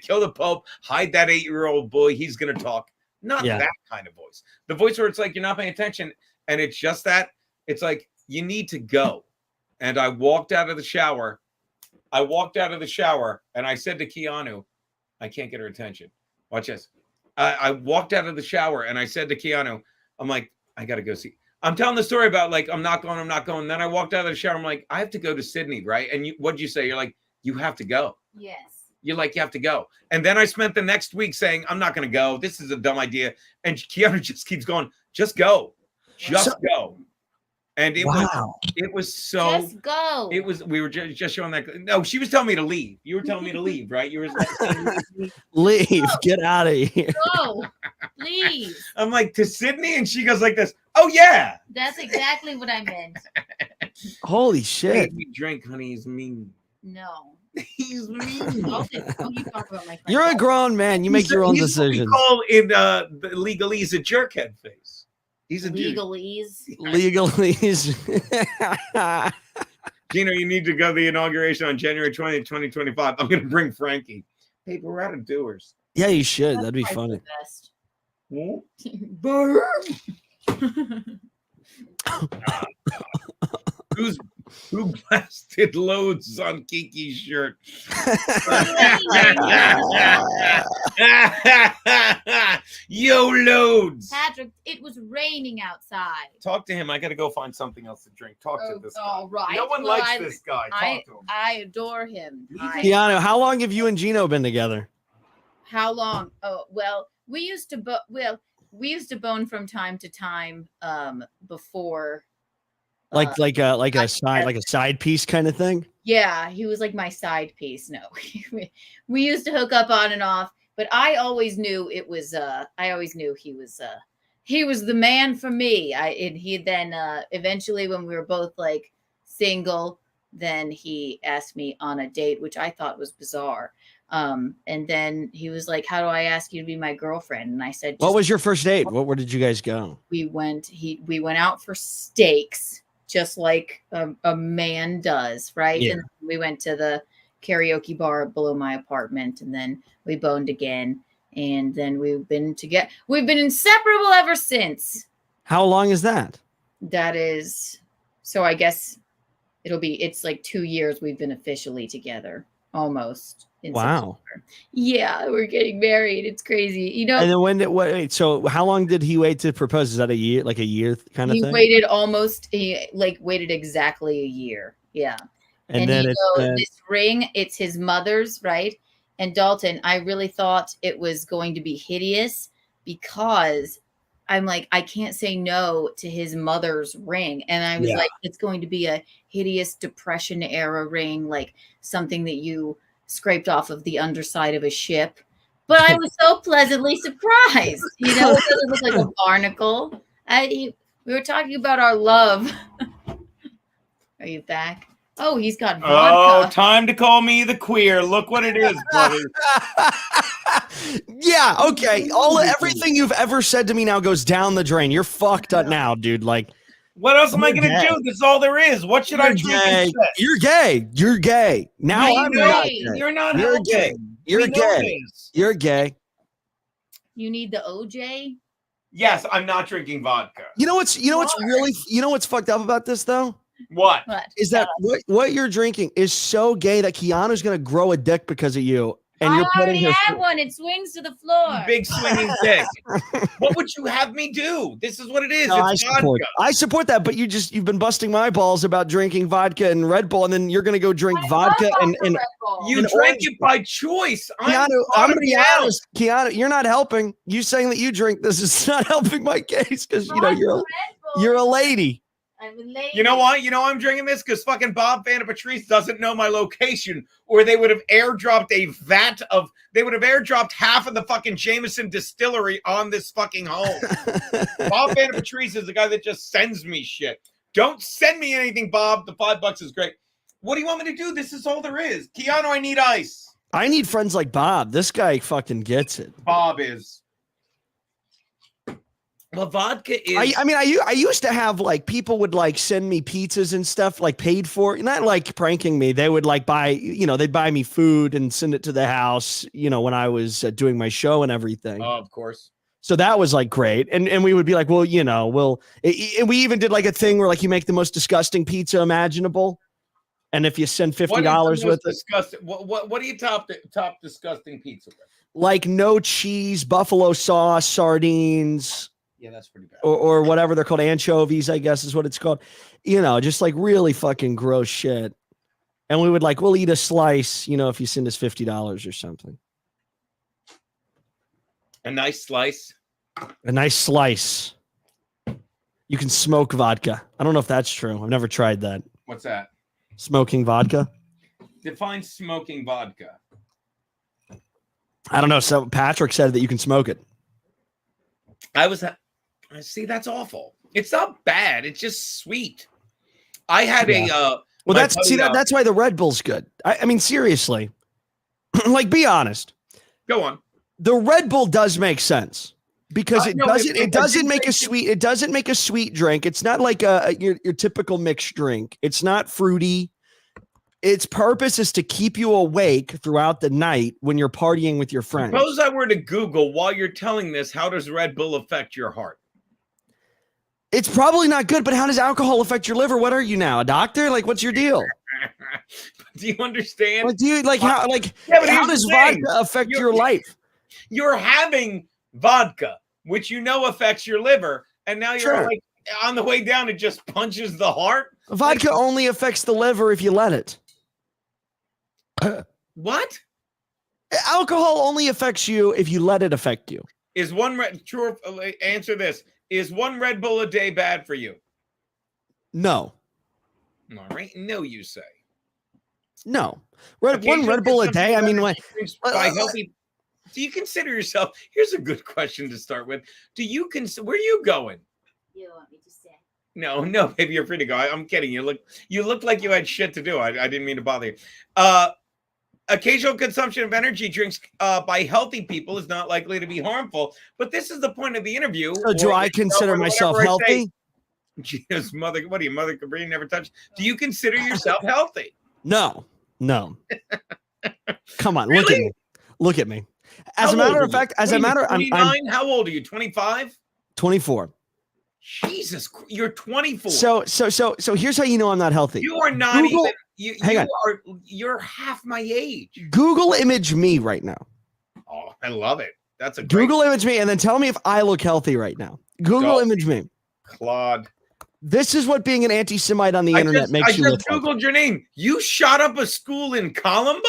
kill the Pope, hide that 8-year-old boy, he's gonna talk. Not that kind of voice. The voice where it's like you're not paying attention, and it's just that it's like you need to go. And I walked out of the shower. And I said to Keanu, I can't get her attention. Watch this. I walked out of the shower and I said to Keanu, I'm like, I gotta go see. I'm telling the story about like, I'm not going. And then I walked out of the shower. I'm like, I have to go to Sydney, right? And what'd you say? You're like, you have to go. Yes. You're like, you have to go. And then I spent the next week saying, I'm not going to go. This is a dumb idea. And Kiana just keeps going, just go. Just go. And it was so. Just go. It was. We were just showing that. No, she was telling me to leave. You were telling me to leave, right? You were like, leave. Get out of here. Go, please. I'm like, to Sydney, and she goes like this. Oh yeah. That's exactly what I meant. Holy shit. Make me drink, honey. He's mean. No. He's mean. You talk about my friend. You're a grown man. You make your own decisions. We call in the legalese a jerkhead face. He's a legalese. Legalese. Gino, you need to go to the inauguration on January 20th, 2025. I'm going to bring Frankie. Hey, we're out of doers. Yeah, you should. That'd be funny. Who blasted loads on Kiki's shirt? Yo, loads. Patrick, it was raining outside. Talk to him. I got to go find something else to drink. Talk to this guy. All right. No one likes this guy. Talk to him. I adore him. Keanu, how long have you and Gino been together? How long? Oh, well, we used to bone from time to time before. Like a side piece kind of thing? Yeah, he was like my side piece. No, we used to hook up on and off, but I always knew he was the man for me. He then eventually, when we were both like single, then he asked me on a date, which I thought was bizarre. And then he was like, "How do I ask you to be my girlfriend?" And I said, "What was your first date? Where did you guys go?" We went out for steaks. Just like a man does, right? Yeah. And we went to the karaoke bar below my apartment, and then we boned again, and then we've been together. We've been inseparable ever since. How long is that? That is, so I guess it's like 2 years we've been officially together, almost. Wow. September. Yeah, we're getting married. It's crazy, And then so how long did he wait to propose? Is that a year kind of thing? He waited exactly a year. Yeah. And then this ring, it's his mother's, right? And Dalton, I really thought it was going to be hideous because I'm like, I can't say no to his mother's ring. And I was like, it's going to be a hideous Depression era ring, like something that you scraped off of the underside of a ship. But I was so pleasantly surprised. It doesn't look like a barnacle. We were talking about our love. Are you back? Oh, he's got vodka. Oh, time to call me the queer. Look what it is, brother. Yeah, okay. Everything you've ever said to me now goes down the drain. You're fucked up now, dude. Like, what else am I going to do? This is all there is. What should I drink? You're gay. You're gay. Now I'm not gay. You're not. You're gay. You're gay. You're gay. You need the OJ? Yes, I'm not drinking vodka. You know what's fucked up about this though? What is that? What you're drinking is so gay that Keanu's gonna grow a dick because of you. And you're already have one. It swings to the floor. Big swinging dick. What would you have me do? This is what it is. No, it's vodka. I support that, but you've been busting my balls about drinking vodka and Red Bull, and then you're gonna go drink vodka and you drank it by choice. Keanu, I'm gonna be honest. Keanu, you're not helping. You saying that you drink this is not helping my case because you're a lady. You know why? You know I'm drinking this? Because fucking Bob Van Patrice doesn't know my location, or they would have airdropped they would have airdropped half of the fucking Jameson distillery on this fucking home. Bob Van Patrice is the guy that just sends me shit. Don't send me anything, Bob. The $5 is great. What do you want me to do? This is all there is. Keanu, I need ice. I need friends like Bob. This guy fucking gets it. Bob is. Well, vodka is. I used to have like people would like send me pizzas and stuff like paid for, not like pranking me. They would like buy, they'd buy me food and send it to the house, when I was doing my show and everything. Oh, of course. So that was like great. And we would be like, well, and we even did like a thing where like you make the most disgusting pizza imaginable. And if you send $50 with it. What do you top disgusting pizza with? Like no cheese, buffalo sauce, sardines. Yeah, that's pretty bad. or whatever they're called, anchovies, I guess is what it's called. You know, just like really fucking gross shit. And we would we'll eat a slice, you know, if you send us $50 or something. A nice slice. A nice slice. You can smoke vodka. I don't know if that's true. I've never tried that. What's that? Smoking vodka. Define smoking vodka. I don't know. So Patrick said that you can smoke it. See, that's awful. It's not bad. It's just sweet. I had well, that's why the Red Bull's good. I mean, seriously, like, be honest. Go on. The Red Bull does make sense because it doesn't make a sweet drink. It's not like your typical mixed drink. It's not fruity. Its purpose is to keep you awake throughout the night when you're partying with your friends. Suppose I were to Google while you're telling this, how does Red Bull affect your heart? It's probably not good, but how does alcohol affect your liver? What are you now, a doctor? Like, what's your deal? Do you understand? Like, how does vodka affect your life? You're having vodka, which you know affects your liver, and now you're like on the way down, it just punches the heart. Vodka only affects the liver if you let it. What? Alcohol only affects you if you let it affect you. Is one true? Answer this. Is one Red Bull a day bad for you? No. All right. No, you say. No. One Red Bull a day? I mean, by healthy. Do you consider yourself? Here's a good question to start with. Do you where are you going? You want me to say? No, baby, you're free to go. I'm kidding. You looked like you had shit to do. I didn't mean to bother you. Occasional consumption of energy drinks by healthy people is not likely to be harmful, but this is the point of the interview. So do I consider myself healthy? Jesus, mother, what are you, Mother Cabrini never touched? Do you consider yourself healthy? No. Come on, Really? look at me. As a matter of fact, I'm how old are you? 25? 24. Jesus, you're 24. So here's how you know I'm not healthy. You are not you're half my age. Google image me right now. Oh, I love it. That's a Google image me and then tell me if I look healthy right now. Google image me. Claude. This is what being an anti-Semite on the internet makes you look like. I just Googled your name. You shot up a school in Columbine?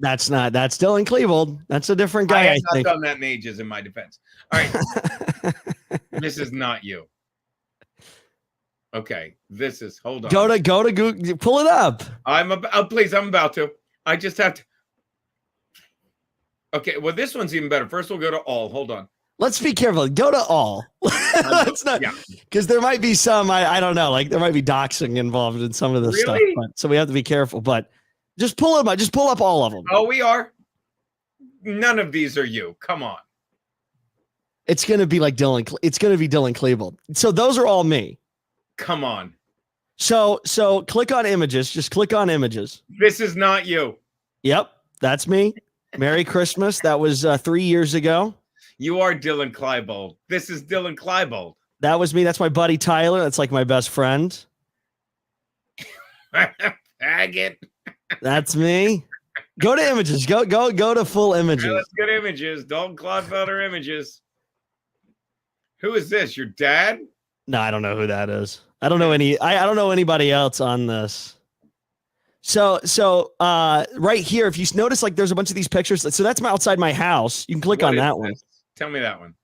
That's Dylan Klebold. That's a different guy, I think. have not done that in ages, in my defense. All right. This is not you. Okay. This is, hold on. Go to Google. Pull it up. Please, I'm about to. I just have to. Okay. Well, this one's even better. First, we'll go to all. Hold on. Let's be careful. Go to all. Let's not, because there might be some, I don't know, like there might be doxing involved in some of this stuff. So we have to be careful, but just pull them up. Just pull up all of them. Oh, we are. None of these are you. Come on. It's going to be like Dylan. It's going to be Dylan Klebold. So those are all me. Come on. So click on images. Just click on images. This is not you. Yep. That's me. Merry Christmas. That was 3 years ago. You are Dylan Klebold. This is Dylan Klebold. That was me. That's my buddy Tyler. That's like my best friend. Faggot. That's me. Go to images. Go to full images. Let's get images. Dalton Clodfelter images. Who is this? Your dad? No, I don't know who that is. I don't know anybody else on this. So right here, if you notice, like there's a bunch of these pictures. So that's outside my house. You can click on that one. Tell me that one.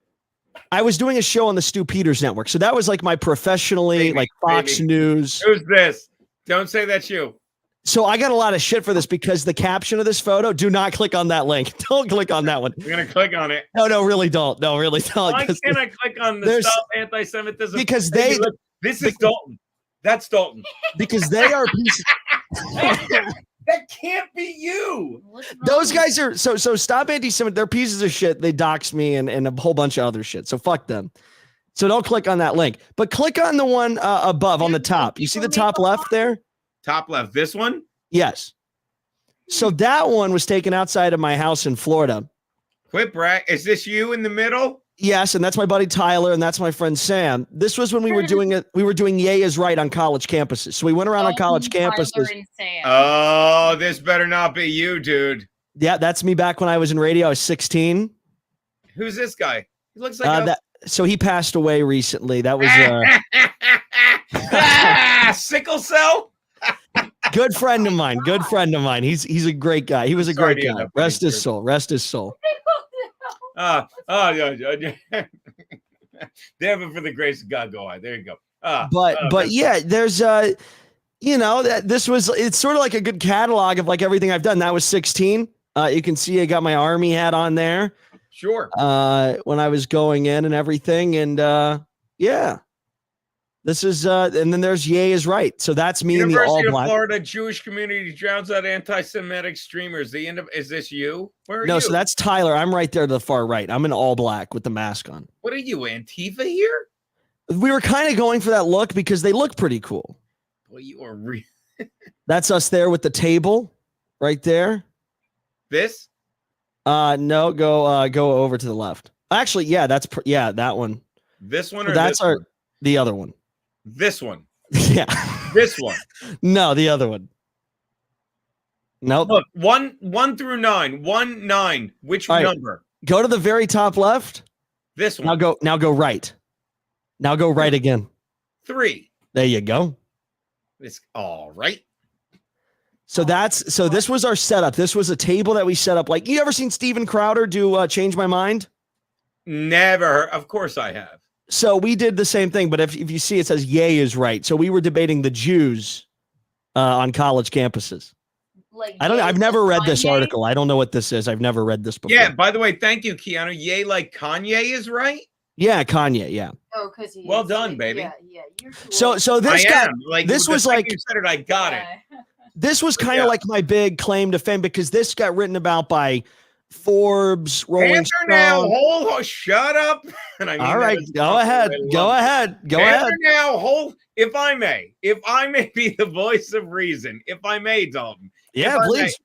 I was doing a show on the Stu Peters Network. So that was like my professionally, like Fox News. Who's this? Don't say that's you. So I got a lot of shit for this because the caption of this photo, do not click on that link. Don't click on that one. You're going to click on it. No, really don't. No, really don't. Why can't I click on the Stop Anti-Semitism? Because this is Dalton. That's Dalton. Because they are pieces. That can't be you. Those guys are so Stop Anti-Semitism. They're pieces of shit. They dox me and a whole bunch of other shit. So fuck them. So don't click on that link, but click on the one above on the top. You see the top left there? Top left. This one? Yes. So that one was taken outside of my house in Florida. Quit brag. Is this you in the middle? Yes, and that's my buddy Tyler, and that's my friend Sam. This was when we were doing it. We were doing Yay is Right on college campuses. So we went around on college campuses. Oh, this better not be you, dude. Yeah, that's me back when I was in radio. I was 16. Who's this guy? He looks like So he passed away recently. That was sickle cell. Good friend of mine. Good friend of mine. He's a great guy. He was a great guy. Rest his soul. Rest his soul. Yeah. Damn for the grace of God, go on. There you go. But yeah, there's it's sort of like a good catalog of like everything I've done. That was 16. You can see I got my Army hat on there. Sure. When I was going in and everything, and yeah. This is and then there's Ye is Right. So that's me in the all University black. of Florida Jewish community drowns out anti-Semitic streamers. Is this you? Where are you? No, so that's Tyler. I'm right there to the far right. I'm in all black with the mask on. What are you, Antifa here? We were kind of going for that look because they look pretty cool. Boy, you are real. That's us there with the table right there. This? No, go over to the left. Actually, yeah, that one. This one So or that's this one? the other one. This one. Yeah. This one. No, the other one. Nope. Look, 1 through 9. 1, 9. Which number? Go to the very top left. This one. Now go right. Now go right again. 3. There you go. This all right. So this was our setup. This was a table that we set up. Like, you ever seen Steven Crowder do Change My Mind? Never. Of course I have. So we did the same thing, but if you see, it says Ye is Right. So we were debating the Jews on college campuses. Like, I've never read this article. I don't know what this is. I've never read this before. Yeah, by the way, thank you, Keanu. Ye like Kanye is right? Yeah, Kanye, yeah. Oh, because well done, baby. Yeah, you're cool. So this guy, this was like, you said it, I got it. This was kind of like my big claim to fame because this got written about by Forbes, Rolling Stone. Now, shut up. And I mean, all right, go ahead. Now, if I may be the voice of reason, if I may, Dalton. Yeah, please.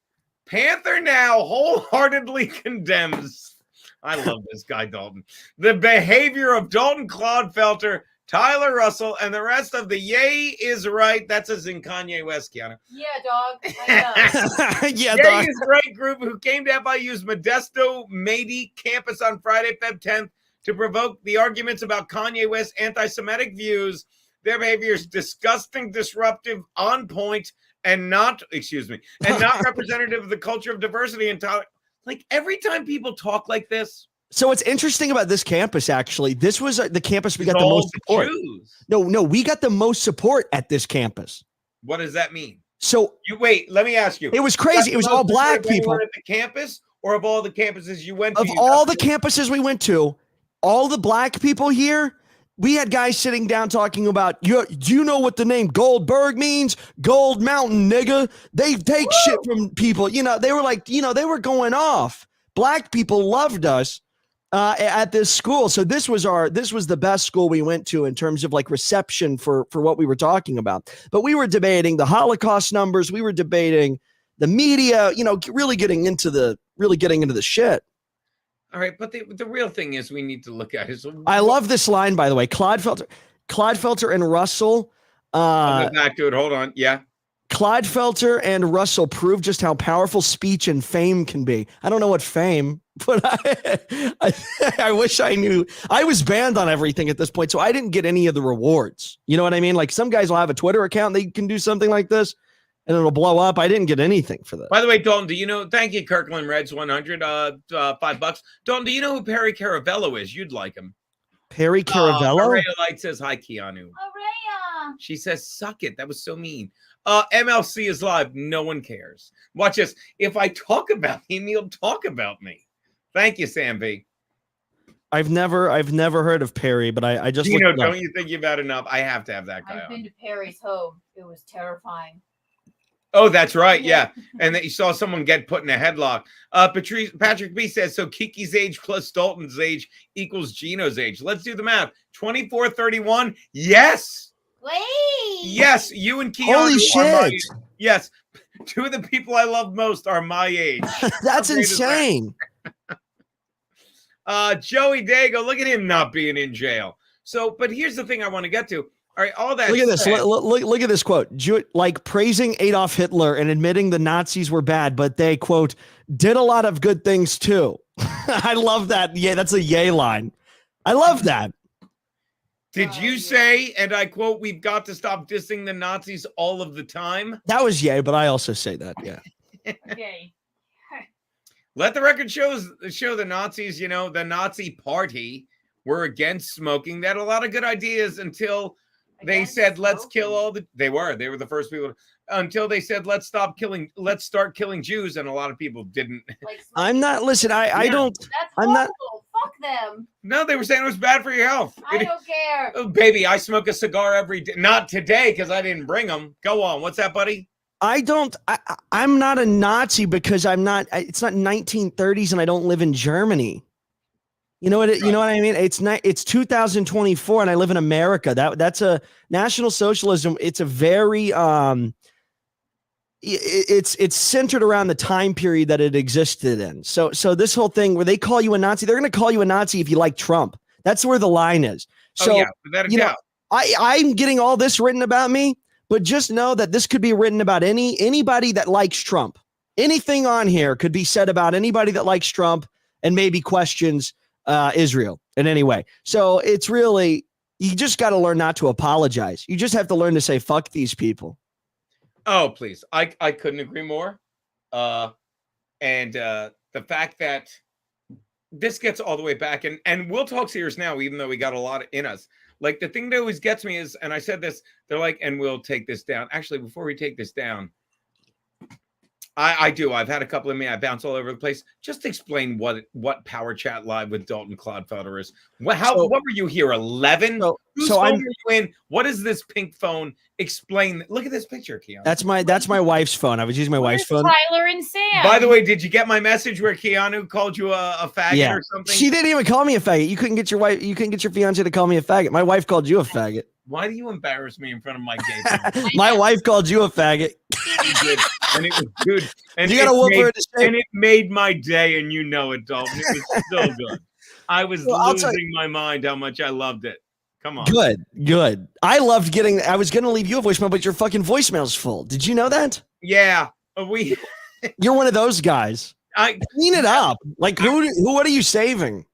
Panther Now wholeheartedly condemns, I love this guy, Dalton, the behavior of Dalton Clodfelter, Tyler Russell, and the rest of the Ye is Right. That's as in Kanye West, Keanu. Yeah, dog. I know. Yeah, Ye is Right group who came to FIU's Modesto Mady campus on Friday, Feb 10th to provoke the arguments about Kanye West's anti-Semitic views. Their behavior is disgusting, disruptive, on point, and not representative of the culture of diversity and tolerance. Like, every time people talk like this. So what's interesting about this campus, actually, this was the campus we got the most support. No, we got the most support at this campus. What does that mean? So wait, let me ask you. It was crazy. It was all black people at the campus, or of all the campuses you went to? Of all the campuses we went to, all the black people here. We had guys sitting down talking about, do you know what the name Goldberg means? Gold Mountain, nigga. They take shit from people. They were like, they were going off. Black people loved us at this school. So this was the best school we went to in terms of like reception for what we were talking about. But we were debating the Holocaust numbers. We were debating the media, really getting into the shit. All right, but the real thing is we need to look at is. I love this line, by the way. Clodfelter and Russell. I'll go back to it. Hold on. Yeah. Clodfelter and Russell prove just how powerful speech and fame can be. I don't know what fame, but I wish I knew. I was banned on everything at this point, so I didn't get any of the rewards. You know what I mean? Like, some guys will have a Twitter account, they can do something like this, and it'll blow up. I didn't get anything for that. By the way, Dalton, do you know? Thank you, Kirkland Reds 100, $5. Dalton, do you know who Perry Caravello is? You'd like him. Perry Caravello? Araya Light says hi, Keanu. Araya. She says, suck it. That was so mean. MLC is live. No one cares. Watch this. If I talk about him, he'll talk about me. Thank you, Sam V. I've never heard of Perry, but I just don't you think you've had enough? I have to have that guy I've been to Perry's home. It was terrifying. Oh, that's right. Yeah. And that you saw someone get put in a headlock. Patrick B says, so Kiki's age plus Dalton's age equals Gino's age. Let's do the math. 24-31. Yes. Wait. Yes. You and Keanu. Holy shit. Yes. Two of the people I love most are my age. That's insane. Joey Dago, look at him not being in jail. So, but here's the thing I want to get to. All right, all that. Look at this. Look at this quote. Like praising Adolf Hitler and admitting the Nazis were bad, but they, quote, did a lot of good things too. I love that. Yeah, that's a yay line. I love that. Did you say, and I quote, "We've got to stop dissing the Nazis all of the time"? That was yay, but I also say that. Yeah. Okay. Let the record show the Nazis, the Nazi party were against smoking. They had a lot of good ideas until they said, let's kill all the, they were the first people, until they said, let's start killing Jews. And a lot of people didn't. I'm not, listen, I don't, That's I'm not. Fuck them. No, they were saying it was bad for your health. I don't care. Oh, baby, I smoke a cigar every day. Not today, because I didn't bring them. Go on. What's that, buddy? I'm not a Nazi because it's not 1930s and I don't live in Germany. You know what I mean? It's 2024 and I live in America. That's a National Socialism. It's a very, it's centered around the time period that it existed in. So this whole thing where they call you a Nazi, they're going to call you a Nazi if you like Trump. That's where the line is. So, without a doubt. I'm getting all this written about me. But just know that this could be written about anybody that likes Trump. Anything on here could be said about anybody that likes Trump and maybe questions Israel in any way. So it's really, you just got to learn not to apologize. You just have to learn to say, fuck these people. Oh, please. I couldn't agree more. And the fact that this gets all the way back, and we'll talk serious now, even though we got a lot in us. Like, the thing that always gets me is, and I said this, they're like, and we'll take this down. Actually, before we take this down, I've had a couple of me. I bounce all over the place. Just explain what Power Chat Live with Dalton Clodfelter is. What were you here? 11? Whose phone are you in? What is this pink phone? Explain. Look at this picture, Keanu. That's my wife's phone. I was using my wife's phone. Tyler and Sam. By the way, did you get my message where Keanu called you a faggot or something? She didn't even call me a faggot. You couldn't get your wife. You couldn't get your fiance to call me a faggot. My wife called you a faggot. Why do you embarrass me in front of my gay friends? My wife called you a faggot. She did, and it was good. And you got to whoop her to say. And it made my day, and you know it, Dalton. It was so good. I was losing my mind how much I loved it. Come on. Good. I loved getting. I was going to leave you a voicemail, but your fucking voicemail's full. Did you know that? Yeah, You're one of those guys. Clean it up. Like what are you saving?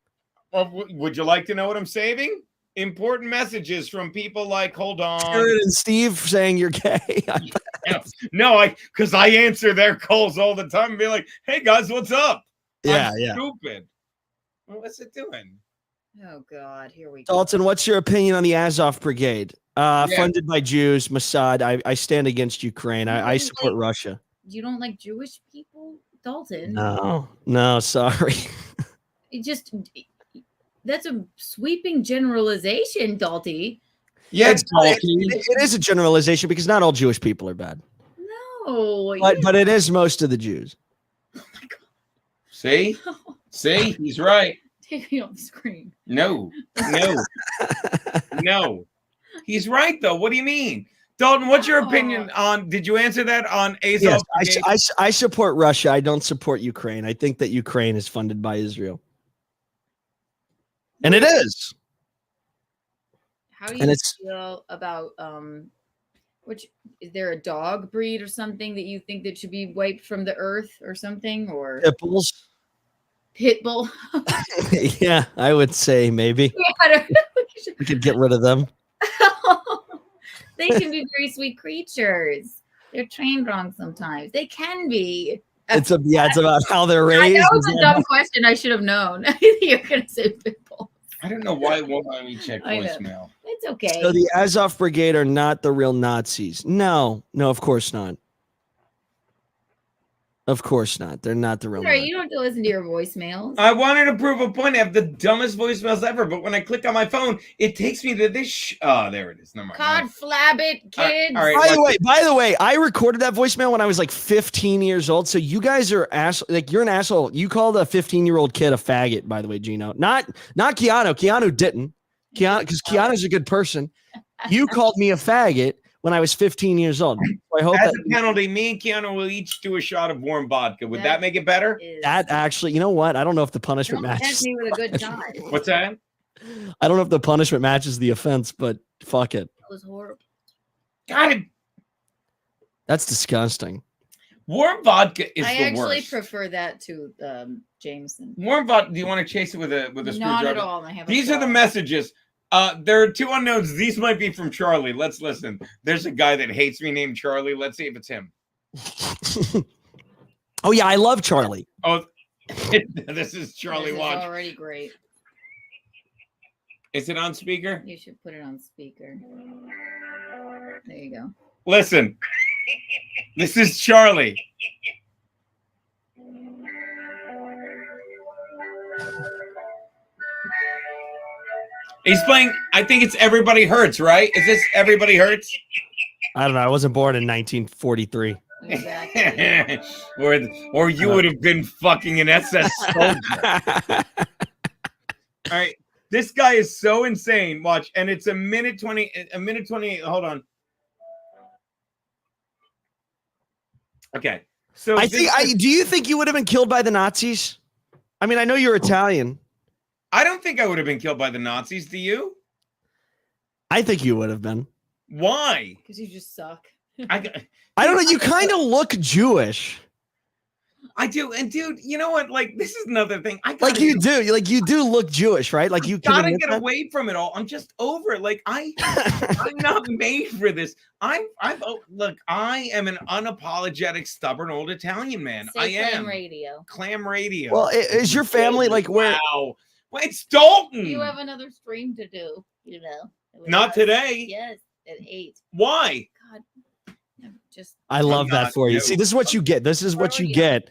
Would you like to know what I'm saving? Important messages from people like, hold on. Jared and Steve saying you're gay. No, because I answer their calls all the time and be like, hey guys, what's up? Yeah. Stupid. What's it doing? Oh God, here we go. Dalton, what's your opinion on the Azov Brigade? Funded by Jews, Mossad. I stand against Ukraine. I support Russia. You don't like Jewish people, Dalton? No, sorry. That's a sweeping generalization, Dalton. Yeah, it is a generalization because not all Jewish people are bad. No, but it is most of the Jews. Oh my God! See, he's right. Take me off the screen. No, he's right though. What do you mean, Dalton? What's your opinion on? Did you answer that on Azov? Yes, I support Russia. I don't support Ukraine. I think that Ukraine is funded by Israel. And it is. How do you feel about which is there a dog breed or something that you think that should be wiped from the earth or something, or pit bulls? Pitbull. Yeah, I would say maybe. Yeah, we could get rid of them. They can be very sweet creatures. They're trained wrong sometimes. They can be. It's about how they're raised. That was a dumb question. I should have known. You're gonna say pitbull. I don't know why it won't let me check voicemail. It's okay. So the Azov Brigade are not the real Nazis. No, of course not. Of course not. They're not the real Sorry, you don't have to listen to your voicemails. I wanted to prove a point. I have the dumbest voicemails ever, but when I click on my phone, it takes me to this. There it is. Never mind. God flab it, kids. All right, by the way, I recorded that voicemail when I was like 15 years old. So you guys are you're an asshole. You called a 15-year-old kid a faggot, by the way, Gino. Not Keanu. Keanu didn't. Because Keanu's a good person. You called me a faggot when I was 15 years old. So I hope as a penalty, me and Keanu will each do a shot of warm vodka. Would that make it better? That actually, you know what? I don't know if the punishment matches. Me with a good time. What's that? I don't know if the punishment matches the offense, but fuck it. That was horrible. Got him. That's disgusting. Warm vodka is I the actually worst. prefer that to Jameson. Warm vodka. Do you want to chase it with a Not screwdriver? at all. I have a These are the straw. messages. There are 2 unknowns. These might be from Charlie. Let's listen. There's a guy that hates me named Charlie. Let's see if it's him. Oh yeah, I love Charlie. Oh, this is Charlie. This is Watch. already great. Is it on speaker? You should put it on speaker. There you go. Listen. This is Charlie. He's playing, I think it's Everybody Hurts, right? Is this Everybody Hurts? I don't know. I wasn't born in 1943. Exactly. or you would have been fucking an SS soldier. All right. This guy is so insane. Watch. And it's a minute 28. Hold on. Okay. So do you think you would have been killed by the Nazis? I mean, I know you're Italian. I don't think I would have been killed by the Nazis. Do you? I think you would have been. Why? Because you just suck. I don't know. You kind of look Jewish. I do. And dude, you know what? Like, this is another thing. Like you do. Like you do look Jewish, right? Like you can gotta admit get that? away from it all. I'm just over it. Like I'm not made for this. Look, I am an unapologetic, stubborn old Italian man. Say I am. Clam Radio. Clam Radio. Well, is your family like where? Wow. Well, it's Dalton. You have another stream to do, you know. Not today. Yes, at 8. Why? God, no, just. I love that for you. See, this is what you get. This is what you get.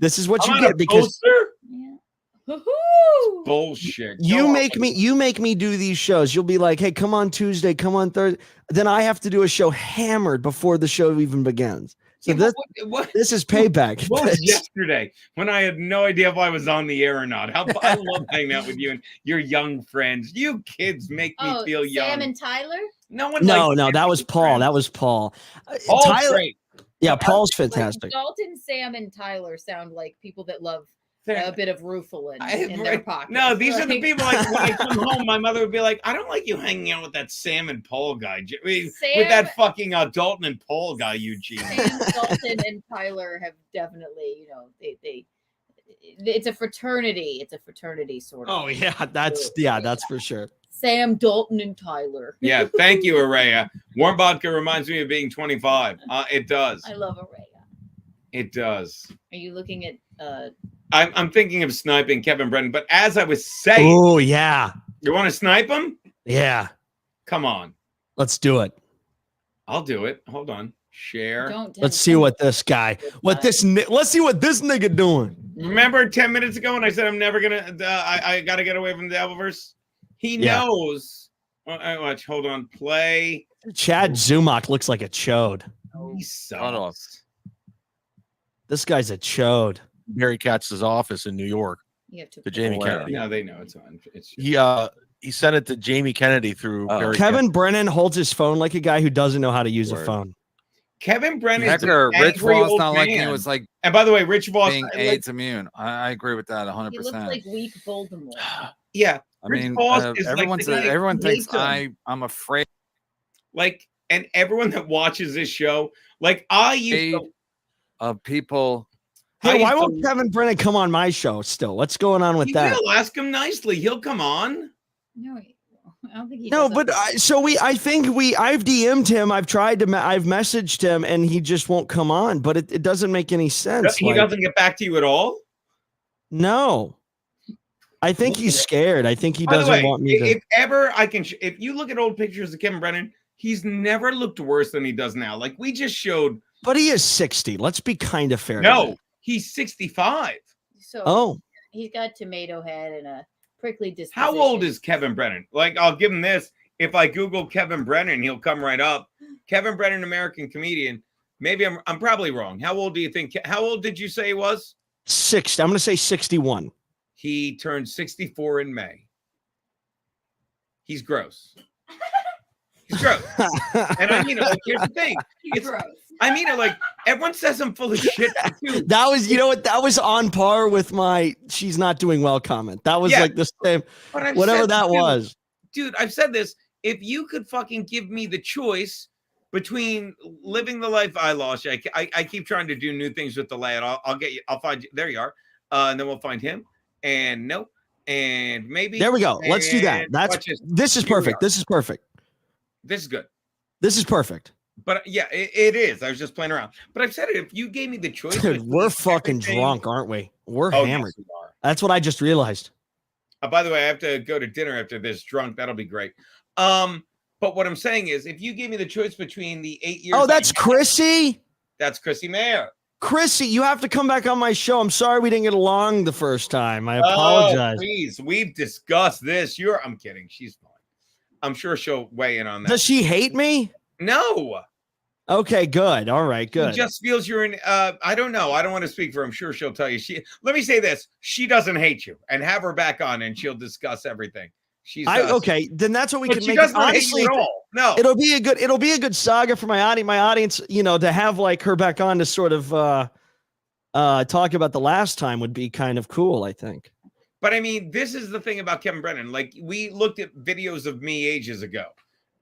This is what you get because bullshit. you make me do these shows. You'll be like, hey, come on Tuesday, come on Thursday. Then I have to do a show hammered before the show even begins. So this is payback. What was yesterday when I had no idea if I was on the air or not? I love hanging out with you and your young friends. You kids make me feel young. Sam and Tyler? No, that was Paul. That was Paul. Paul's Tyler, great. Yeah, Paul's fantastic. Like Dalton, Sam, and Tyler sound like people that love a bit of Rufalin in their pocket. No, these are the people like when I come home, my mother would be like, I don't like you hanging out with that Sam and Paul guy. With that fucking Dalton and Paul guy, Eugene. Sam, Dalton, and Tyler have definitely, you know, it's a fraternity. It's a fraternity sort of. Oh yeah, that's for sure. Sam, Dalton, and Tyler. Yeah, thank you, Araya. Warm vodka reminds me of being 25. It does. I love Araya. It does. Are you looking at I'm thinking of sniping Kevin Brennan, but as I was saying, oh yeah, you want to snipe him? Yeah, come on, let's do it. I'll do it. Hold on, share. Let's see what this guy, let's see what this nigga doing. Remember 10 minutes ago when I said I'm never gonna, I gotta get away from the Dabbleverse. He knows. Watch. Hold on. Play. Chad Zumach looks like a chode. He sucks. This guy's a chode. Barry Katz's office in New York. To Jamie Kennedy. No, they know it's on. He sent it to Jamie Kennedy through Barry Kevin Brennan holds his phone like a guy who doesn't know how to use a phone. Kevin Brennan. Rich Voss not liking it was like. And by the way, Rich Voss being AIDS immune. I agree with that 100%. He looks like weak Voldemort. Yeah, I mean, everyone thinks I'm afraid. Like, and everyone that watches this show, like I used of people. Hey, why won't Kevin Brennan come on my show still? What's going on with that? Will. Ask him nicely. He'll come on. No, I don't think he No, but I've DM'd him. I've messaged him and he just won't come on, but it doesn't make any sense. He doesn't get back to you at all? No. I think he's scared. I think he doesn't want me to. If ever I can, if you look at old pictures of Kevin Brennan, he's never looked worse than he does now. Like we just showed. But he is 60. Let's be kind of fair. No. He's 65. So he's got tomato head and a prickly disposition. How old is Kevin Brennan? Like, I'll give him this. If I Google Kevin Brennan, he'll come right up. Kevin Brennan, American comedian. Maybe I'm probably wrong. How old do you think? How old did you say he was? 60. I'm going to say 61. He turned 64 in May. He's gross. He's gross. And I mean, like, here's the thing. It's gross. I mean it like everyone says I'm full of shit too. That was, you know what? That was on par with my "she's not doing well" comment. That was like the same, whatever that was. Dude, I've said this. If you could fucking give me the choice between living the life I lost, I keep trying to do new things with the lad. I'll get you. I'll find you. There you are. And then we'll find him. And nope. And maybe. There we go. Let's do that. This is perfect. This is perfect. This is good. This is perfect. But yeah, it is. I was just playing around. But I've said it. If you gave me the choice, dude, we're fucking drunk, aren't we? We're hammered. Yes, we are. That's what I just realized. By the way, I have to go to dinner after this drunk. That'll be great. But what I'm saying is, if you gave me the choice between the 8 years. Oh, that's Chrissy. That's Chrissy Mayer. Chrissy, you have to come back on my show. I'm sorry we didn't get along the first time. I apologize. Oh, please, we've discussed this. I'm kidding. She's fine. I'm sure she'll weigh in on that. Does she hate me? No. Okay, good. All right, good. She just feels you're in. I don't know. I don't want to speak for her. I'm sure she'll tell you. Let me say this. She doesn't hate you, and have her back on, and she'll discuss everything. She's okay. Then that's what we can make. Honestly, hate you at all. No, it'll be a good saga for my audience. You know, to have like her back on to sort of talk about the last time would be kind of cool, I think. But I mean, this is the thing about Kevin Brennan. Like, we looked at videos of me ages ago.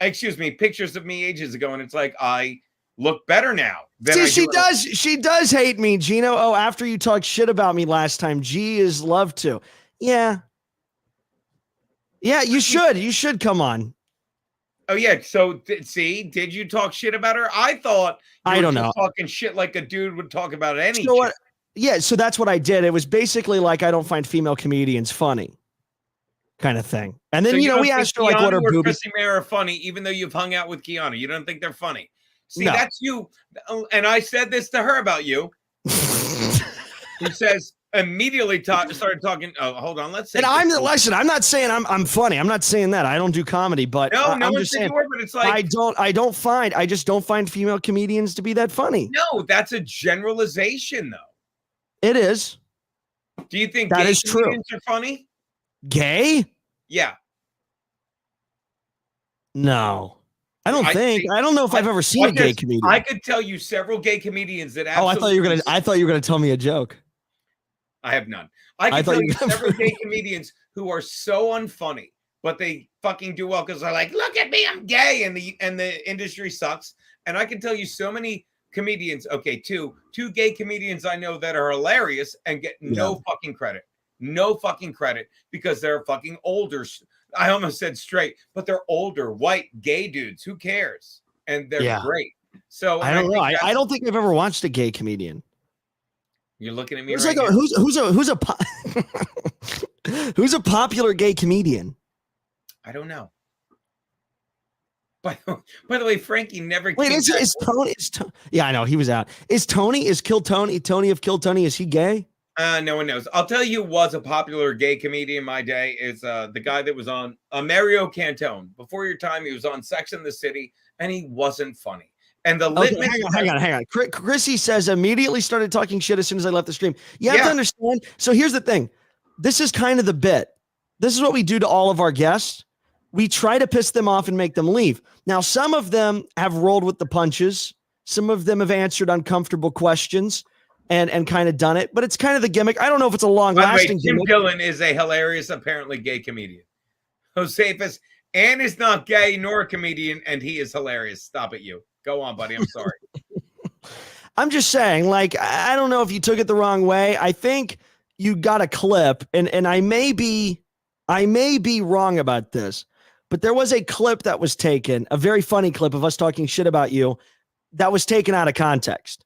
Excuse me, pictures of me ages ago, and it's like I look better now. See, she does hate me, Gino. Oh, after you talked shit about me last time, G is love to. Yeah. Yeah, you should come on. Oh yeah. So did you talk shit about her? I thought I don't know, talking shit like a dude would talk about any. So what? Yeah, so that's what I did. It was basically like I don't find female comedians funny, kind of thing. And then so we asked her like, what are boobies? Chrissy Mayer are funny, even though you've hung out with Keanu. You don't think they're funny? See, no. That's you. And I said this to her about you. Who says immediately started talking. Oh, hold on. Let's say. And listen. I'm not saying I'm funny. I'm not saying that. I don't do comedy, but no, I'm just saying. But it's like I just don't find female comedians to be that funny. No, that's a generalization, though. It is. Do you think that gay is true? Comedians are funny? Gay? Yeah. No. I don't know if I've ever seen a gay comedian. I could tell you several gay comedians that I thought you were gonna tell me a joke. I have none. I can tell you several gay comedians who are so unfunny, but they fucking do well because they're like, look at me, I'm gay, and the industry sucks. And I can tell you so many comedians, two gay comedians I know that are hilarious and get no fucking credit. No fucking credit because they're fucking older. I almost said straight, but they're older, white, gay dudes. Who cares? And they're great. So I don't know. I don't think I've ever watched a gay comedian. You're looking at me who's right like now. Who's a popular gay comedian? I don't know. By the way, Frankie never. Wait, is Tony? Yeah, I know he was out. Is Kill Tony? Tony of Kill Tony? Is he gay? No one knows. I'll tell you who was a popular gay comedian in my day is the guy that was on Mario Cantone. Before your time, he was on Sex and the City, and he wasn't funny. And the hang on. Chrissy says immediately started talking shit as soon as I left the stream. You have to understand. So here's the thing. This is kind of the bit. This is what we do to all of our guests. We try to piss them off and make them leave. Now, some of them have rolled with the punches. Some of them have answered uncomfortable questions and kind of done it, but it's kind of the gimmick. I don't know if it's a long-lasting Jim gimmick. Dillon is a hilarious, apparently gay comedian. Josephus and is not gay nor a comedian, and he is hilarious. Stop it, you. Go on, buddy. I'm sorry. I'm just saying, like, I don't know if you took it the wrong way. I think you got a clip, and I may be wrong about this, but there was a clip that was taken, a very funny clip of us talking shit about you that was taken out of context.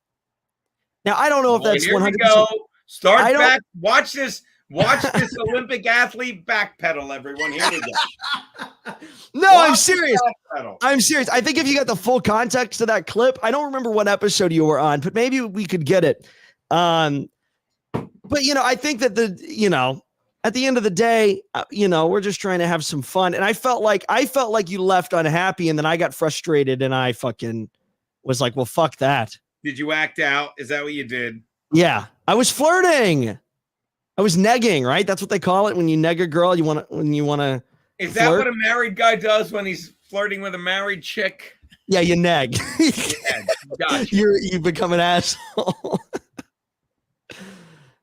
Now, I don't know if that's 100%. Go. Start back. Watch this Olympic athlete backpedal, everyone. Here we go. No, I'm serious. I'm serious. I think if you got the full context of that clip, I don't remember what episode you were on, but maybe we could get it. But, I think that at the end of the day, we're just trying to have some fun. And I felt like you left unhappy, and then I got frustrated, and I fucking was like, well, fuck that. Did you act out? Is that what you did? Yeah, I was flirting. I was negging, right? That's what they call it when you neg a girl. When you want to. Is that what a married guy does when he's flirting with a married chick? Yeah, you neg. Gotcha. You become an asshole.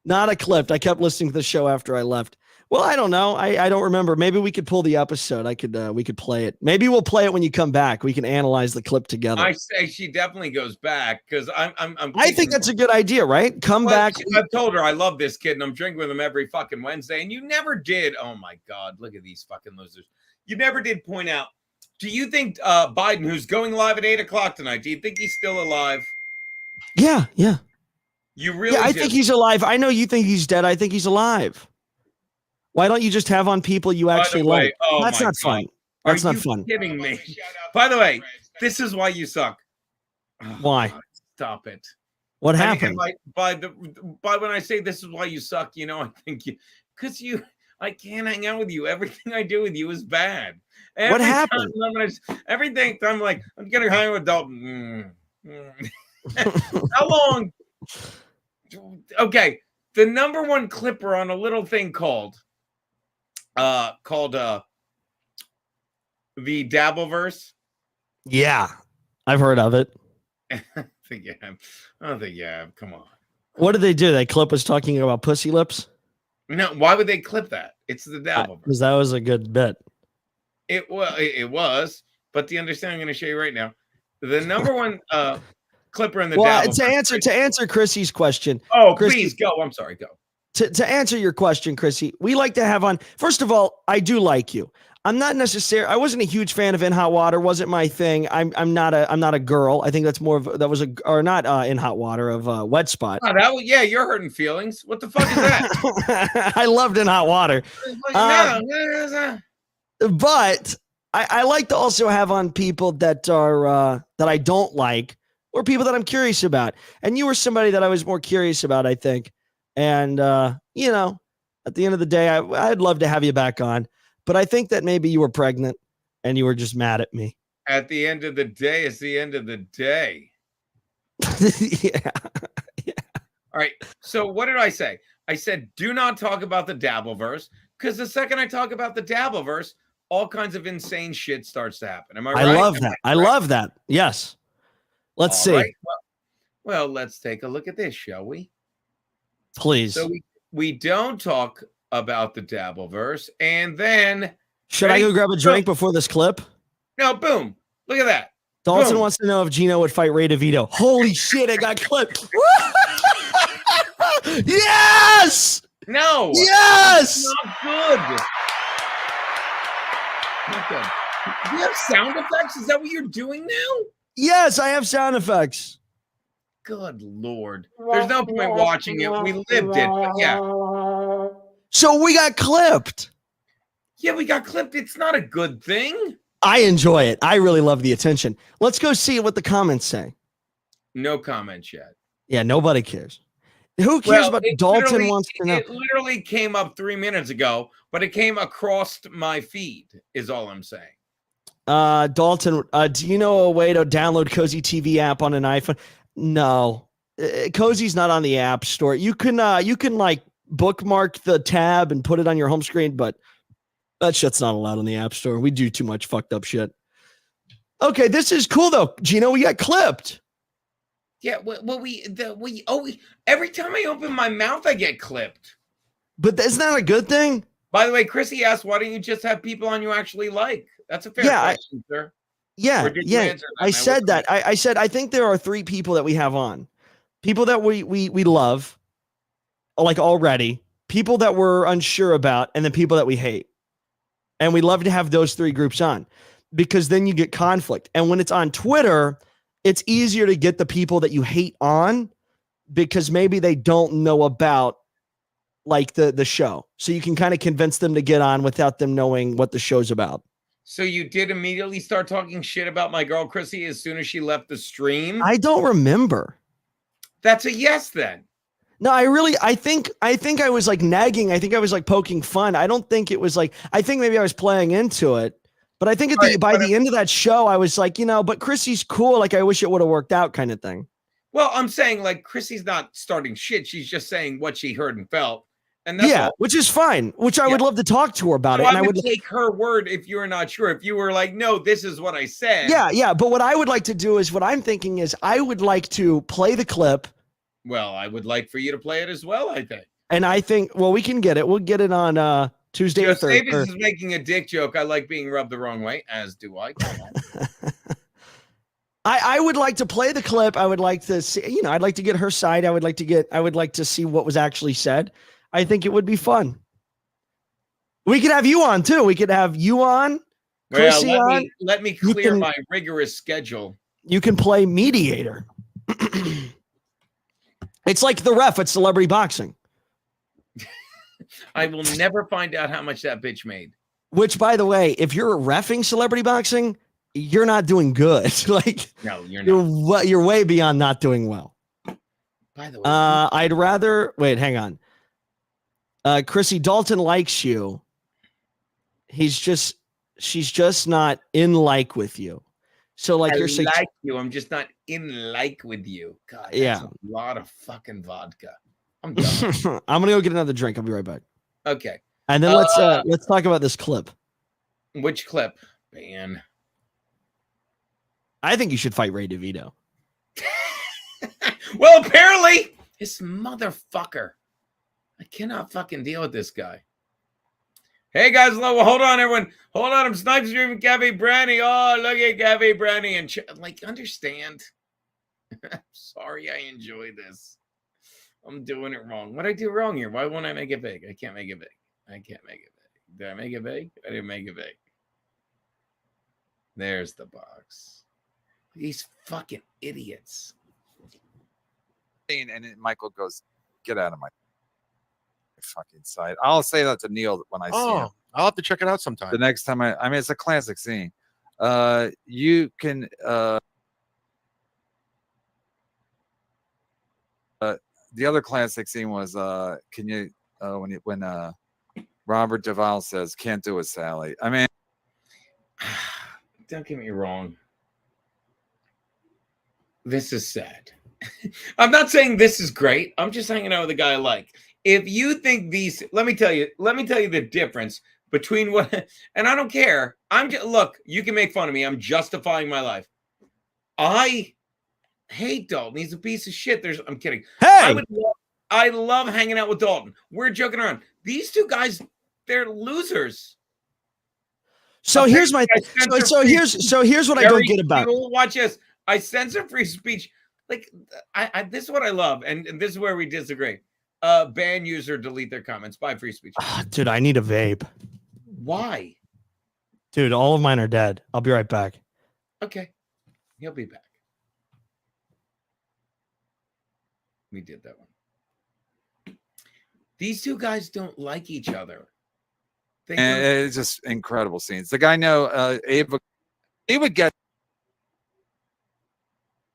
Not a clip. I kept listening to the show after I left. Well, I don't know. I don't remember. Maybe we could pull the episode. We could play it. Maybe we'll play it when you come back. We can analyze the clip together. I say she definitely goes back because I think that's a good idea, right? Come back. I've told her I love this kid and I'm drinking with him every fucking Wednesday, and you never did. Oh my God, look at these fucking losers. You never did point out. Do you think Biden, who's going live at 8:00 tonight, do you think he's still alive? Yeah. You really? Yeah, I think he's alive. I know you think he's dead. I think he's alive. Why don't you just have on people you actually like? That's not fun. That's not fun. Are you kidding me? By the way, this is why you suck. Why? God, stop it. What happened? By when I say this is why you suck, I think I can't hang out with you. Everything I do with you is bad. What happened? Everything I'm like, I'm gonna hang out with Dalton. How long? Okay, the number one clipper on a little thing called the Dabbleverse. Yeah, I've heard of it. I don't think you have. Come on. What did they do? They clip us talking about pussy lips? No, why would they clip that? It's the Dabbleverse. Because that was a good bit. It was, but the understanding I'm going to show you right now. The number one clipper in the Dabbleverse. To answer Chrissy's question. Oh, Chrissy, please go. I'm sorry, go. To answer your question, Chrissy, we like to have on. First of all, I do like you. I wasn't a huge fan of In Hot Water. Wasn't my thing. I'm not a girl. I think that's more of In Hot Water of Wet Spot. Oh, you're hurting feelings. What the fuck is that? I loved In Hot Water. But I like to also have on people that are that I don't like, or people that I'm curious about. And you were somebody that I was more curious about, I think. And at the end of the day, I'd love to have you back on. But I think that maybe you were pregnant and you were just mad at me. At the end of the day, it's the end of the day. Yeah. All right. So what did I say? I said, do not talk about the Dabbleverse, because the second I talk about the Dabbleverse, all kinds of insane shit starts to happen. Am I right? I love that. Yes. Let's see. Right. Well, let's take a look at this, shall we? Please. So we don't talk about the Dabbleverse, and then should I go grab a drink before this clip? No, boom. Look at that. Dalton wants to know if Gino would fight Ray DeVito. Holy shit, it got clipped. Yes! No. Yes! Not good. Not good. Do you have sound effects? Is that what you're doing now? Yes, I have sound effects. Good Lord. There's no point watching it. We lived it, but yeah. So we got clipped. Yeah, we got clipped. It's not a good thing. I enjoy it. I really love the attention. Let's go see what the comments say. No comments yet. Yeah, nobody cares. Who cares about Dalton wants to know? It literally came up 3 minutes ago, but it came across my feed, is all I'm saying. Dalton, do you know a way to download Cozy TV app on an iPhone? No. Cozy's not on the App Store. You can like bookmark the tab and put it on your home screen, but that shit's not allowed on the App Store. We do too much fucked up shit. Okay, this is cool though. Gino, we got clipped. Yeah, every time I open my mouth, I get clipped. But isn't that a good thing? By the way, Chrissy asked, why don't you just have people on you actually like? That's a fair question, sir. Yeah. I said that. I said, I think there are 3 people that we have on. People that we love, like already, people that we're unsure about, and then people that we hate. And we love to have those 3 groups on, because then you get conflict. And when it's on Twitter, it's easier to get the people that you hate on, because maybe they don't know about like the show. So you can kind of convince them to get on without them knowing what the show's about. So you did immediately start talking shit about my girl Chrissy as soon as she left the stream? I don't remember. That's a yes then. No, I think I was like nagging. I think I was like poking fun. I don't think it was like, I think maybe I was playing into it. But I think by the end of that show, I was like, but Chrissy's cool. Like, I wish it would have worked out, kind of thing. Well, I'm saying like Chrissy's not starting shit. She's just saying what she heard and felt. And that's all. Which is fine, which I would love to talk to her about it. And I would take her word if you're not sure. If you were like, no, this is what I said. Yeah. But what I would like to do is, what I'm thinking is, I would like to play the clip. Well, I would like for you to play it as well, I think. And I think, well, we can get it. We'll get it on Tuesday or Thursday. Davis is making a dick joke. I like being rubbed the wrong way, as do I. I would like to play the clip. I would like to see, I'd like to get her side. I would like to see what was actually said. I think it would be fun. We could have you on too. We could have you on. Well, let me clear my rigorous schedule. You can play mediator. It's like the ref at celebrity boxing. I will never find out how much that bitch made. Which, by the way, if you're reffing celebrity boxing, you're not doing good. No, you're not. You're way beyond not doing well. By the way, I'd rather wait. Hang on. Chrissy, Dalton likes you. She's just not in like with you. So like you're saying, like you. I'm just not in like with you. God, that's a lot of fucking vodka. I'm done. I'm gonna go get another drink. I'll be right back. Okay. And then let's talk about this clip. Which clip? Man. I think you should fight Ray DeVito. Well, apparently, this motherfucker. I cannot fucking deal with this guy. Hey guys, hold on, everyone. Hold on, I'm snipe streaming Gabby Brandy. Oh, look at Gabby Brandy and understand. I'm sorry, I enjoy this. I'm doing it wrong. What did I do wrong here? Why won't I make it big? I can't make it big. I can't make it big. Did I make it big? I didn't make it big. There's the box. These fucking idiots. And then Michael goes, "Get out of my fucking sight." I'll say that to Neil when I see him. I'll have to check it out sometime. The next time I mean, it's a classic scene. You can the other classic scene was can you when Robert Duvall says, "Can't do it, Sally." I mean, don't get me wrong. This is sad. I'm not saying this is great. I'm just hanging out with a guy I like. If you think these, let me tell you the difference between what, and I don't care. Look, you can make fun of me. I'm justifying my life. I hate Dalton. He's a piece of shit. I'm kidding. Hey, I love hanging out with Dalton. We're joking around. These two guys, they're losers. So here's my here's what I don't get about it. Watch this. I censor free speech. Like this is what I love, and this is where we disagree. Ban user, delete their comments. Buy free speech. Dude, I need a vape. Why? Dude, all of mine are dead. I'll be right back. Okay. He'll be back. We did that one. These two guys don't like each other. And it's just incredible scenes. The guy Abe would get.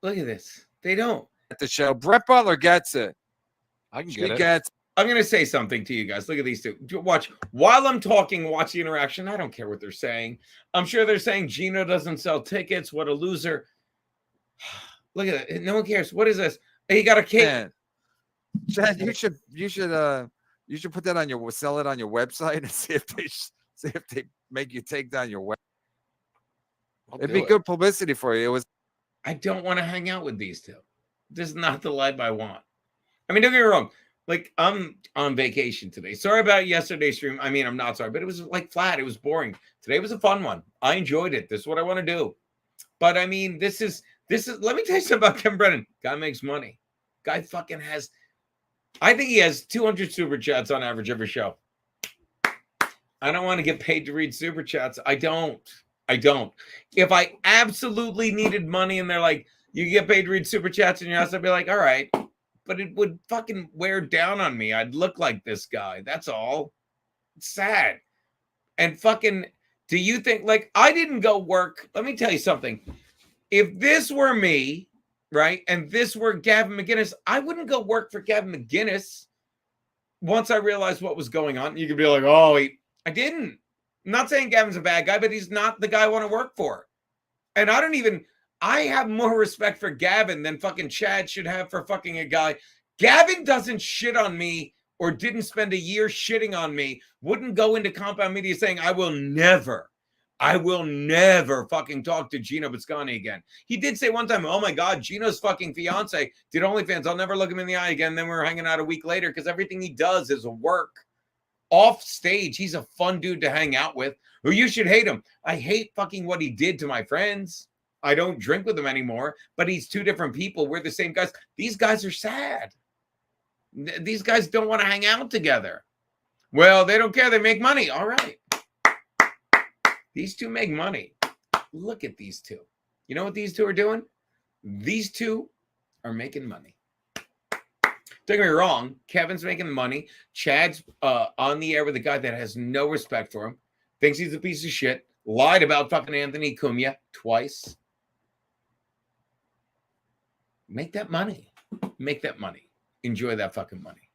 Look at this. They don't. At the show, Brett Butler gets it. I can get it. I'm going to say something to you guys. Look at these two. Watch. While I'm talking, watch the interaction. I don't care what they're saying. I'm sure they're saying Gino doesn't sell tickets. What a loser. Look at it. No one cares. What is this? He got a cake. Man. Chad, you should put that on sell it on your website and see if they make you take down your web. It'd be good publicity for you. I don't want to hang out with these two. This is not the life I want. I mean, don't get me wrong. Like, I'm on vacation today. Sorry about yesterday's stream. I mean, I'm not sorry, but it was like flat. It was boring. Today was a fun one. I enjoyed it. This is what I want to do. But I mean, this is, let me tell you something about Kevin Brennan. Guy makes money. Guy fucking has, I think he has 200 super chats on average every show. I don't want to get paid to read super chats. I don't. If I absolutely needed money and they're like, you get paid to read super chats in your house, I'd be like, all right. But it would fucking wear down on me. I'd look like this guy. That's all. It's sad. And fucking, do you think, like, I didn't go work. Let me tell you something. If this were me, right, and this were Gavin McInnes, I wouldn't go work for Gavin McInnes once I realized what was going on. You could be like, oh, I didn't. I'm not saying Gavin's a bad guy, but he's not the guy I want to work for. And I have more respect for Gavin than fucking Chad should have for fucking a guy. Gavin doesn't shit on me or didn't spend a year shitting on me, wouldn't go into compound media saying, I will never fucking talk to Gino Biscani again. He did say one time, oh my God, Gino's fucking fiance did OnlyFans. I'll never look him in the eye again. Then we were hanging out a week later because everything he does is work. Off stage, he's a fun dude to hang out with. Who you should hate him. I hate fucking what he did to my friends. I don't drink with him anymore, but he's two different people. We're the same guys. These guys are sad. These guys don't want to hang out together. Well, they don't care. They make money. All right. These two make money. Look at these two. You know what these two are doing? These two are making money. Don't get me wrong. Kevin's making money. Chad's on the air with a guy that has no respect for him. Thinks he's a piece of shit. Lied about fucking Anthony Cumia twice. Make that money. Make that money. Enjoy that fucking money.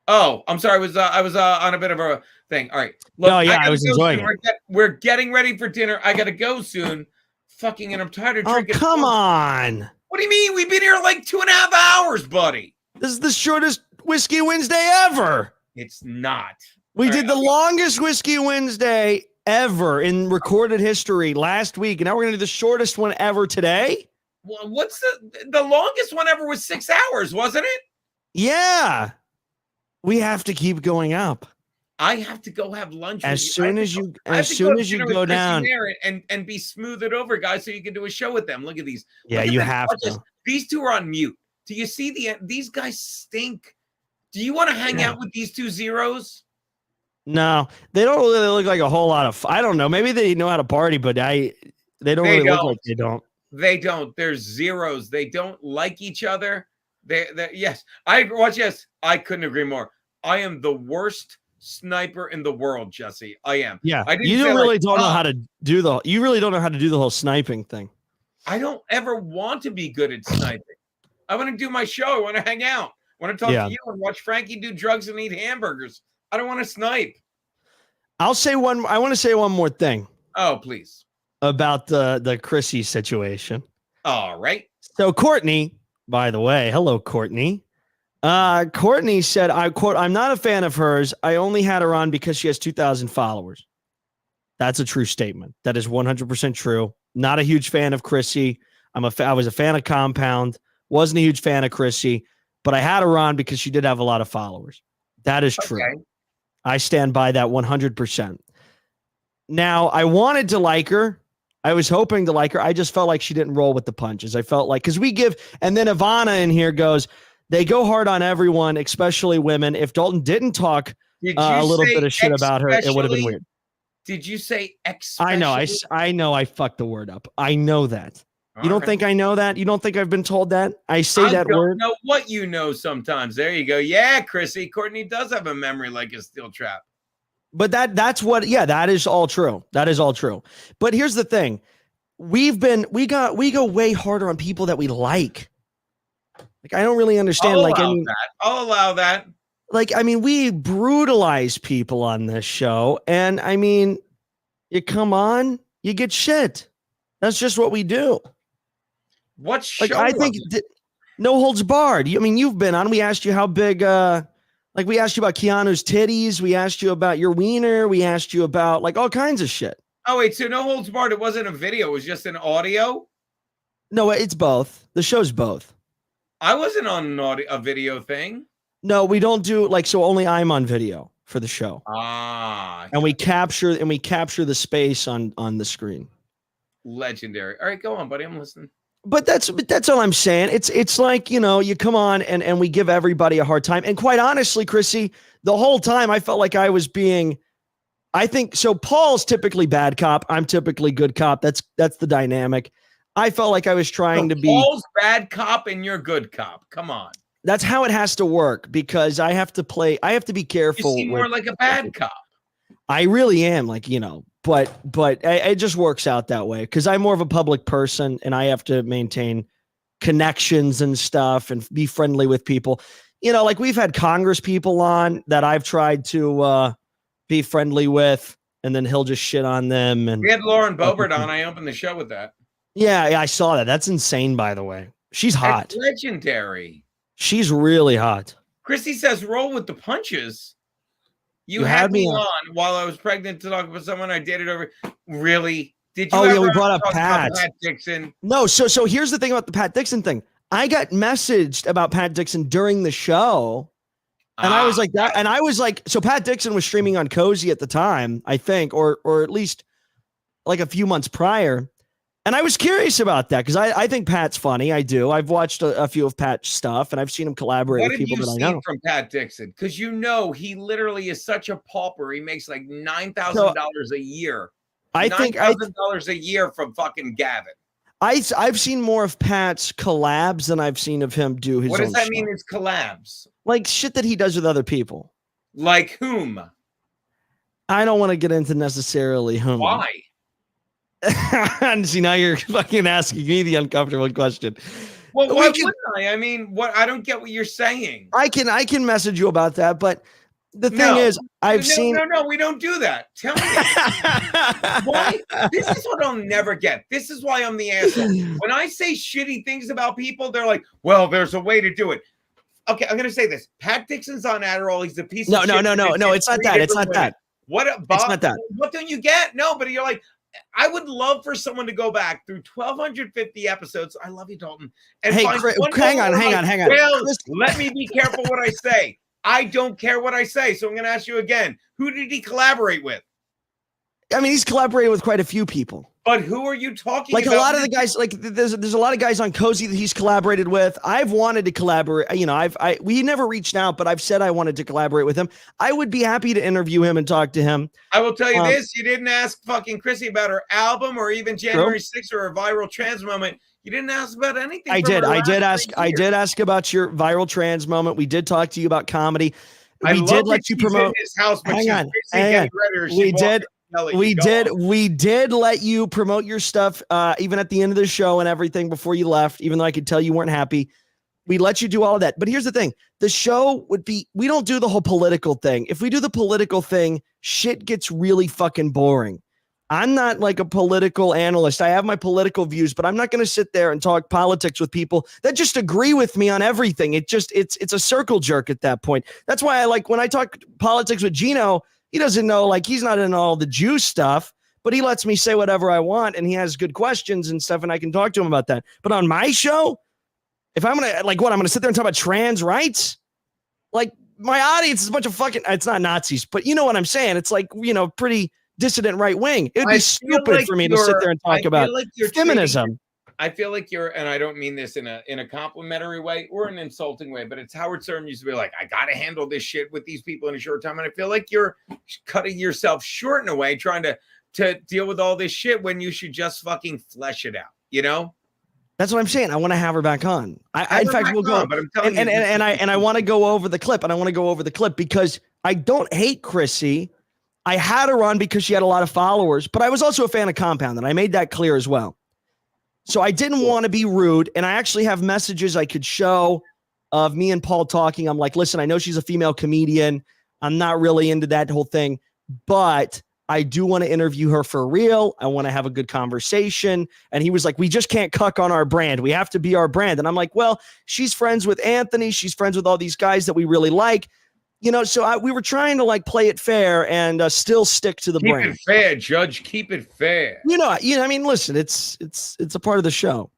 Oh, I'm sorry. I was on a bit of a thing. All right. Look, no, yeah, I was enjoying it. We're getting ready for dinner. I gotta go soon. Fucking, and I'm tired of drinking. Oh, come on. What do you mean? We've been here like 2.5 hours, buddy. This is the shortest Whiskey Wednesday ever. It's not. We did the longest Whiskey Wednesday ever in recorded history last week, and now we're gonna do the shortest one ever today. Well, what's the longest one ever was 6 hours, wasn't it? Yeah. We have to keep going up. I have to go have lunch. As soon as you go down and be smoothed over, guys, so you can do a show with them. Look at these. Yeah, you have to. These two are on mute. Do you see these guys stink? Do you want to hang out with these two zeros? No, they don't really look like a whole lot of. I don't know. Maybe they know how to party, but they don't really look like they don't. They don't. They're zeros. They don't like each other. Yes, I watch. Yes, I couldn't agree more. I am the worst sniper in the world, Jesse. I am. Yeah, you really don't know how to do the. You really don't know how to do the whole sniping thing. I don't ever want to be good at sniping. I want to do my show. I want to hang out. I want to talk to you and watch Frankie do drugs and eat hamburgers. I don't want to snipe. I want to say one more thing. Oh, please. About the Chrissy situation. All right. So Courtney, by the way, hello, Courtney. Courtney said, I quote, "I'm not a fan of hers. I only had her on because she has 2,000 followers." That's a true statement. That is 100% true. Not a huge fan of Chrissy. I was a fan of Compound. Wasn't a huge fan of Chrissy, but I had her on because she did have a lot of followers. That is true. Okay. I stand by that 100%. Now, I wanted to like her. I was hoping to like her. I just felt like she didn't roll with the punches. I felt like, because and then Ivana in here goes, they go hard on everyone, especially women. If Dalton didn't talk a little bit of shit about her, it would have been weird. Did you say especially? I know. I fucked the word up. I know that. You don't think I know that? You don't think I've been told that? I say that word. I don't know what you know sometimes. There you go. Yeah, Chrissy. Courtney does have a memory like a steel trap. But that's what, that is all true. That is all true. But here's the thing. We go way harder on people that we like. Like, I don't really understand. I'll allow that. Like, I mean, we brutalize people on this show. And I mean, you come on, you get shit. That's just what we do. What show? Like, I think No Holds Barred. You've been on. We asked you how big, we asked you about Keanu's titties. We asked you about your wiener. We asked you about all kinds of shit. Oh, wait. So No Holds Barred, it wasn't a video. It was just an audio? No, it's both. The show's both. I wasn't on a video thing. No, we don't do so only I'm on video for the show. And we capture the space on the screen. Legendary. All right, go on, buddy. I'm listening. But that's all I'm saying. It's like, you come on and we give everybody a hard time. And quite honestly, Chrissy, the whole time I felt like I was being, I think so. Paul's typically bad cop. I'm typically good cop. That's the dynamic. I felt like I was trying to be Paul's bad cop and you're good cop. Come on. That's how it has to work, because I have to be careful. You seem more like a bad cop. I really am, but it just works out that way because I'm more of a public person and I have to maintain connections and stuff and be friendly with people. We've had Congress people on that I've tried to be friendly with, and then he'll just shit on them. And we had Lauren Boebert on. I opened the show with that. Yeah, I saw that. That's insane, by the way. She's hot. That's legendary. She's really hot. Chrissy says, roll with the punches. You had me on while I was pregnant to talk about someone I dated over. Really? Did you? Oh, yeah, we brought up Pat Dixon. No, so here's the thing about the Pat Dixon thing. I got messaged about Pat Dixon during the show, And I was like that, and I was like, so Pat Dixon was streaming on Cozy at the time, I think, or at least like a few months prior. And I was curious about that because I think Pat's funny. I do. I've watched a few of Pat's stuff, and I've seen him collaborate with people that I know. What have you seen from Pat Dixon? Because he literally is such a pauper. He makes like $9,000 a year. I think $9,000 a year from fucking Gavin. I've seen more of Pat's collabs than I've seen of him do his own. What does that stuff. mean? His collabs? Like shit that he does with other people. Like whom? I don't want to get into necessarily whom. Why? See, now you're fucking asking me the uncomfortable question. Well, why wouldn't I? I mean, what? I don't get what you're saying. I can message you about that, but the thing is, I've seen. No, we don't do that. Tell me why. This is what I'll never get. This is why I'm the asshole. When I say shitty things about people, they're like, "Well, there's a way to do it." Okay, I'm gonna say this. Pat Dixon's on Adderall. He's a piece of shit. No. It's not that. It's not that. What? It's not that. What don't you get? No, but you're like. I would love for someone to go back through 1,250 episodes. I love you, Dalton. And hey, find hang on. Well, let me be careful what I say. I don't care what I say. So I'm going to ask you again. Who did he collaborate with? I mean, he's collaborated with quite a few people. But who are you talking about? Like a lot of the guys, like there's a lot of guys on Cozy that he's collaborated with. I've wanted to collaborate. You know, we never reached out, but I've said I wanted to collaborate with him. I would be happy to interview him and talk to him. I will tell you this: you didn't ask fucking Chrissy about her album or even January 6th or a viral trans moment. You didn't ask about anything. I did ask about your viral trans moment. We did talk to you about comedy. We did let you promote his house. Hang on. We did let you promote your stuff even at the end of the show and everything before you left, even though I could tell you weren't happy. We let you do all of that. But here's the thing. The show we don't do the whole political thing. If we do the political thing, shit gets really fucking boring. I'm not like a political analyst. I have my political views, but I'm not going to sit there and talk politics with people that just agree with me on everything. It's a circle jerk at that point. That's why I like when I talk politics with Gino. He doesn't know, like, he's not in all the Jew stuff, but he lets me say whatever I want, and he has good questions and stuff, and I can talk to him about that. But on my show, if I'm going to, I'm going to sit there and talk about trans rights? Like, my audience is a bunch of fucking, it's not Nazis, but you know what I'm saying? It's like, pretty dissident right wing. It would be stupid for me to sit there and talk about feminism. I feel like and I don't mean this in a complimentary way or an insulting way, but it's Howard Stern used to be like, I got to handle this shit with these people in a short time. And I feel like you're cutting yourself short in a way, trying to deal with all this shit when you should just fucking flesh it out, That's what I'm saying. I want to have her back on. In fact, we'll go. But I'm telling you, I want to go over the clip, and I want to go over the clip because I don't hate Chrissy. I had her on because she had a lot of followers, but I was also a fan of Compound, and I made that clear as well. So I didn't want to be rude, and I actually have messages I could show of me and Paul talking. I'm like, listen, I know she's a female comedian. I'm not really into that whole thing, but I do want to interview her for real. I want to have a good conversation. And he was like, we just can't cuck on our brand. We have to be our brand. And I'm like, well, she's friends with Anthony. She's friends with all these guys that we really like. So we were trying to like play it fair and still stick to the brand. Keep it fair, Judge. Keep it fair. I mean, listen, it's a part of the show.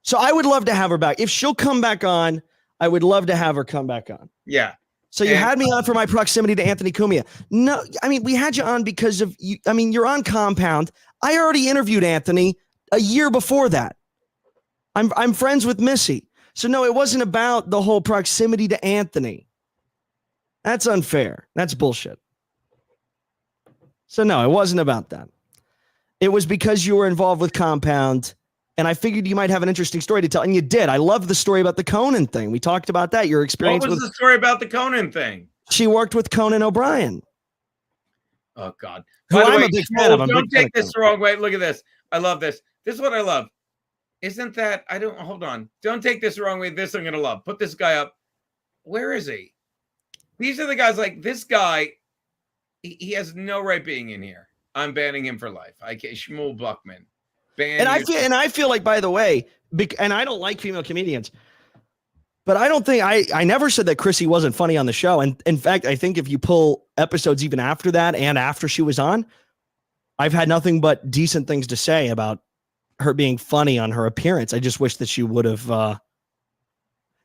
So I would love to have her back. If she'll come back on, I would love to have her come back on. Yeah. So you had me on for my proximity to Anthony Cumia. No, I mean, we had you on because of you. I mean, you're on Compound. I already interviewed Anthony a year before that. I'm friends with Missy. So no, it wasn't about the whole proximity to Anthony. That's unfair. That's bullshit. So no, it wasn't about that. It was because you were involved with Compound, and I figured you might have an interesting story to tell, and you did. I love the story about the Conan thing. We talked about that. Your experience. What was the story about the Conan thing? She worked with Conan O'Brien. Oh God! Who I'm a big fan of. Don't take this the wrong way. Look at this. I love this. This is what I love. Isn't that? Hold on. Don't take this the wrong way. This I'm gonna love. Put this guy up. Where is he? These are the guys like this guy. He has no right being in here. I'm banning him for life. Shmuel Buckman. And I feel like, by the way, and I don't like female comedians, but I don't think I never said that Chrissy wasn't funny on the show. And in fact, I think if you pull episodes even after that and after she was on, I've had nothing but decent things to say about her being funny on her appearance. I just wish that she would have.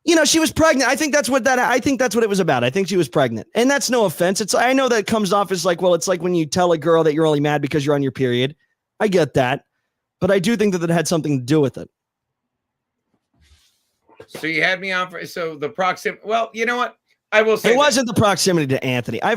You know, she was pregnant. I think that's what it was about. I think she was pregnant. And that's no offense. I know that comes off as like, well, it's like when you tell a girl that you're only mad because you're on your period. I get that. But I do think that had something to do with it. So you had me on for the proximity. Well, you know what? I will say it wasn't the proximity to Anthony. I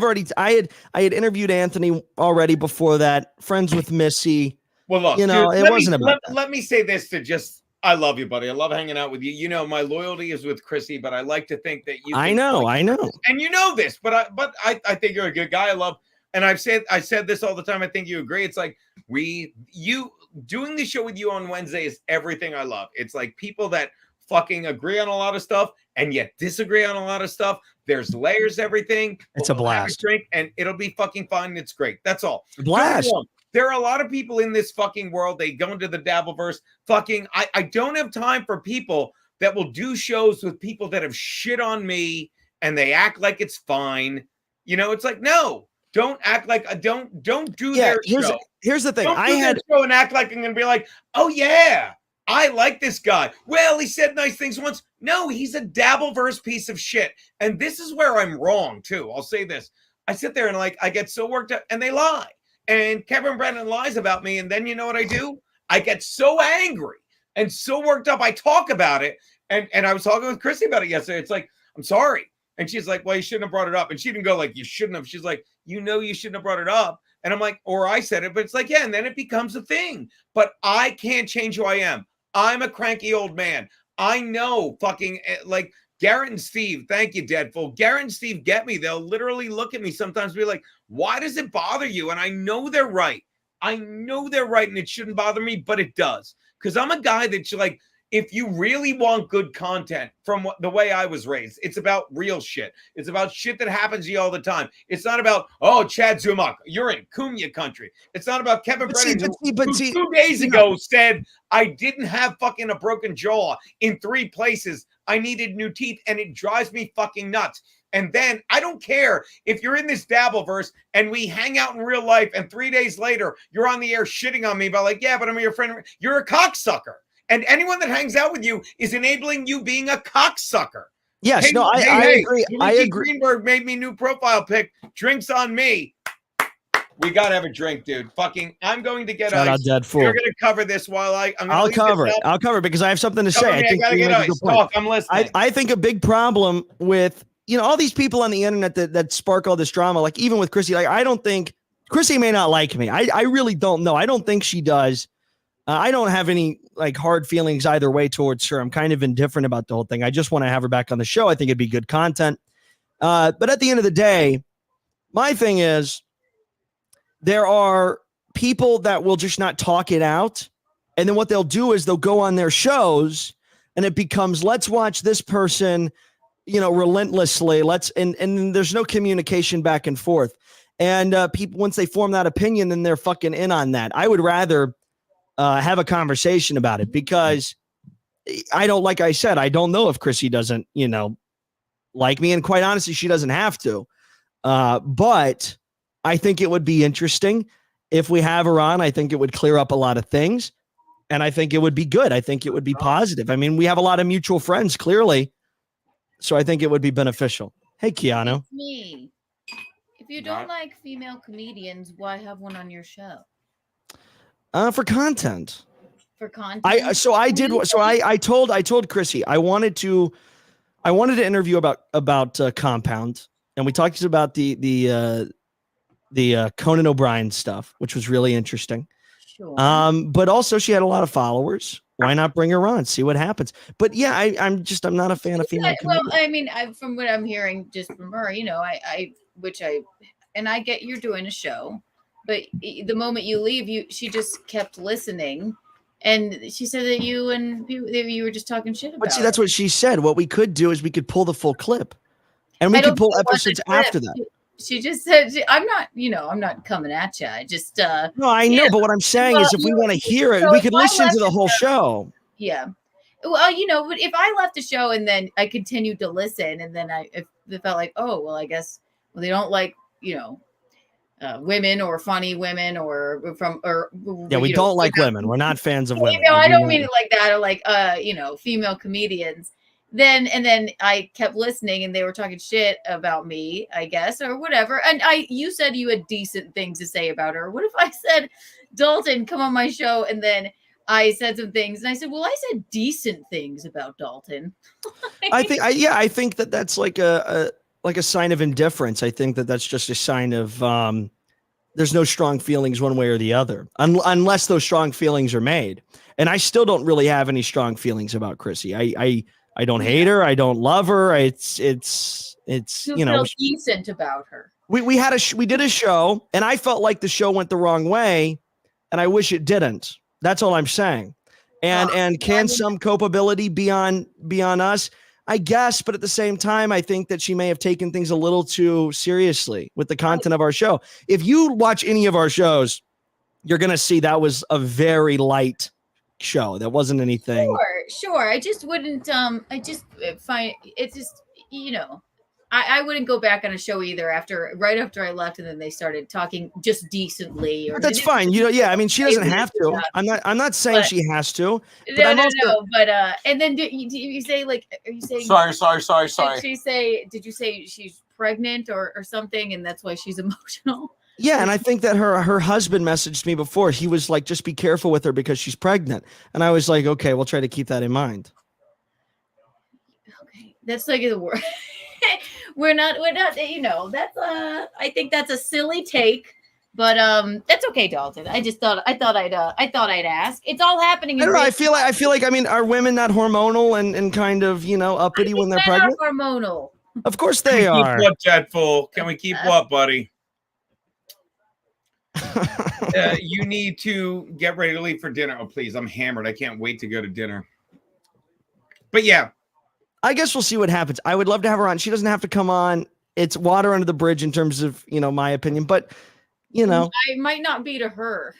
had interviewed Anthony already before that. Friends with Missy. Well, look, you know, dude, it wasn't about that. Let me say this to just. I love you, buddy. I love hanging out with you. You know, my loyalty is with Chrissy, but I like to think that you. I know. And you know this, but I think you're a good guy. I love, and I said this all the time. I think you agree. It's like you doing the show with you on Wednesday is everything I love. It's like people that fucking agree on a lot of stuff and yet disagree on a lot of stuff. There's layers, everything. It's a blast. Drink and it'll be fucking fun. It's great. That's all. Blast. There are a lot of people in this fucking world. They go into the Dabbleverse. Fucking, I don't have time for people that will do shows with people that have shit on me and they act like it's fine. You know, it's like, no, don't act like don't do their show. Here's the thing. Don't do their show and act like I'm gonna be like, oh yeah, I like this guy. Well, he said nice things once. No, he's a Dabbleverse piece of shit. And this is where I'm wrong too. I'll say this. I sit there and like I get so worked up and they lie. And Kevin Brennan lies about me. And then you know what I do? I get so angry and so worked up. I talk about it. And I was talking with Chrissy about it yesterday. It's like, I'm sorry. And she's like, well, you shouldn't have brought it up. And she didn't go like, you shouldn't have. She's like, you know, you shouldn't have brought it up. And I'm like, or I said it, but it's like, yeah. And then it becomes a thing. But I can't change who I am. I'm a cranky old man. I know fucking like Garrett and Steve. Thank you, Deadful. Garrett and Steve get me. They'll literally look at me sometimes and be like, why does it bother you? And I know they're right. I know they're right. And it shouldn't bother me, but it does. Because I'm a guy that's like, if you really want good content from the way I was raised, it's about real shit. It's about shit that happens to you all the time. It's not about, oh, Chad Zumach, you're in Cumia country. It's not about Kevin Brennan, who 2 days ago said, I didn't have fucking a broken jaw in 3 places. I needed new teeth, and it drives me fucking nuts. And then I don't care if you're in this Dabbleverse and we hang out in real life and 3 days later you're on the air shitting on me about like, yeah, but I'm your friend. You're a cocksucker. And anyone that hangs out with you is enabling you being a cocksucker. Yes, hey, no, I agree. I agree. Greenberg made me new profile pic. Drinks on me. We got to have a drink, dude. Fucking, I'm going to get Shout ice. out Dead Fool. You're going to cover this while I'll cover it. I'll cover it because I have something to say. I think gotta get ice. Talk. I'm listening. I think a big problem with, you know, all these people on the internet that spark all this drama, like even with Chrissy, like I don't think Chrissy may not like me. I really don't know. I don't think she does. I don't have any like hard feelings either way towards her. I'm kind of indifferent about the whole thing. I just want to have her back on the show. I think it'd be good content. But at the end of the day, my thing is there are people that will just not talk it out. And then what they'll do is they'll go on their shows and it becomes, let's watch this person, you know, relentlessly. And there's no communication back and forth. And people, once they form that opinion, then they're fucking in on that. I would rather have a conversation about it because I don't, like I said, I don't know if Chrissy doesn't, you know, like me. And quite honestly, she doesn't have to. But I think it would be interesting if we have her on. I think it would clear up a lot of things. And I think it would be good. I think it would be positive. I mean, we have a lot of mutual friends, clearly. So I think it would be beneficial. Hey, Keanu. It's me. If you don't like female comedians, why have one on your show? For content. For content. I told Chrissy I wanted to interview about Compound, and we talked about the Conan O'Brien stuff, which was really interesting. Sure. But also she had a lot of followers. Why not bring her on, see what happens? But yeah, I'm not a fan of female comedians. Well, I mean, from what I'm hearing just from her, you know, I get you're doing a show. But the moment you leave, she just kept listening, and she said that you were just talking shit about. But see, that's what she said. What we could do is we could pull the full clip, and we could pull episodes after that. She just said, "I'm not coming at you. I just." No, I know, but what I'm saying is, if we want to hear it, we could listen to the whole show. Yeah. Well, you know, but if I left the show and then I continued to listen, and then it felt like, oh, well, I guess they don't like, you know. Women or funny women we don't like women. We're not fans of women. You know, I don't mean it like that, or like female comedians. then I kept listening, and they were talking shit about me, I guess, or whatever. And you said you had decent things to say about her. What if I said, Dalton, come on my show, and then I said some things, and I said, well, I said decent things about Dalton. I think that's like a sign of indifference. I think that's just a sign of there's no strong feelings one way or the other, unless those strong feelings are made. And I still don't really have any strong feelings about Chrissy. I don't hate her. I don't love her. It's you know, feel decent about her. We did a show, and I felt like the show went the wrong way, and I wish it didn't. That's all I'm saying. And can some culpability be on us? I guess, but at the same time, I think that she may have taken things a little too seriously with the content of our show. If you watch any of our shows, you're gonna see that was a very light show. That wasn't anything. Sure. I just wouldn't. I just find it's just, you know, I wouldn't go back on a show either right after I left, and then they started talking just decently. Or but that's fine. You know, yeah. I mean, she doesn't have to. I'm not saying she has to. No. But and then did you say, like, are you saying? Sorry. Did you say she's pregnant or something, and that's why she's emotional? Yeah, and I think that her husband messaged me before. He was like, just be careful with her because she's pregnant. And I was like, okay, we'll try to keep that in mind. Okay. That's like the word. We're not, you know, that's I think that's a silly take, but that's okay, Dalton. I thought I'd ask. It's all happening. I don't know. I feel like, I mean, are women not hormonal and kind of, you know, uppity when they're pregnant? Hormonal. Of course they are. Keep what, Jetful? Can we keep what, buddy? You need to get ready to leave for dinner. Oh, please. I'm hammered. I can't wait to go to dinner. But yeah. I guess we'll see what happens. I would love to have her on. She doesn't have to come on. It's water under the bridge in terms of, you know, my opinion, but you know, I might not be to her.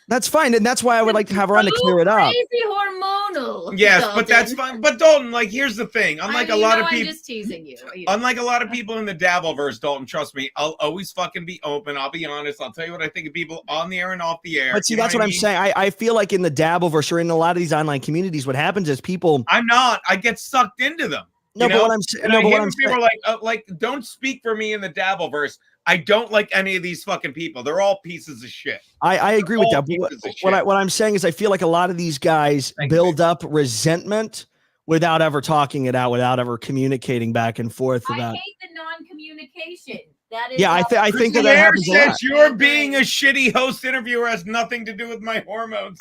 That's fine. And that's why I would like to have her on to clear it up. Crazy hormonal. Yes, Dalton. but that's fine. But Dalton, like, here's the thing. Unlike a lot of people, I'm just teasing you. Unlike a lot of people in the Dabbleverse, Dalton, trust me, I'll always fucking be open. I'll be honest. I'll tell you what I think of people on the air and off the air. But see, that's what I'm saying. I feel like in the Dabbleverse or in a lot of these online communities, what happens is people. I'm not. I get sucked into them. No, but what I'm saying. No, but what I'm people are like, don't speak for me in the Dabbleverse. I don't like any of these fucking people. They're all pieces of shit. I agree with that. But what I'm saying is I feel like a lot of these guys build up resentment without ever talking it out, without ever communicating back and forth about. I hate the non-communication. That is. Yeah, I think that happens a lot. You're being a shitty host interviewer has nothing to do with my hormones.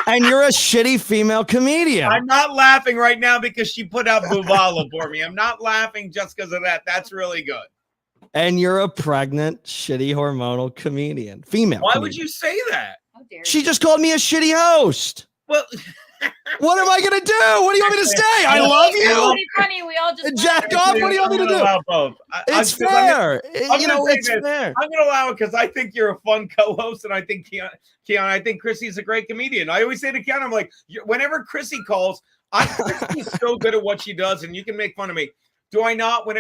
And you're a shitty female comedian. I'm not laughing right now because she put out Buvala for me. I'm not laughing just because of that. That's really good. And you're a pregnant, shitty hormonal comedian. Female. Why comedian. would you say that? She just called me a shitty host. Well, what am I gonna do? What do you want me to say? I love you. It's funny. We all just jack off. What do you want me to do? Both. It's fair. It's fair. I'm gonna allow it because I think you're a fun co-host, and I think Keon, I think Chrissy's a great comedian. I always say to Keon, I'm like, whenever Chrissy calls, Chrissy's so good at what she does, and you can make fun of me. Do I not? When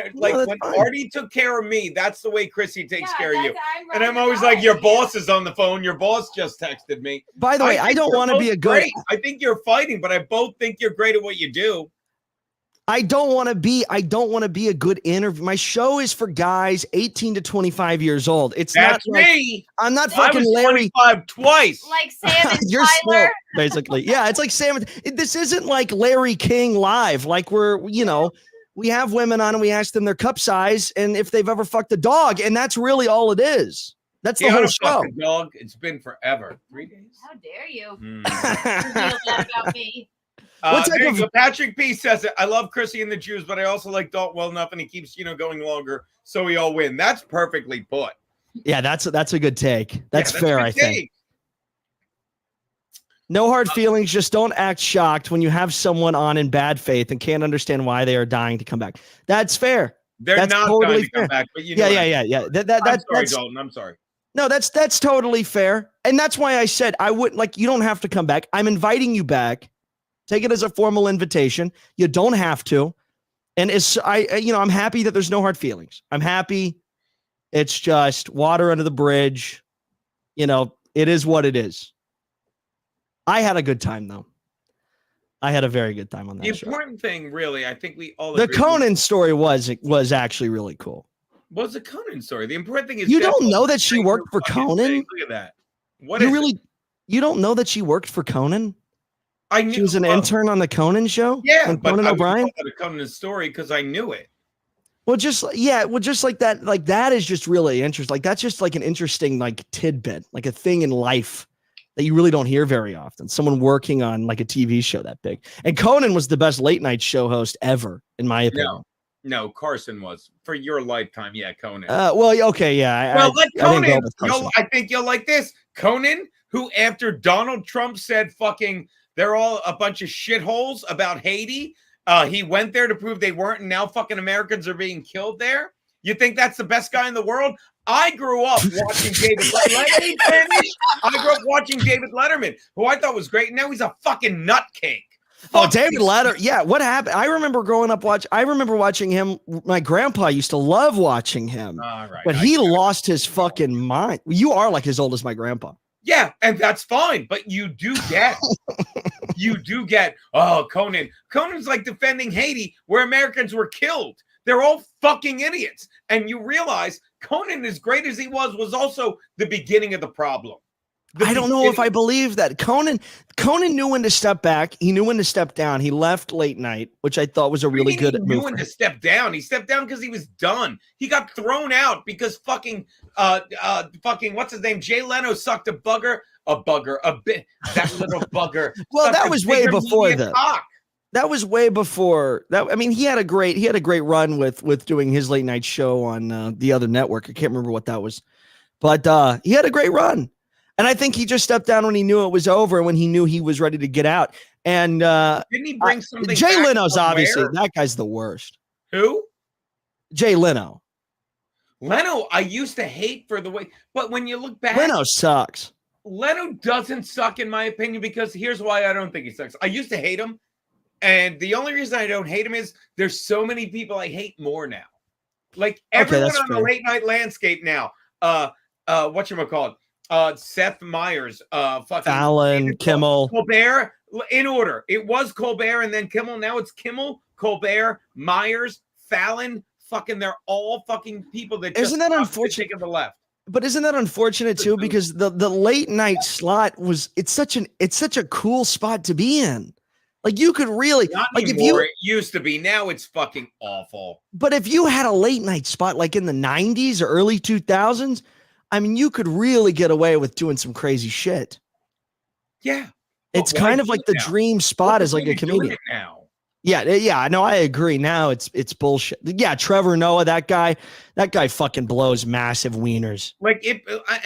Artie took care of me, that's the way Chrissy takes care of you. And I'm always like, your boss is on the phone. Your boss just texted me. By the way, I don't want to be a good. Great. I think you're fighting, but I both think you're great at what you do. I don't want to be a good interview. My show is for guys 18 to 25 years old. It's That's not like, me. I'm not fucking Larry. 25 twice. Like Sam and You're Tyler. slow, basically. Yeah, it's like Sam. This isn't like Larry King live. Like we have women on and we ask them their cup size and if they've ever fucked a dog, and that's really all it is. That's the whole show. Dog. It's been forever. 3 days. How dare you? Reveal that about me. Patrick P says it. I love Chrissy and the Jews, but I also like Dalton well enough, and he keeps going longer, so we all win. That's perfectly put. Yeah, that's a good take. That's fair. I think. No hard feelings. Just don't act shocked when you have someone on in bad faith and can't understand why they are dying to come back. That's fair. That's not totally dying to come back, but yeah. I'm sorry, Dalton. I'm sorry. No, that's totally fair, and that's why I said I would you don't have to come back. I'm inviting you back. Take it as a formal invitation. You don't have to, and I'm happy that there's no hard feelings. I'm happy. It's just water under the bridge. It is what it is. I had a good time, though. I had a very good time on that The show. important thing, really, I think we all The agree Conan story was actually really cool. What's the Conan story? The important thing is You don't know that she worked for Conan? Look at that. What You is really it? you don't know that she worked for Conan? I knew She was an intern on the Conan show? Yeah, On but Conan I O'Brien? wouldn't call that a Conan story because I knew it. Well, just like that, like that is just really interesting. Like that's just like an interesting like tidbit, like a thing in life that you really don't hear very often. Someone working on like a TV show that big. And Conan was the best late night show host ever, in my opinion. No, Carson was for your lifetime. Yeah, Conan. Well, okay, yeah. Like I didn't go Conan, with Carson. I think you'll like this. Conan, who after Donald Trump said fucking they're all a bunch of shitholes about Haiti, he went there to prove they weren't, and now fucking Americans are being killed there. You think that's the best guy in the world? I grew up watching David Letterman. I grew up watching David Letterman, who I thought was great, and now he's a fucking nutcake. Oh, David Letterman. Yeah, what happened? I remember growing up watching him. My grandpa used to love watching him. All right, but he lost his fucking mind. You are like as old as my grandpa. Yeah, and that's fine, but you do get, Conan. Conan's like defending Haiti where Americans were killed. They're all fucking idiots. And you realize Conan, as great as he was also the beginning of the problem. I don't know if I believe that. Conan knew when to step back. He knew when to step down. He left late night, which I thought was a really good move. He knew when to step down. He stepped down because he was done. He got thrown out because fucking what's his name? Jay Leno sucked that little bugger. Well, that was way before that. That was way before that. I mean, he had a great run with doing his late night show on the other network. I can't remember what that was, but he had a great run. And I think he just stepped down when he knew it was over, when he knew he was ready to get out. And didn't he bring something? Jay back Leno's from obviously where? that guy's the worst. Who? Jay Leno. Leno, I used to hate for the way, but when you look back, Leno sucks. Leno doesn't suck in my opinion, because here's why I don't think he sucks. I used to hate him, and the only reason I don't hate him is there's so many people I hate more now. Like everyone on the late night landscape now. Whatchamacallit? Seth Meyers, fucking Fallon, Kimmel, Colbert, in order. It was Colbert and then Kimmel. Now it's Kimmel, Colbert, Myers, Fallon. Fucking, they're all fucking people that isn't that unfortunate? To the left. But isn't that unfortunate too? Because the late night slot it's such a cool spot to be in. Like you could really Not like anymore. if you It used to be. Now it's fucking awful. But if you had a late night spot like in the 90s or early 2000s, I mean, you could really get away with doing some crazy shit. Yeah. It's kind of like the dream spot as like a comedian. Now. Yeah, no, I agree. Now it's bullshit. Yeah, Trevor Noah, that guy fucking blows massive wieners. Like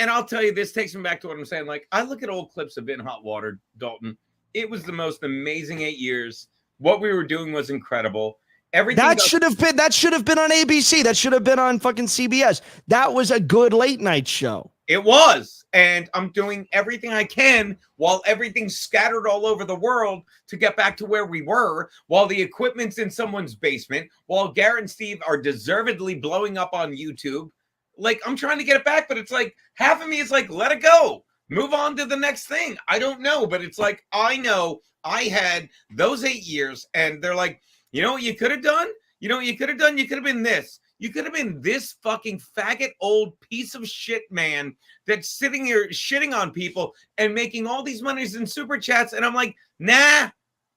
and I'll tell you, this takes me back to what I'm saying. Like, I look at old clips of In Hot Water, Dalton. It was the most amazing 8 years. What we were doing was incredible. Everything that should have been on ABC. That should have been on fucking CBS. That was a good late night show. It was. And I'm doing everything I can while everything's scattered all over the world to get back to where we were, while the equipment's in someone's basement, while Garrett and Steve are deservedly blowing up on YouTube. Like, I'm trying to get it back, but it's like half of me is like, let it go. Move on to the next thing. I don't know, but it's like, I know I had those 8 years, and they're like, you know what you could have done? You know what you could have done? You could have been this. You could have been this fucking faggot old piece of shit man that's sitting here shitting on people and making all these monies in super chats. And I'm like, nah,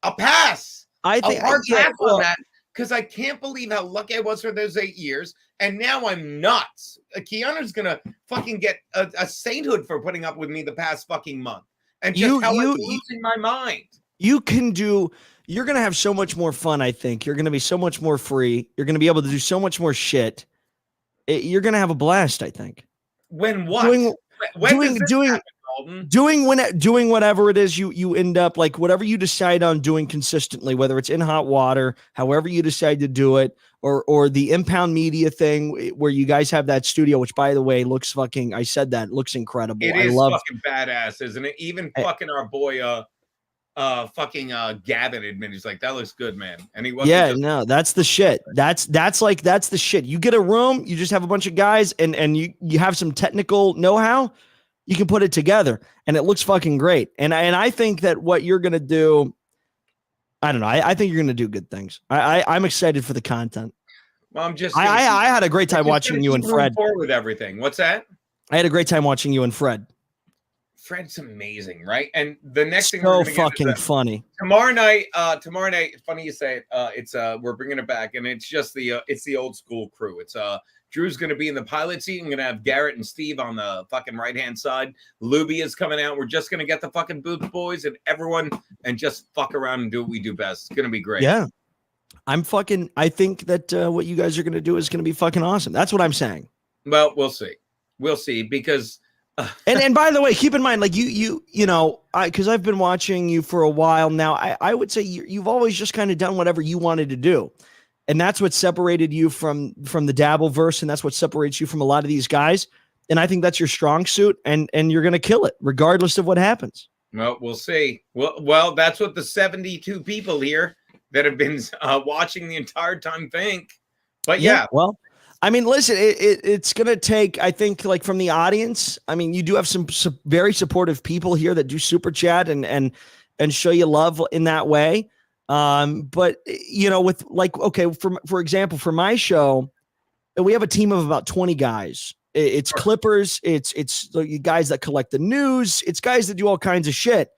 I'll pass. I think I'll hard pass on that, because I can't believe how lucky I was for those 8 years. And now I'm nuts. Keanu's going to fucking get a sainthood for putting up with me the past fucking month. And just I'm losing my mind. You're going to have so much more fun, I think. You're going to be so much more free. You're going to be able to do so much more shit. You're going to have a blast, I think. When what? Doing whatever it is you end up, like whatever you decide on doing consistently, whether it's In Hot Water, however you decide to do it, or the Impound Media thing where you guys have that studio, which by the way looks fucking, I said that, looks incredible. It is fucking badass, isn't it? Even fucking our boy Gavin admitted, he's like, that looks good, man. And he wasn't that's the shit. That's the shit. You get a room, you just have a bunch of guys, and you have some technical know-how, you can put it together and it looks fucking great. And I think that what you're gonna do I don't know. I think you're going to do good things. I'm excited for the content. Well, I'm just. I had a great time watching you and Fred. With everything. What's that? I had a great time watching you and Fred. Fred's amazing, right? And the next thing so we're gonna fucking get is funny. Tomorrow night, funny you say it. It's we're bringing it back, and it's just it's the old school crew. It's Drew's gonna be in the pilot seat. I'm gonna have Garrett and Steve on the fucking right hand side. Luby is coming out. We're just gonna get the fucking Boots boys and everyone and just fuck around and do what we do best. It's gonna be great. Yeah. I think that what you guys are gonna do is gonna be fucking awesome. That's what I'm saying. Well, we'll see. We'll see because. and by the way, keep in mind, like you know, because I've been watching you for a while now. I would say you've always just kind of done whatever you wanted to do, and that's what separated you from the Dabble verse, and that's what separates you from a lot of these guys. And I think that's your strong suit, and you're gonna kill it regardless of what happens. Well, we'll see. Well, that's what the 72 people here that have been watching the entire time think. But yeah. Well. I mean, listen, it's going to take, I think, like from the audience. I mean, you do have some very supportive people here that do super chat and show you love in that way. But, you know, with like, okay, for example, for my show, we have a team of about 20 guys. It's clippers. It's the guys that collect the news. It's guys that do all kinds of shit.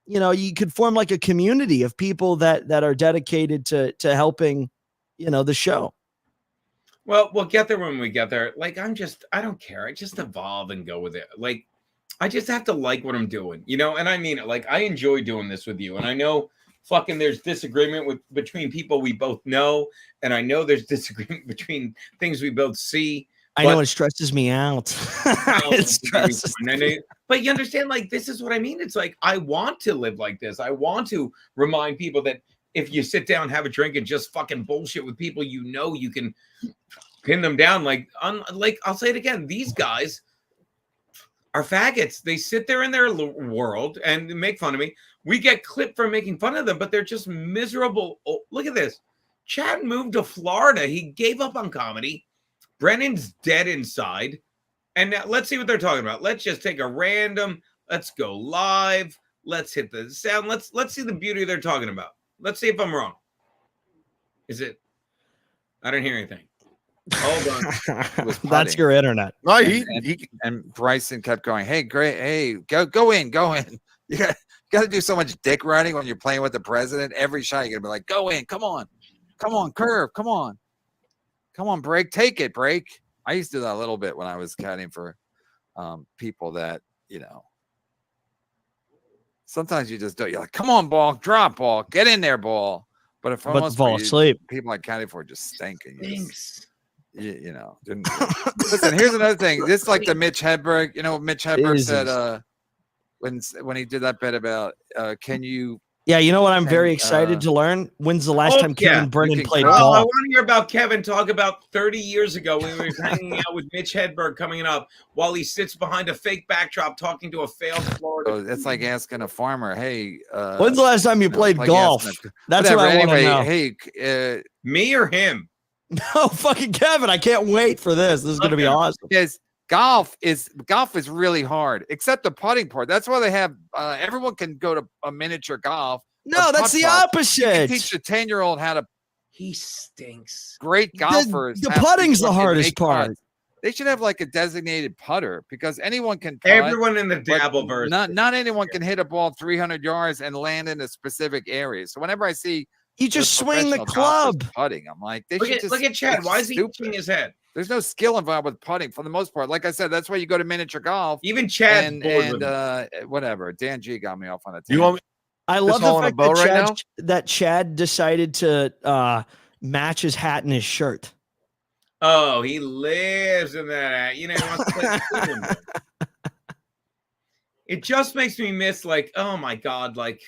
You know, you could form like a community of people that are dedicated to helping, you know, the show. Well, we'll get there when we get there. Like, I don't care. I just evolve and go with it. Like, I just have to like what I'm doing, you know? And I mean it. Like, I enjoy doing this with you. And I know fucking there's disagreement between people we both know. And I know there's disagreement between things we both see. I know it stresses me out. It stresses me. But you understand, like, this is what I mean. It's like, I want to live like this. I want to remind people that if you sit down, have a drink, and just fucking bullshit with people, you know, you can pin them down. Like I'll say it again. These guys are faggots. They sit there in their world and make fun of me. We get clipped for making fun of them, but they're just miserable. Oh, look at this. Chad moved to Florida. He gave up on comedy. Brennan's dead inside. And now let's see what they're talking about. Let's just take a random. Let's go live. Let's hit the sound. Let's see the beauty they're talking about. Let's see if I'm wrong. Is it? I don't hear anything. Hold on. That's your internet. No, and Bryson kept going, hey, great. Hey, go in. You got to do so much dick riding when you're playing with the president. Every shot, you're going to be like, go in. Come on, curve. Come on, break. Take it, break. I used to do that a little bit when I was caddying for people that, you know, sometimes you just don't. You're like, come on, ball, drop ball, get in there, ball. But if fall asleep, people like caddy for just stinking. You know. Listen, here's another thing. This is like the Mitch Hedberg. You know, Mitch Hedberg said when he did that bit about can you. Yeah, you know what? I'm very excited to learn. When's the last time Kevin Brennan played golf? I want to hear about Kevin talk about 30 years ago when we were hanging out with Mitch Hedberg coming up while he sits behind a fake backdrop talking to a failed Florida. So it's like asking a farmer, hey. When's the last time you played golf? That's what I want to know. Hey, me or him? No, fucking Kevin. I can't wait for this. This is going to be awesome. Golf is really hard, except the putting part. That's why they have everyone can go to a miniature golf. No, that's the opposite. Teach a 10-year-old how to. He stinks. Great golfers. The putting's the hardest part. Putts. They should have like a designated putter because anyone can. Putt, everyone in the Dabble verse. Not anyone can hit a ball 300 yards and land in a specific area. So whenever I see you just swing the club putting, I'm like, look at Chad. Why is he hitting his head? There's no skill involved with putting for the most part. Like I said, that's why you go to miniature golf. Even Chad and whatever. Dan G got me off on that. I love the fact that Chad decided to match his hat and his shirt. Oh, he lives in that. You know, he wants to play. It just makes me miss, like, oh my God, like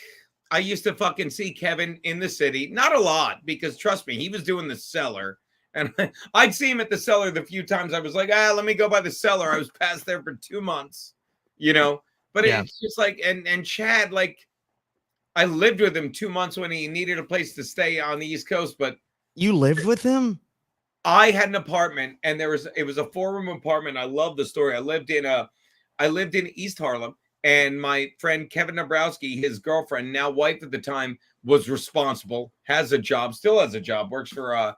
I used to fucking see Kevin in the city. Not a lot, because trust me, he was doing the cellar. And I'd see him at the cellar the few times I was like, let me go by the cellar. I was past there for 2 months, you know. But it's just like, and Chad, like, I lived with him 2 months when he needed a place to stay on the East Coast. But you lived with him? I had an apartment, and it was a 4-room apartment. I love the story. I lived in East Harlem, And my friend Kevin Nabrowski, his girlfriend, now wife at the time, was responsible, has a job, still has a job, works for, I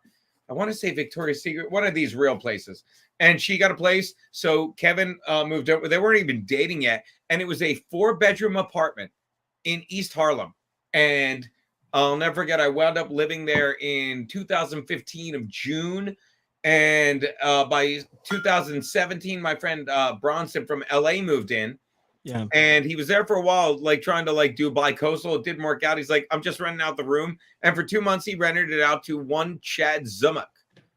want to say Victoria's Secret, one of these real places. And she got a place. So Kevin moved over. They weren't even dating yet. And it was a 4-bedroom apartment in East Harlem. And I'll never forget, I wound up living there in 2015 of June. And by 2017, my friend Bronson from LA moved in. Yeah. And he was there for a while, like trying to like do bi-coastal. It didn't work out. He's like, I'm just renting out the room. And for 2 months, he rented it out to one Chad Zumach,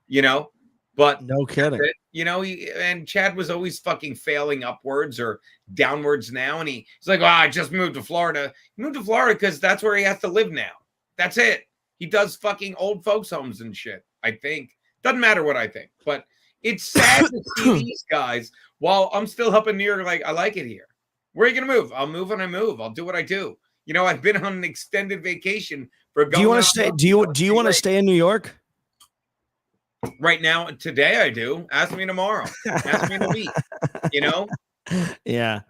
you know, but no kidding. You know, and Chad was always fucking failing upwards or downwards now. And he's like, oh, I just moved to Florida. He moved to Florida because that's where he has to live now. That's it. He does fucking old folks homes and shit, I think. Doesn't matter what I think, but it's sad to see these guys while I'm still up in New York. Like, I like it here. Where are you going to move? I'll move when I move. I'll do what I do. You know, I've been on an extended vacation for. Do you want to stay? Do you want to stay in New York? Right now, today I do. Ask me tomorrow. Ask me in a week. You know? Yeah.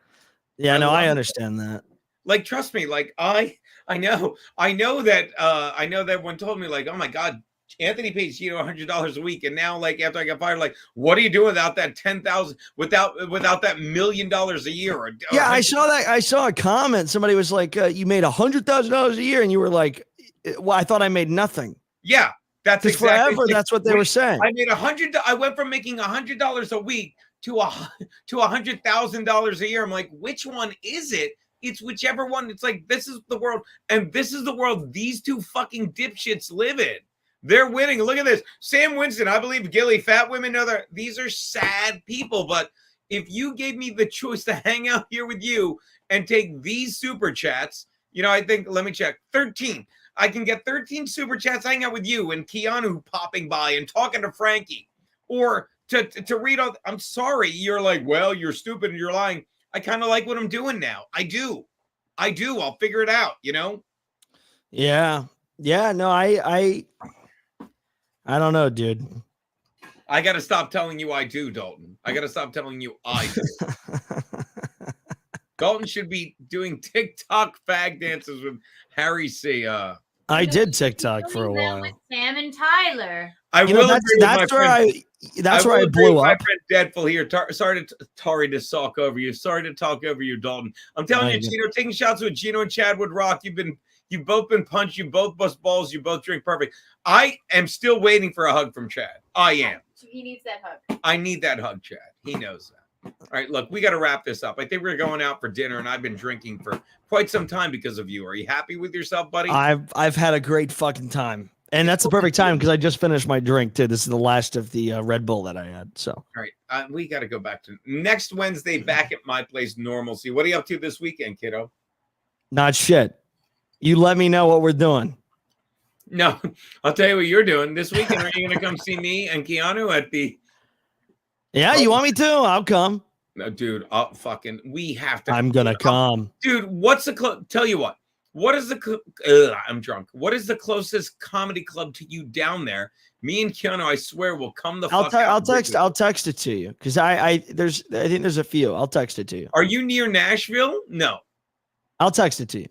Yeah, no, I understand that. Like, trust me, like I know that everyone told me, like, oh my God, Anthony pays $100 a week. And now, like, after I got fired, like, what are you doing without that 10,000 without that $1 million a year? Or yeah, I saw that. I saw a comment. Somebody was like, you made $100,000 a year. And you were like, well, I thought I made nothing. Yeah. That's exactly forever. That's what they were saying. I made I went from making $100 a week to $100,000 a year. I'm like, which one is it? It's whichever one. It's like, this is the world. And this is the world these two fucking dipshits live in. They're winning. Look at this. Sam Winston, I believe Gilly, fat women know that these are sad people. But if you gave me the choice to hang out here with you and take these super chats, you know, I think, let me check, 13. I can get 13 super chats, hang out with you and Keanu popping by and talking to Frankie. Or to read all, I'm sorry, you're like, well, you're stupid and you're lying. I kind of like what I'm doing now. I do. I'll figure it out, you know? Yeah. Yeah, no, I don't know, dude. I got to stop telling you I do, Dalton. I got to stop telling you I do. Dalton should be doing TikTok fag dances with Harry C. I did TikTok for a while. With Sam and Tyler. I will that's where I blew up. My friend Deadful here. Sorry to Tari to talk over you. Sorry to talk over you, Dalton. I'm telling you, Gino, taking shots with Gino and Chad would rock. You've both been punched. You both bust balls. You both drink perfect. I am still waiting for a hug from Chad. I am. He needs that hug. I need that hug, Chad. He knows that. All right, look, we got to wrap this up. I think we're going out for dinner, and I've been drinking for quite some time because of you. Are you happy with yourself, buddy? I've had a great fucking time, and that's the perfect time because I just finished my drink too. This is the last of the Red Bull that I had. So, all right, we got to go back to next Wednesday. Back at my place, normalcy. What are you up to this weekend, kiddo? Not shit. You let me know what we're doing. No, I'll tell you what you're doing this weekend. Are you going to come see me and Keanu at the? Yeah, you want me to? I'll come. No, dude. We have to. I'm gonna come, dude. What's the? Tell you what. What is the? I'm drunk. What is the closest comedy club to you down there? Me and Keanu, I swear, will come the fuck. I'll text it to you because I think there's a few. I'll text it to you. Are you near Nashville? No. I'll text it to you.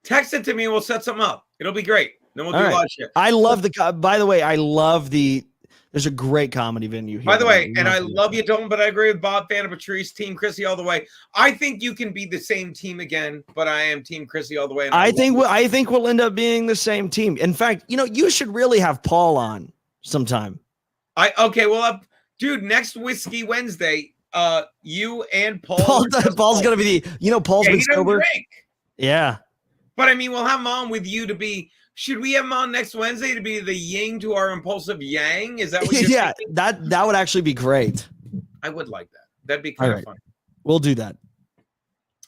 Text it to me and we'll set something up. It'll be great. Then we'll do a lot of shit. I love by the way, I love there's a great comedy venue here. By the way, and I love you, Dalton, but I agree with Bob, fan of Patrice, Team Chrissy all the way. I think you can be the same team again, but I am Team Chrissy all the way. I think we'll end up being the same team. In fact, you should really have Paul on sometime. Dude, next Whiskey Wednesday, you and Paul. Paul's gonna be Paul's been sober. Drink. Yeah. But I mean, we'll have him on with you to be. Should we have him on next Wednesday to be the yin to our impulsive yang? Is that what you're thinking? that would actually be great. I would like that. That'd be kind of fun. We'll do that.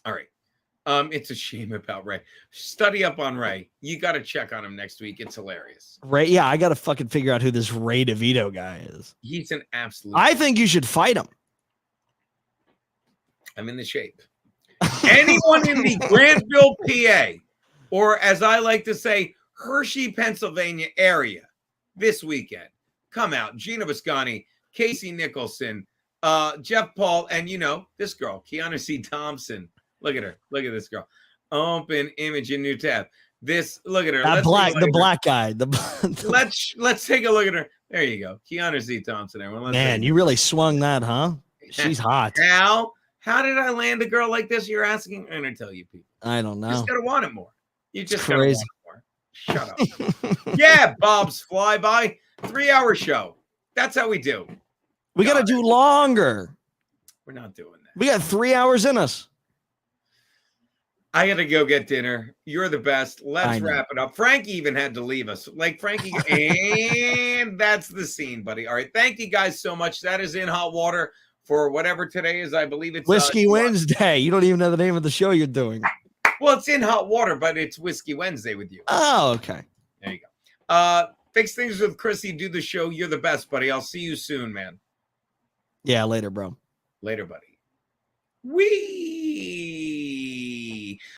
All right. It's a shame about Ray. Study up on Ray. You got to check on him next week. It's hilarious. Ray, yeah, I got to fucking figure out who this Ray DeVito guy is. He's an absolute. I think you should fight him. I'm in the shape. Anyone in the Grantville, PA, or as I like to say, Hershey, Pennsylvania area this weekend. Come out. Gina Viscani, Casey Nicholson, Jeff Paul, and this girl, Keanu C. Thompson. Look at her. Look at this girl. Open image in new tab. This, look at her. The black guy. Let's take a look at her. There you go. Keanu Z. Thompson. Man, you really swung that, huh? She's hot. How did I land a girl like this? You're asking. I'm gonna tell you, people. I don't know. You just gotta want it more. You just gotta crazy. want it more. Shut up. Yeah, Bob's Flyby. 3-hour show. That's how we do. We got to do longer. We're not doing that. We got 3 hours in us. I got to go get dinner. You're the best. Let's wrap it up. Frankie even had to leave us. Like Frankie, and that's the scene, buddy. All right. Thank you guys so much. That is In Hot Water for whatever today is. I believe it's Whiskey Wednesday. You don't even know the name of the show you're doing. Well, it's In Hot Water, but it's Whiskey Wednesday with you. Oh, okay. There you go. Fix Things with Chrissy. Do the show. You're the best, buddy. I'll see you soon, man. Yeah, later, bro. Later, buddy. Wee.